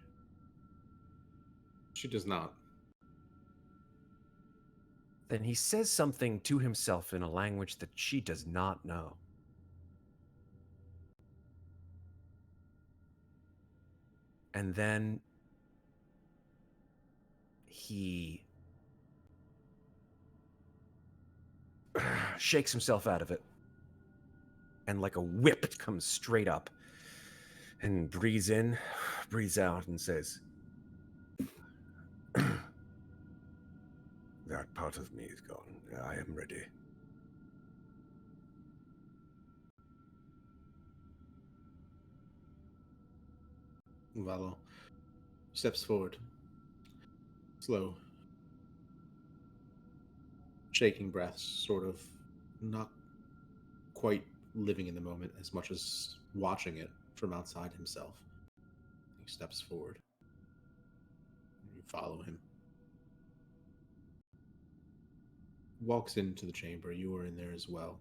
She does not. Then he says something to himself in a language that she does not know. And then he shakes himself out of it. And like a whip, it comes straight up and breathes in, breathes out, and says, That part of me is gone. I am ready. Valo steps forward. Slow. Shaking breaths, sort of not quite living in the moment as much as watching it from outside himself. He steps forward. You follow him. Walks into the chamber. You are in there as well.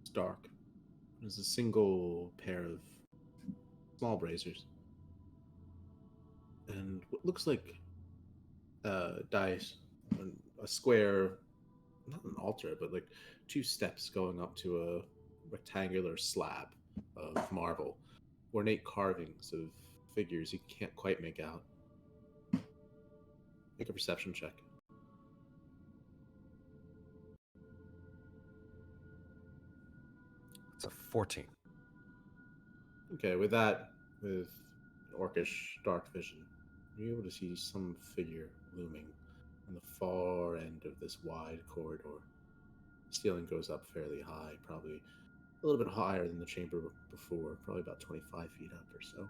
It's dark. There's a single pair of small braziers. And what looks like dice, a square, not an altar, but like two steps going up to a rectangular slab of marble. Ornate carvings of figures you can't quite make out. Make a perception check. it's a 14. Okay, with that, with orcish dark vision, you're able to see some figure looming on the far end of this wide corridor. The ceiling goes up fairly high, probably a little bit higher than the chamber before, probably about 25 feet up or so.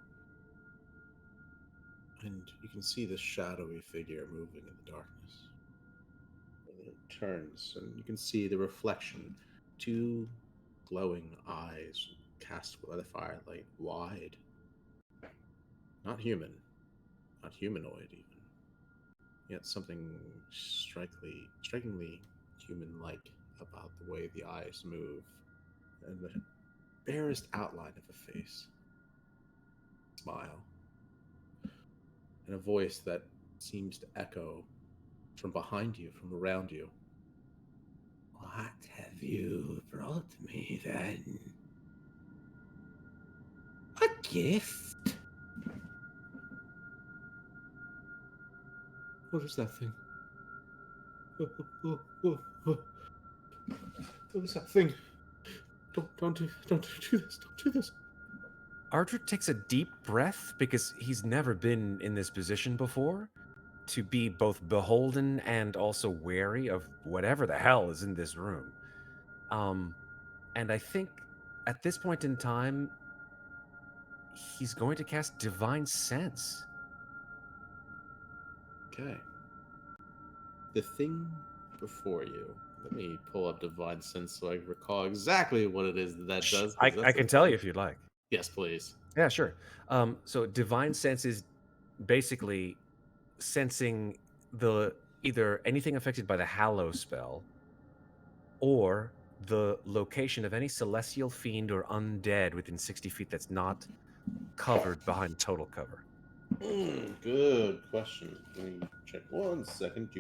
And you can see this shadowy figure moving in the darkness. And then it turns, and you can see the reflection, two glowing eyes cast by the firelight, wide. Not human, not humanoid even. Yet something strikingly human-like about the way the eyes move, and the barest outline of a face. Smile. And a voice that seems to echo from behind you, from around you. What have you brought me then? A gift? What is that thing? What is that thing? Don't do this. Don't do this. Ardred takes a deep breath because he's never been in this position before, to be both beholden and also wary of whatever the hell is in this room. And I think at this point in time, he's going to cast Divine Sense. Okay. The thing before you. Let me pull up Divine Sense so I recall exactly what it is that does. 'cause I that's can a tell fun- you if you'd like. Yes, please. Yeah, sure. So Divine Sense is basically sensing the either anything affected by the Hallow spell or the location of any celestial fiend or undead within 60 feet that's not covered behind total cover. Good question. Let me check 1 second. I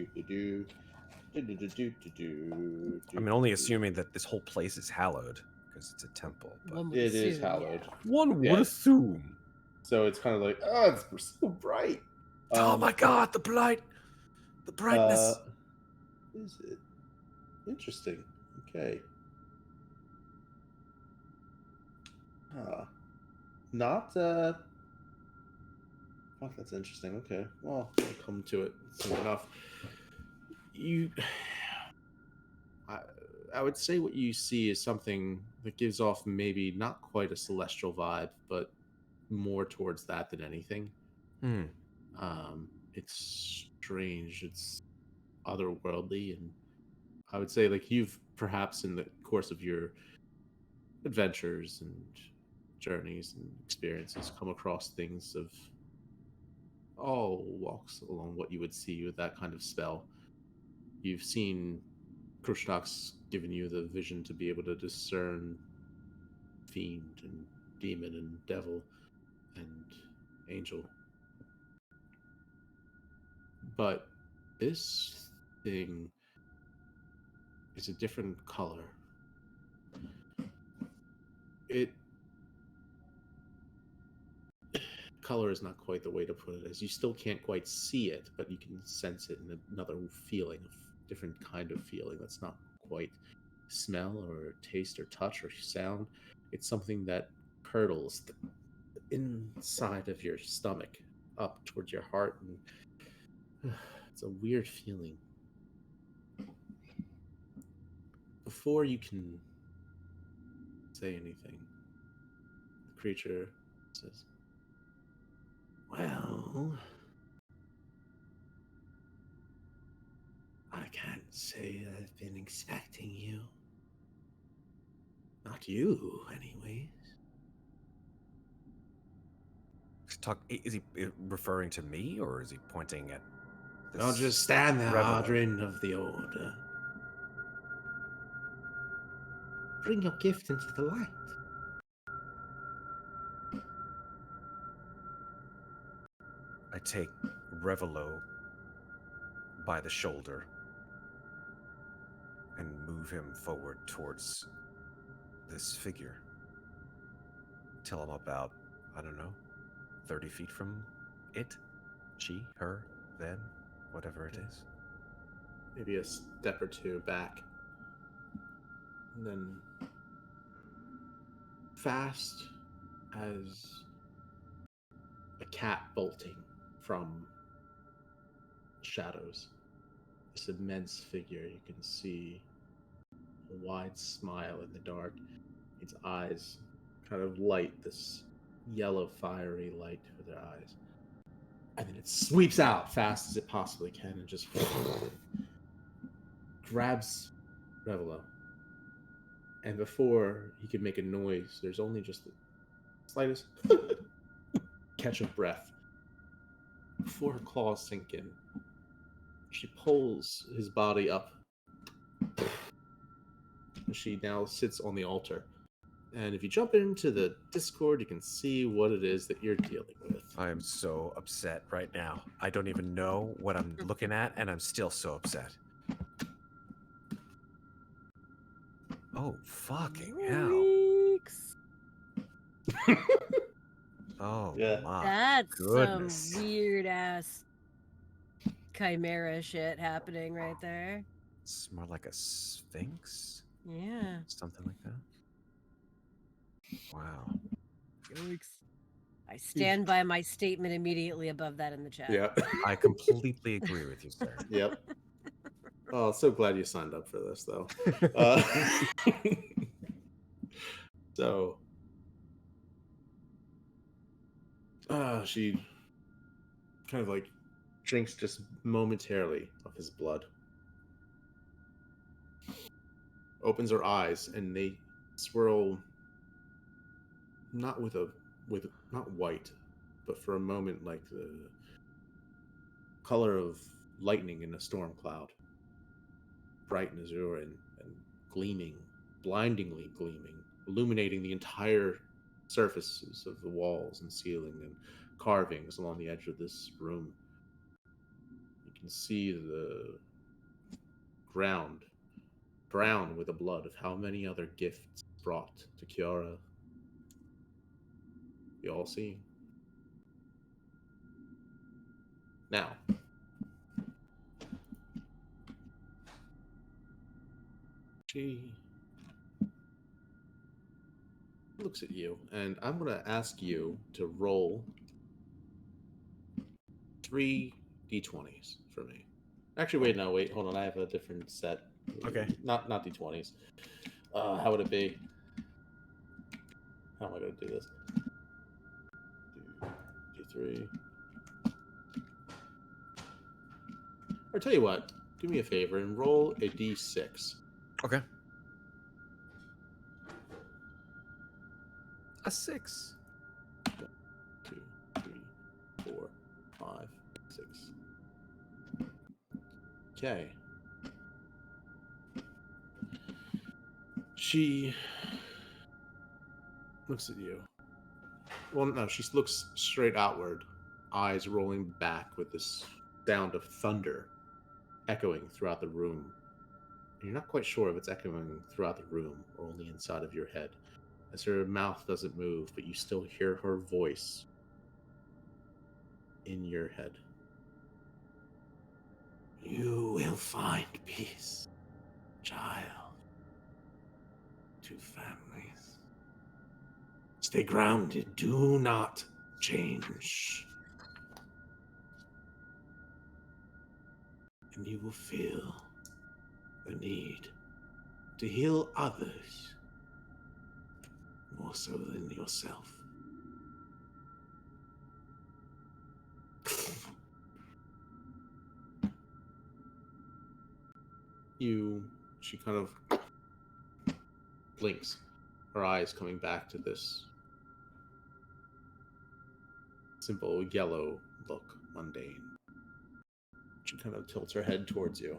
mean, only assuming that this whole place is hallowed because it's a temple. But One would It is assume, hallowed. yeah. one would Yes. assume. So it's kind of like, oh, it's so bright. Oh my god, the brightness. Is it interesting? Okay. Not fuck, that's interesting. Okay. Well, I'll come to it soon enough. I would say what you see is something that gives off maybe not quite a celestial vibe, but more towards that than anything. It's strange. It's otherworldly, and I would say like you've perhaps in the course of your adventures and journeys and experiences come across things of all walks along what you would see with that kind of spell. You've seen Krushnak's given you the vision to be able to discern fiend and demon and devil and angel. But this thing is a different color. It color is not quite the way to put it, as you still can't quite see it, but you can sense it in another feeling, a different kind of feeling that's not quite smell or taste or touch or sound. It's something that curdles the inside of your stomach up towards your heart, and it's a weird feeling. Before you can say anything, the creature says, well, I can't say I've been expecting you. Not you, anyways. Is he referring to me, or is he pointing at this? Don't just stand there, Reveler? Ardrin of the Order. Bring your gift into the light. I take Revelo by the shoulder and move him forward towards this figure. Till I'm about, I don't know, 30 feet from it. She, her, them, whatever it is. Maybe a step or two back. And then, fast as a cat bolting from shadows, this immense figure, you can see a wide smile in the dark. Its eyes kind of light this yellow fiery light for their eyes. And then it sweeps out fast as it possibly can and just grabs Revelo. And before he can make a noise, there's only just the slightest catch of breath. Before her claws sink in, she pulls his body up. And she now sits on the altar. And if you jump into the Discord, you can see what it is that you're dealing with. I am so upset right now. I don't even know what I'm looking at, and I'm still so upset. Oh, fucking hell. Yikes. Oh, Yeah. my That's goodness. some weird ass chimera shit happening right there. It's more like a sphinx? Yeah. Something like that? Wow. Yikes. I stand by my statement immediately above that in the chat. Yeah. I completely agree with you, sir. Yep. Oh, so glad you signed up for this, though. So, she kind of like drinks just momentarily of his blood, opens her eyes, and they swirl not not white, but for a moment like the color of lightning in a storm cloud, bright and azure and gleaming, blindingly gleaming, illuminating the entire surfaces of the walls and ceiling and carvings along the edge of this room. You can see the ground brown with the blood of how many other gifts brought to Kiara. You all see. Now, she looks at you, and I'm going to ask you to roll 3 d20s for me. Actually, wait, hold on. I have a different set. Okay. Not d20s. How would it be? How am I going to do this? D3. Or tell you what, do me a favor and roll a d6. Okay. A 6. 2, 3, 4, 5, 6. Okay. She looks at you. Well, no, she looks straight outward, eyes rolling back with this sound of thunder echoing throughout the room. And you're not quite sure if it's echoing throughout the room or only inside of your head, as her mouth doesn't move, but you still hear her voice in your head. You will find peace, child. 2 families. Stay grounded. Do not change. And you will feel the need to heal others more so than yourself. She kind of blinks, her eyes coming back to this simple yellow look, mundane. She kind of tilts her head towards you,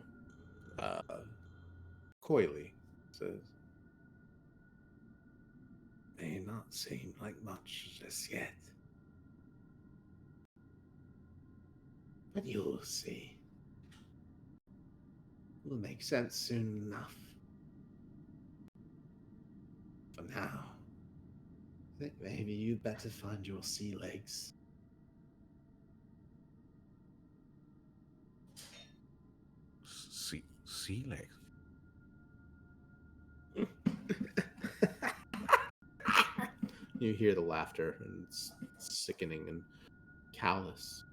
coyly says, "May not seem like much just yet, but you'll see. Will make sense soon enough. For now, I think maybe you'd better find your sea legs." Sea legs? You hear the laughter, and it's sickening and callous.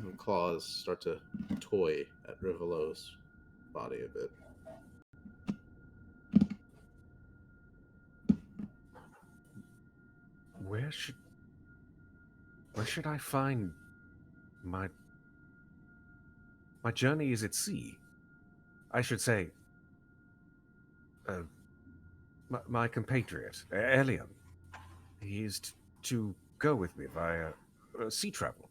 Her claws start to toy at Rivelo's body a bit. Where should I find my journey is at sea? I should say, my compatriot, Elian. He is to go with me via sea travel.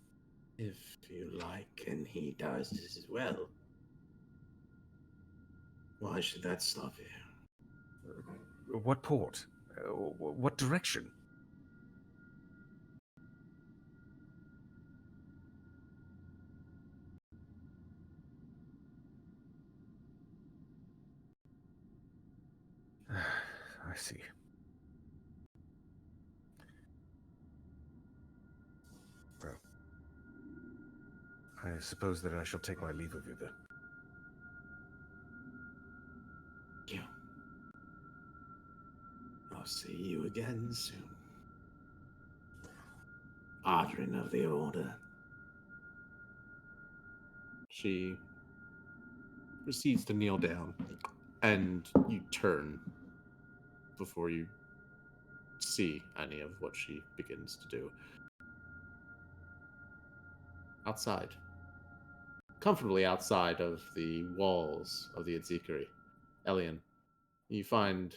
If you like, and he does as well. Why should that stop you? What port? What direction? see. Well, I suppose that I shall take my leave of you then. You. I'll see you again soon. Ordering of the order. She proceeds to kneel down, and you turn before you see any of what she begins to do. Outside. Comfortably outside of the walls of the Adzikari. Elian, you find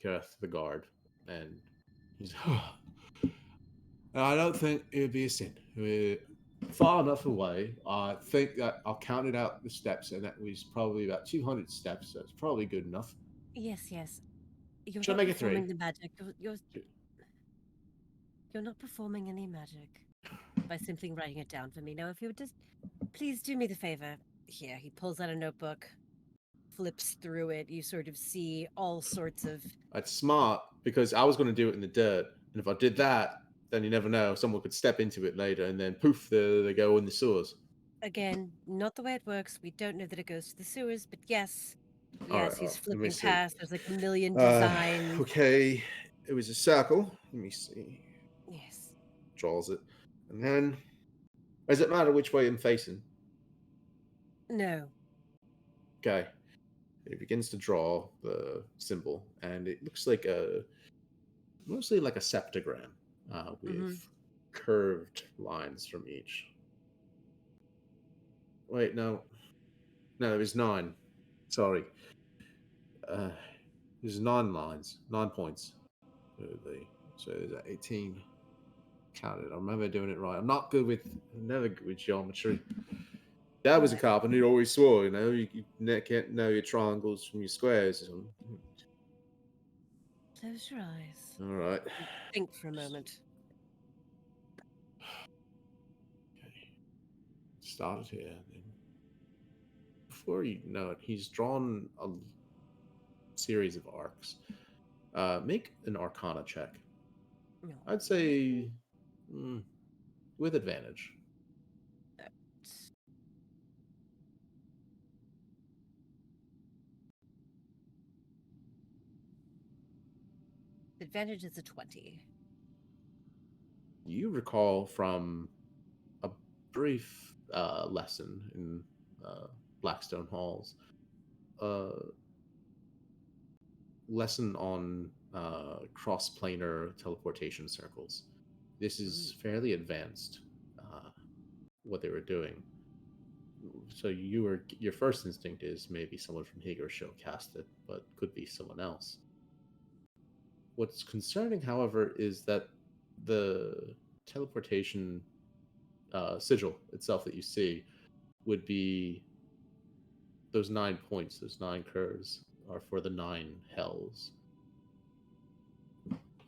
Kareth the guard, and he's I don't think it would be a sin. We're far enough away. I think that I counted out the steps, and that was probably about 200 steps. That's probably good enough. Yes, yes. You're Should I not make it performing 3? the magic. You're not performing any magic by simply writing it down for me. Now, if you would just please do me the favor. Here, he pulls out a notebook, flips through it. You sort of see all sorts of. That's smart because I was going to do it in the dirt, and if I did that, then you never know. Someone could step into it later, and then poof, they go in the sewers. Again, not the way it works. We don't know that it goes to the sewers, but yes. All Yes, right, he's let me flipping see. past. There's like a million designs. Okay, it was a circle. Let me see. Yes. Draws it, and then does it matter which way I'm facing? No. Okay. It begins to draw the symbol, and it looks like mostly like a septagram with curved lines from each. Wait, no, there was 9. Sorry, there's 9 lines, 9 points. So there's 18 counted. I remember doing it right. I'm never good with geometry. Dad was a Right. carpenter. He always swore, you can't know your triangles from your squares. Close your eyes. All right. Think for a moment. Okay. Started here. Then before you know it, he's drawn a series of arcs. Make an Arcana check. No. I'd say with advantage. Advantage is a 20. You recall from a brief lesson in Blackstone Halls, lesson on cross-planar teleportation circles. This is fairly advanced, what they were doing. So your first instinct is maybe someone from Higarsho cast it, but could be someone else. What's concerning, however, is that the teleportation sigil itself that you see would be those 9 points, those 9 curves are for the 9 hells.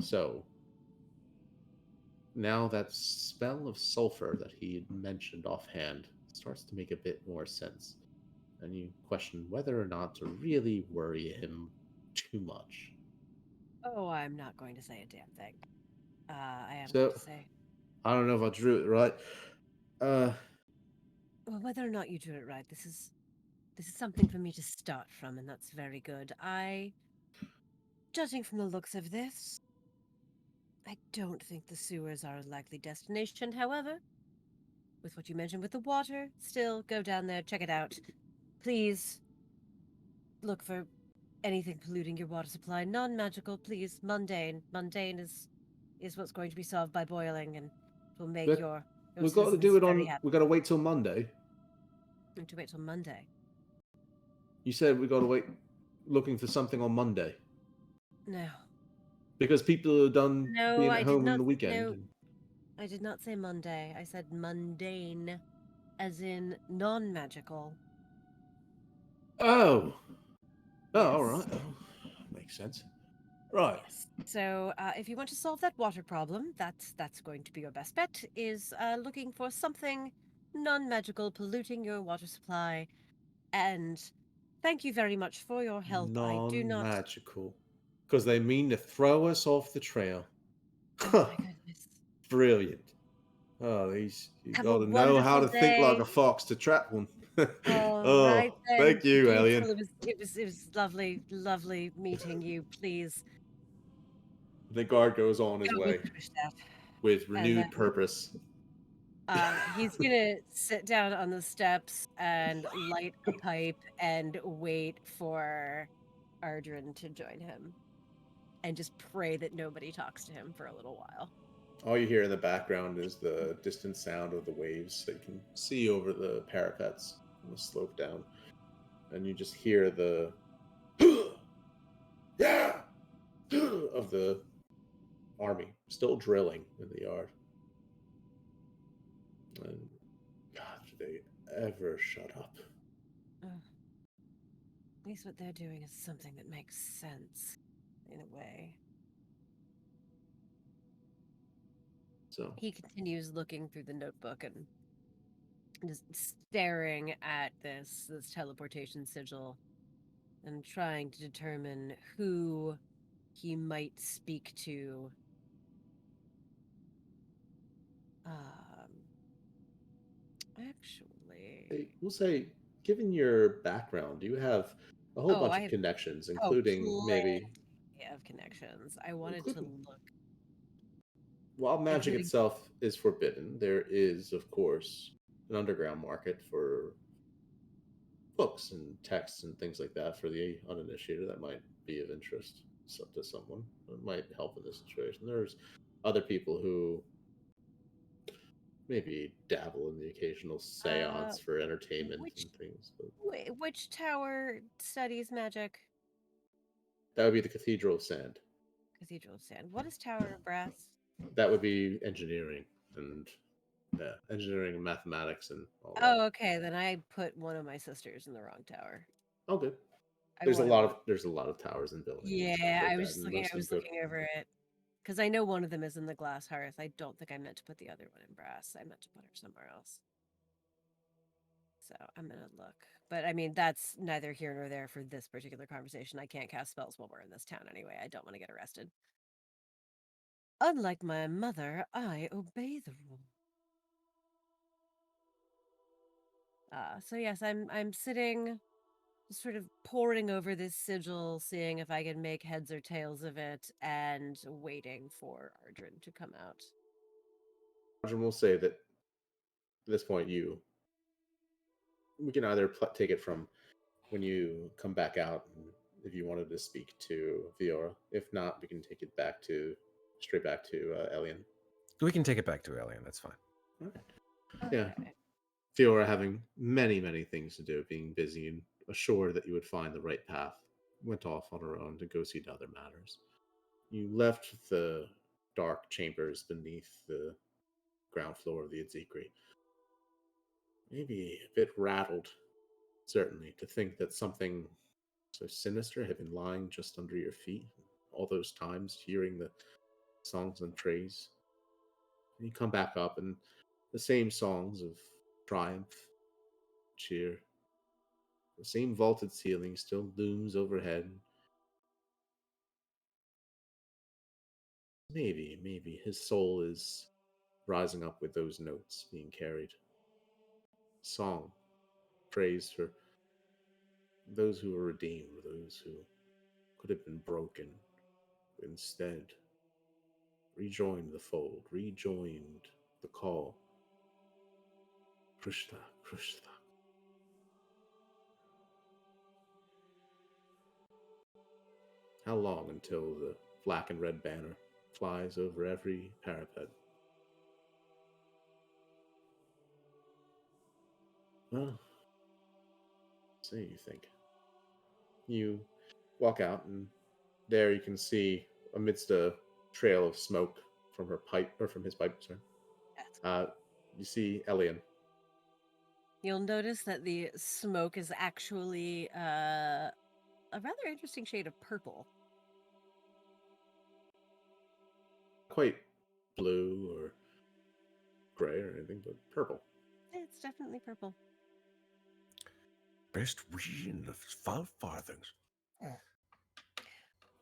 So now that spell of sulfur that he had mentioned offhand starts to make a bit more sense. And you question whether or not to really worry him too much. Oh, I'm not going to say a damn thing. I am So, going to say. I don't know if I drew it right. Well, whether or not you drew it right, this is something for me to start from, and that's very good. Judging from the looks of this, I don't think the sewers are a likely destination. However, with what you mentioned with the water, still go down there, check it out. Please look for anything polluting your water supply. Non-magical, please. Mundane. Mundane is what's going to be solved by boiling, and will make But your we've got to citizens do it very on. happy. We've got to wait till Monday. We have to wait till Monday. You said we got to wait, looking for something on Monday No. because people are done No, being I at did home not. on the weekend. No, I did not say Monday. I said mundane, as in non-magical. Oh, Yes. all right. Oh, makes sense. Right. Yes. So, if you want to solve that water problem, that's going to be your best bet. Is looking for something non-magical polluting your water supply, and thank you very much for your help. I do not. Non-magical. Because they mean to throw us off the trail. Oh my goodness. Brilliant. Oh, you Have a got to know how wonderful to think like day. a fox to trap one. All Oh, right then. thank you, Beautiful. Alien. It was lovely meeting you. Please The guard goes on his go with way Kristoff. with And renewed purpose. he's gonna sit down on the steps and light a pipe and wait for Ardrin to join him, and just pray that nobody talks to him for a little while. All you hear in the background is the distant sound of the waves that you can see over the parapets on the slope down. And you just hear the yeah of the army still drilling in the yard. And God, do they ever shut up? Ugh. At least what they're doing is something that makes sense, in a way. So He continues looking through the notebook and just staring at this teleportation sigil and trying to determine who he might speak to. Actually, we'll say, given your background, you have a whole bunch I of have connections, including maybe plenty of connections. I wanted to including look, while magic including itself is forbidden, there is, of course, an underground market for books and texts and things like that for the uninitiated that might be of interest to someone. It might help in this situation. There's other people who maybe dabble in the occasional seance for entertainment which and things, but which tower studies magic? that would be the Cathedral of Sand. Cathedral of Sand. What is Tower of Brass? That would be engineering and engineering and mathematics and all that. Oh, okay. Then I put one of my sisters in the wrong tower. Oh, good. I There's a wanted lot one. of towers and buildings and stuff Yeah, like I was that, just and looking. most I of them was go. looking over it because I know one of them is in the glass hearth. I don't think I meant to put the other one in brass. I meant to put her somewhere else. So I'm gonna look. But I mean, that's neither here nor there for this particular conversation. I can't cast spells while we're in this town anyway. I don't want to get arrested. Unlike my mother, I obey the rule. So yes, I'm sitting, sort of poring over this sigil, seeing if I can make heads or tails of it, and waiting for Ardrin to come out. Roger will say that at this point, we can either take it from when you come back out, and if you wanted to speak to Viora. If not, we can take it straight back to Elian. We can take it back to Alien. That's fine. All right. Okay. Yeah. Fiora having many, many things to do, being busy and assured that you would find the right path, went off on her own to go see to other matters. You left the dark chambers beneath the ground floor of the Adzikri. Maybe a bit rattled, certainly, to think that something so sinister had been lying just under your feet all those times, hearing the songs and praise. And you come back up, and the same songs of triumph, cheer, the same vaulted ceiling still looms overhead. Maybe his soul is rising up with those notes being carried. Song, praise for those who were redeemed, those who could have been broken, instead rejoined the fold, rejoined the call. Krishna, Krishna. How long until the black and red banner flies over every parapet? Well, so you think. You walk out, and there you can see, amidst a trail of smoke from her pipe, or from his pipe, sorry, you see Elian. You'll notice that the smoke is actually a rather interesting shade of purple. Quite blue or gray or anything, but purple. It's definitely purple. Best we in the 5 farthings.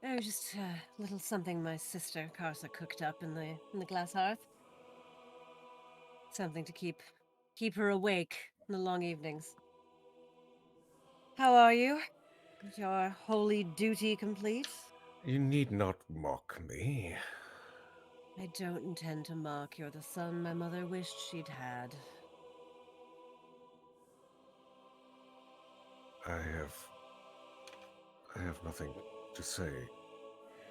Oh, just a little something my sister Carsa cooked up in the glass hearth. Something to keep her awake in the long evenings. How are you? Is your holy duty complete? You need not mock me. I don't intend to mock. You're the son my mother wished she'd had. I have nothing to say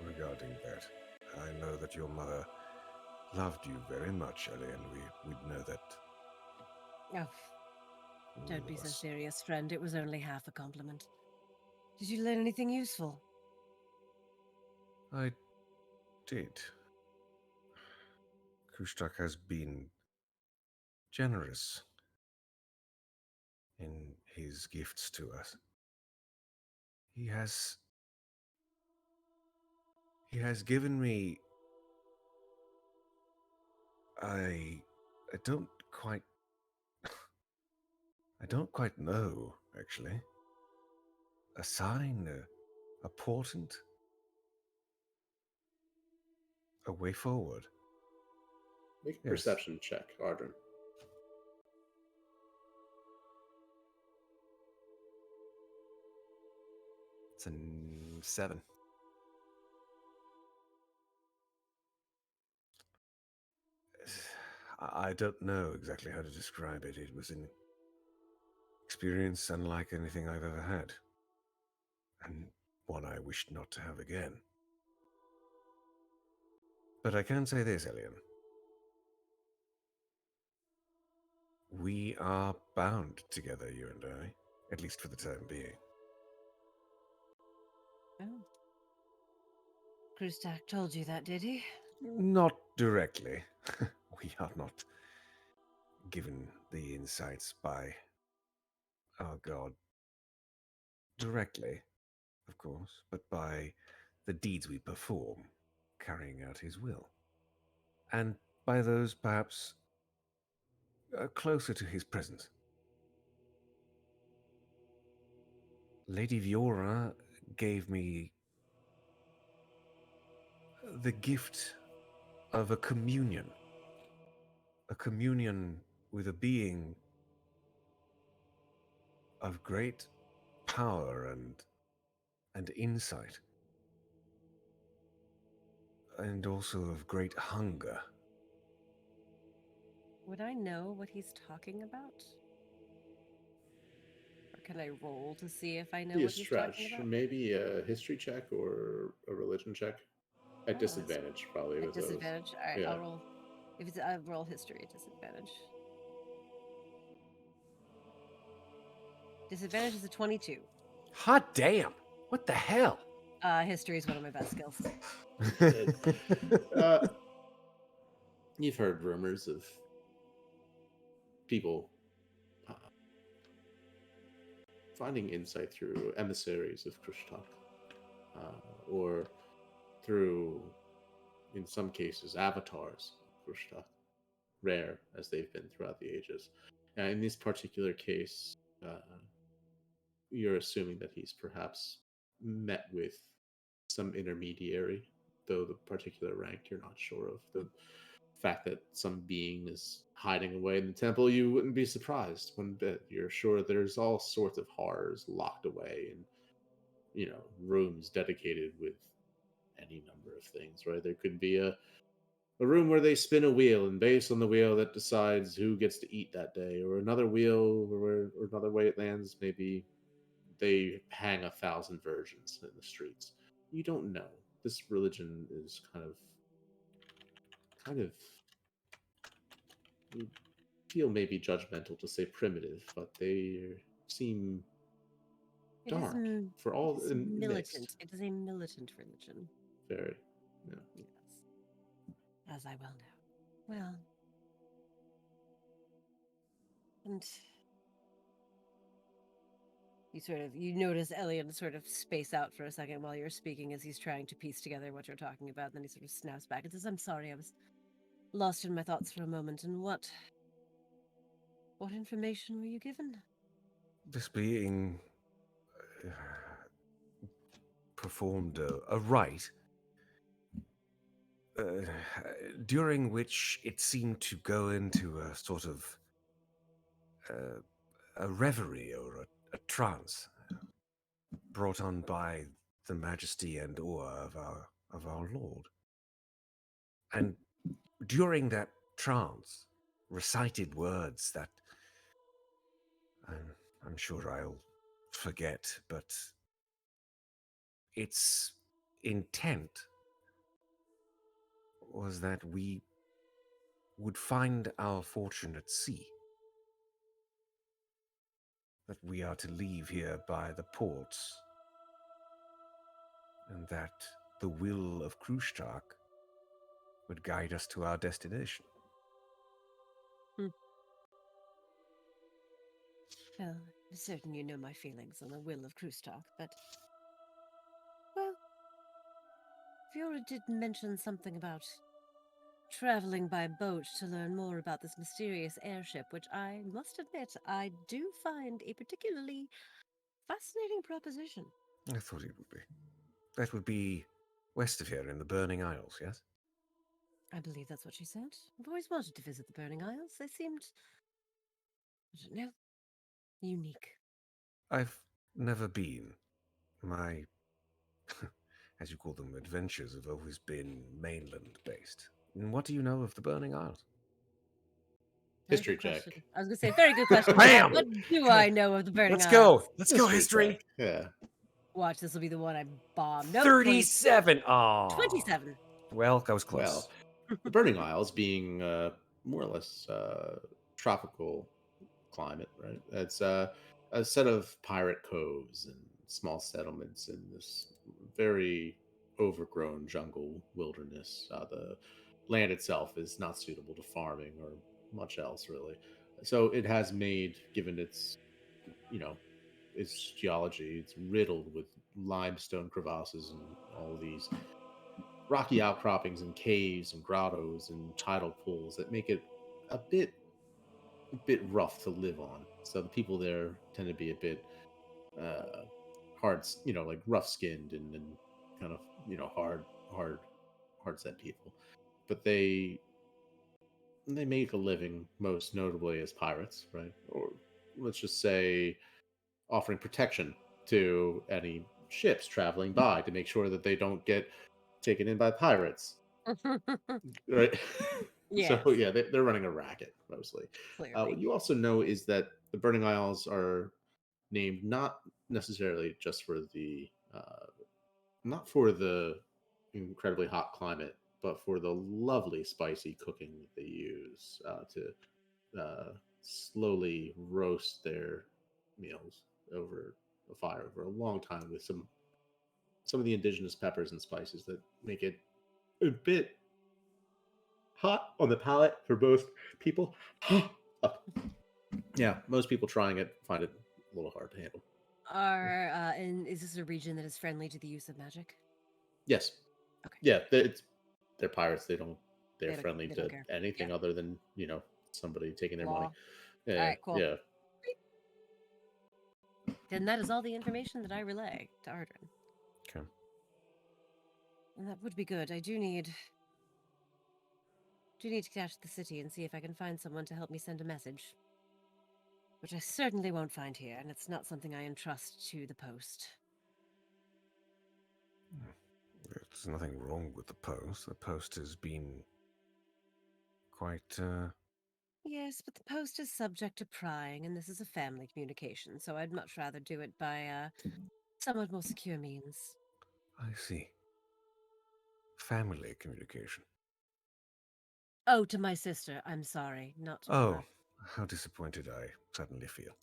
regarding that. I know that your mother loved you very much, Ellie, and we'd know that. Oh, don't all be of so us. serious, friend. It was only half a compliment. Did you learn anything useful? I did. Kustak has been generous in his gifts to us. He has given me I don't quite I don't quite know, actually. A sign, a portent, a way forward. Make a Yes. perception check, Ardern. It's a 7. I don't know exactly how to describe it. It was an experience unlike anything I've ever had, and one I wished not to have again. But I can say this, Elian. We are bound together, you and I, at least for the time being. Oh. Krustak told you that, did he? Not directly. We are not given the insights by our God directly, of course, but by the deeds we perform, carrying out his will. And by those perhaps closer to his presence. Lady Viora gave me the gift of a communion with a being of great power and insight, and also of great hunger. Would I know what he's talking about? Or can I roll to see if I know Be a what he's talking stretch, about? maybe a history check or a religion check. At Oh, that's disadvantage, probably, at with those. disadvantage. All right, Yeah. I'll roll. If it's I'll roll history at disadvantage. Disadvantage is a 22. Hot damn! What the hell? History is one of my best skills. uh, you've heard rumors of people finding insight through emissaries of Krishtak, or through, in some cases, avatars of Krishtak, rare as they've been throughout the ages. In this particular case, you're assuming that he's perhaps met with some intermediary, though the particular rank you're not sure of. The fact that some being is hiding away in the temple, you wouldn't be surprised one bit. You're sure there's all sorts of horrors locked away in, rooms dedicated with any number of things, right? There could be a room where they spin a wheel, and based on the wheel that decides who gets to eat that day, or another wheel or another way it lands, maybe they hang 1,000 versions in the streets. You don't know. This religion is kind of you feel maybe judgmental to say primitive, but they seem It is, dark m- for it all is and militant. mixed. It is a militant religion. Very, yeah. Yes, as I well know. Well, and you notice Elian sort of space out for a second while you're speaking as he's trying to piece together what you're talking about. And then he sort of snaps back and says, "I'm sorry, I was lost in my thoughts for a moment. And what information were you given?" This being performed a rite during which it seemed to go into a sort of a reverie or a trance brought on by the majesty and awe of our Lord. And during that trance, recited words that I'm sure I'll forget, but its intent was that we would find our fortune at sea. That we are to leave here by the ports, and that the will of Krustak would guide us to our destination. Well, I'm certain you know my feelings on the will of Krustak, but... Well, Fiora did mention something about traveling by boat to learn more about this mysterious airship, which I must admit I do find a particularly fascinating proposition. I thought it would be. That would be west of here in the Burning Isles, yes? I believe that's what she said. I've always wanted to visit the Burning Isles. They seemed, I don't know, unique. I've never been. My, as you call them, adventures have always been mainland-based. And what do you know of the Burning Isles? Very History good check. question. I was going to say, very good question. Bam! What do I know of the Burning Let's Isles? go! Let's go, history! check. Yeah. Watch, this will be the one I bomb. Nope, 37. Oh. 27. Well, that was close. Well, the Burning Isles being more or less tropical climate, right? It's a set of pirate coves and small settlements in this very overgrown jungle wilderness. The land itself is not suitable to farming or much else, really. So it has made, given its, you know, its geology, it's riddled with limestone crevasses and all these rocky outcroppings and caves and grottos and tidal pools that make it a bit rough to live on. So the people there tend to be a bit hard, like rough skinned and kind of hard set people. But they make a living most notably as pirates, right? Or let's just say offering protection to any ships traveling by to make sure that they don't get taken in by pirates, right? Yes. So yeah, they're running a racket mostly. Clearly. What you also know is that the Burning Isles are named not necessarily just for the not for the incredibly hot climate, but for the lovely spicy cooking that they use to slowly roast their meals over a fire over a long time with some of the indigenous peppers and spices that make it a bit hot on the palate for most people. Yeah, most people trying it find it a little hard to handle. And is this a region that is friendly to the use of magic? Yes. Okay. Yeah, they're pirates. They're friendly they to don't care. anything Yeah. other than somebody taking their money. Law. Yeah, All right, cool. yeah. Then that is all the information that I relay to Ardrin. Okay. And that would be good. I do need to catch the city and see if I can find someone to help me send a message. Which I certainly won't find here, and it's not something I entrust to the post. There's nothing wrong with the post. The post has been quite, Yes, but the post is subject to prying, and this is a family communication, so I'd much rather do it by somewhat more secure means. I see. Family communication. Oh, to my sister. I'm sorry, not to my Oh, mother. how disappointed I suddenly feel.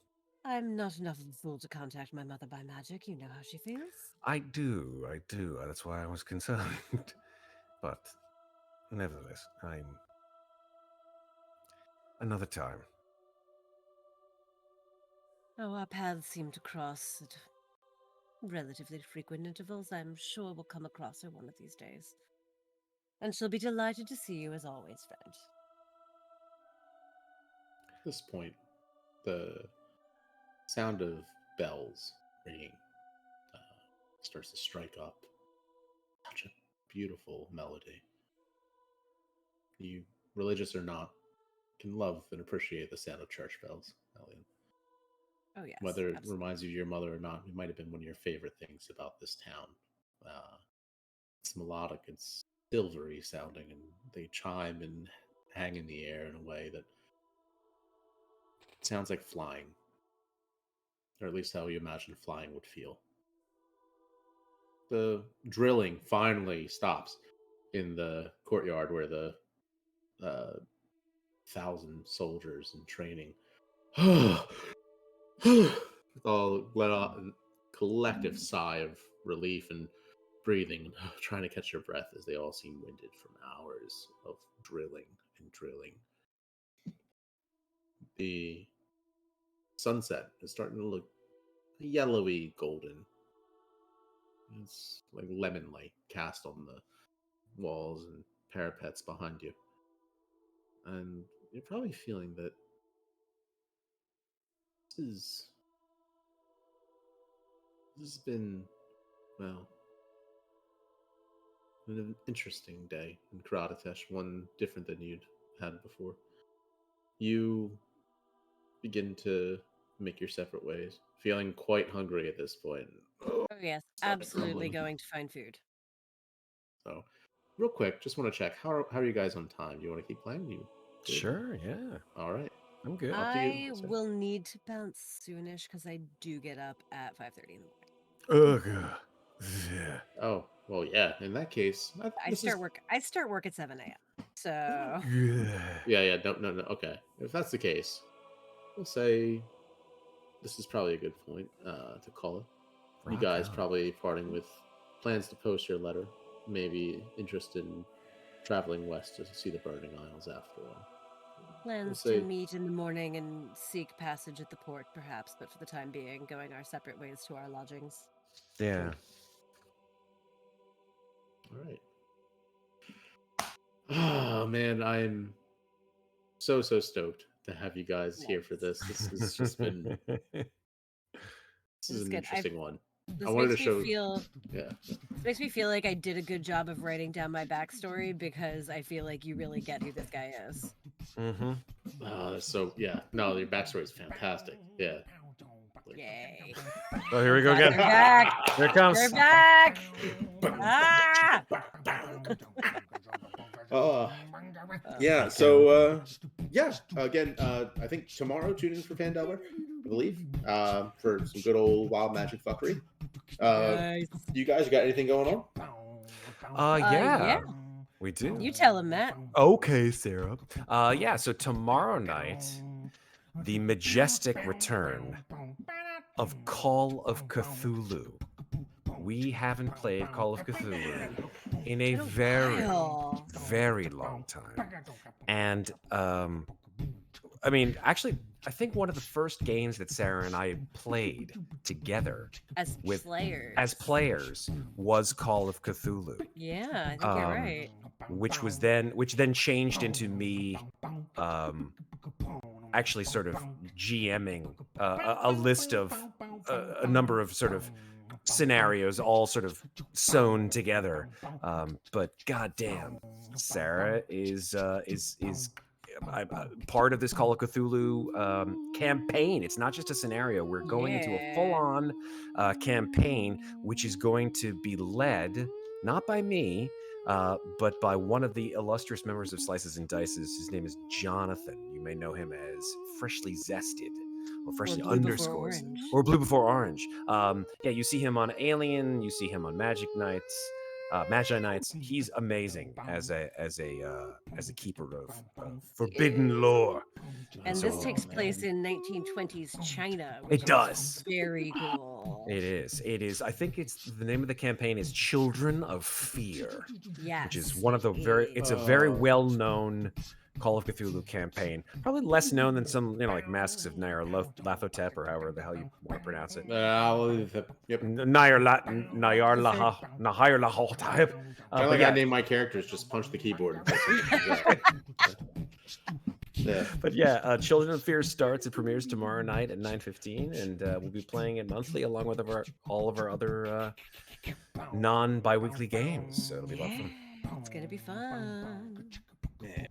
I'm not enough of a fool to contact my mother by magic. You know how she feels. I do. That's why I was concerned. But nevertheless, another time. Oh, our paths seem to cross at relatively frequent intervals. I'm sure we'll come across her one of these days. And she'll be delighted to see you as always, friend. At this point, the sound of bells ringing starts to strike up. Such a beautiful melody. You, religious or not, can love and appreciate the sound of church bells, Elliot. Oh yes. Whether it absolutely. reminds you of your mother or not, it might have been one of your favorite things about this town. It's melodic, it's silvery sounding, and they chime and hang in the air in a way that sounds like flying, or at least how you imagine flying would feel. The drilling finally stops in the courtyard where the 1,000 soldiers in training all let out a collective sigh of relief and breathing, trying to catch their breath as they all seem winded from hours of drilling and drilling. The sunset is starting to look yellowy golden. It's like lemon light cast on the walls and parapets behind you. And you're probably feeling that this has been, well, an interesting day in Karatesh, one different than you'd had before. You begin to make your separate ways, feeling quite hungry at this point. Oh yes, Started absolutely grumbling. going to find food. So, real quick, just want to check how are you guys on time? Do you want to keep playing? You good? Sure, yeah. All right. I'm good. Up to you, I sir. will need to bounce soonish because I do get up at 5:30 in the morning. Ugh. Yeah. Oh, well, yeah. In that case, I start work at 7 a.m. So Yeah. No. Okay, if that's the case, we'll say this is probably a good point to call it. You Rock guys on. probably parting with plans to post your letter. Maybe interested in traveling west to see the Burning Isles after all. plans say- to meet in the morning and seek passage at the port, perhaps, but for the time being, going our separate ways to our lodgings. Yeah. All right. Oh man, I'm so stoked to have you guys here for this. This has just been this is an good. interesting one. This I wanted to makes me show. feel Yeah. This makes me feel like I did a good job of writing down my backstory because I feel like you really get who this guy is. Mm-hmm. So yeah, no, your backstory is fantastic. Yeah. Yay. Oh, here we go They're again. back. Here it comes. They're back. Ah! Yeah. So yeah. Again, I think tomorrow tune in for Pandelver, I believe, for some good old wild magic fuckery. Nice. You guys got anything going on? Yeah. We do. You tell him, Matt. Okay, Sarah. Yeah, so tomorrow night, the majestic return of Call of Cthulhu. We haven't played Call of Cthulhu in a very long time. And I mean, actually, I think one of the first games that Sarah and I played together As players. was Call of Cthulhu. Yeah, I think you're right. Which then changed into me actually sort of GMing a list of a number of sort of scenarios all sort of sewn together. But goddamn, Sarah is part of this Call of Cthulhu campaign. It's not just a scenario. We're going into a full-on campaign, which is going to be led not by me, but by one of the illustrious members of Slices and Dices. His name is Jonathan. You may know him as Freshly Zested or Freshly Underscores or Blue Before Orange. Yeah, you see him on Alien. You see him on Magic Nights. Magi Knights. He's amazing as a keeper of forbidden lore. And this takes place in 1920s China. It does. Very cool. It is. I think the name of the campaign is Children of Fear. Yes. Which is one of the it's a very well-known Call of Cthulhu campaign. Probably less known than some, like Masks of Nyarlathotep or however the hell you want to pronounce it. Yep. Nyarlathotep. I like I named my characters. Just punch the keyboard. Yeah. But yeah, Children of Fear starts. It premieres tomorrow night at 9:15, and we'll be playing it monthly along with all of our other non-biweekly games. So it'll be a lot of Yeah, fun. it's gonna be fun. I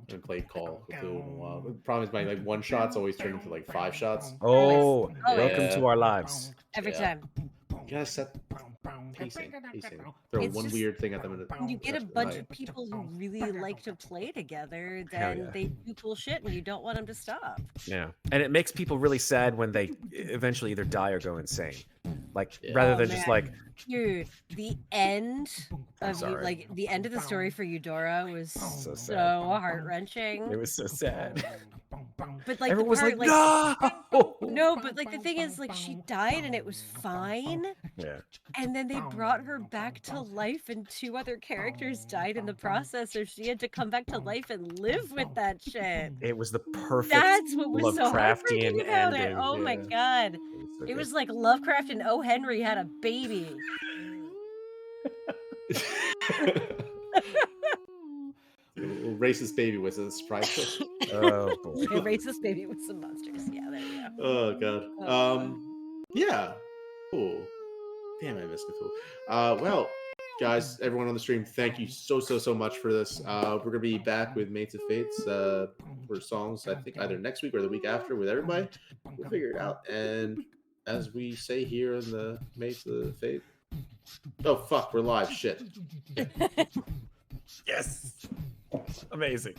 haven't played Call of Cthulhu in a while. The problem is my like one shots always turn into like 5 shots. Oh, Always. welcome to our lives. Every Yeah. time. You gotta set pacing. Throw It's one just- weird thing at them. When you get a bunch of people who really like to play together, then yeah. they do cool shit, and you don't want them to stop. Yeah, and it makes people really sad when they eventually either die or go insane. Like rather Oh, than just man. like, Dude, the end of sorry. like the end of the story for Eudora was So so sad. heart-wrenching. it was so sad. But like Everyone the was part, like, no, no, but like the thing is, like she died and it was fine, Yeah, and then they brought her back to life, and 2 other characters died in the process, so she had to come back to life and live with that shit. it was the perfect That's what was so heartbreaking Lovecraftian about it. ending. Oh my Yeah. god. It was so It good. was like Lovecraft and O. Henry had a baby. Little racist baby was a surprise twist. Oh boy. A racist baby with some monsters. Yeah, there you go. Oh god. Yeah. Cool. Damn, I missed Cthulhu. Well, guys, everyone on the stream, thank you so much for this. We're gonna be back with Mates of Fates for songs. I think either next week or the week after with everybody. We'll figure it out. And as we say here in the Mates of Fate. Oh fuck, we're live. Shit. Yes. Amazing.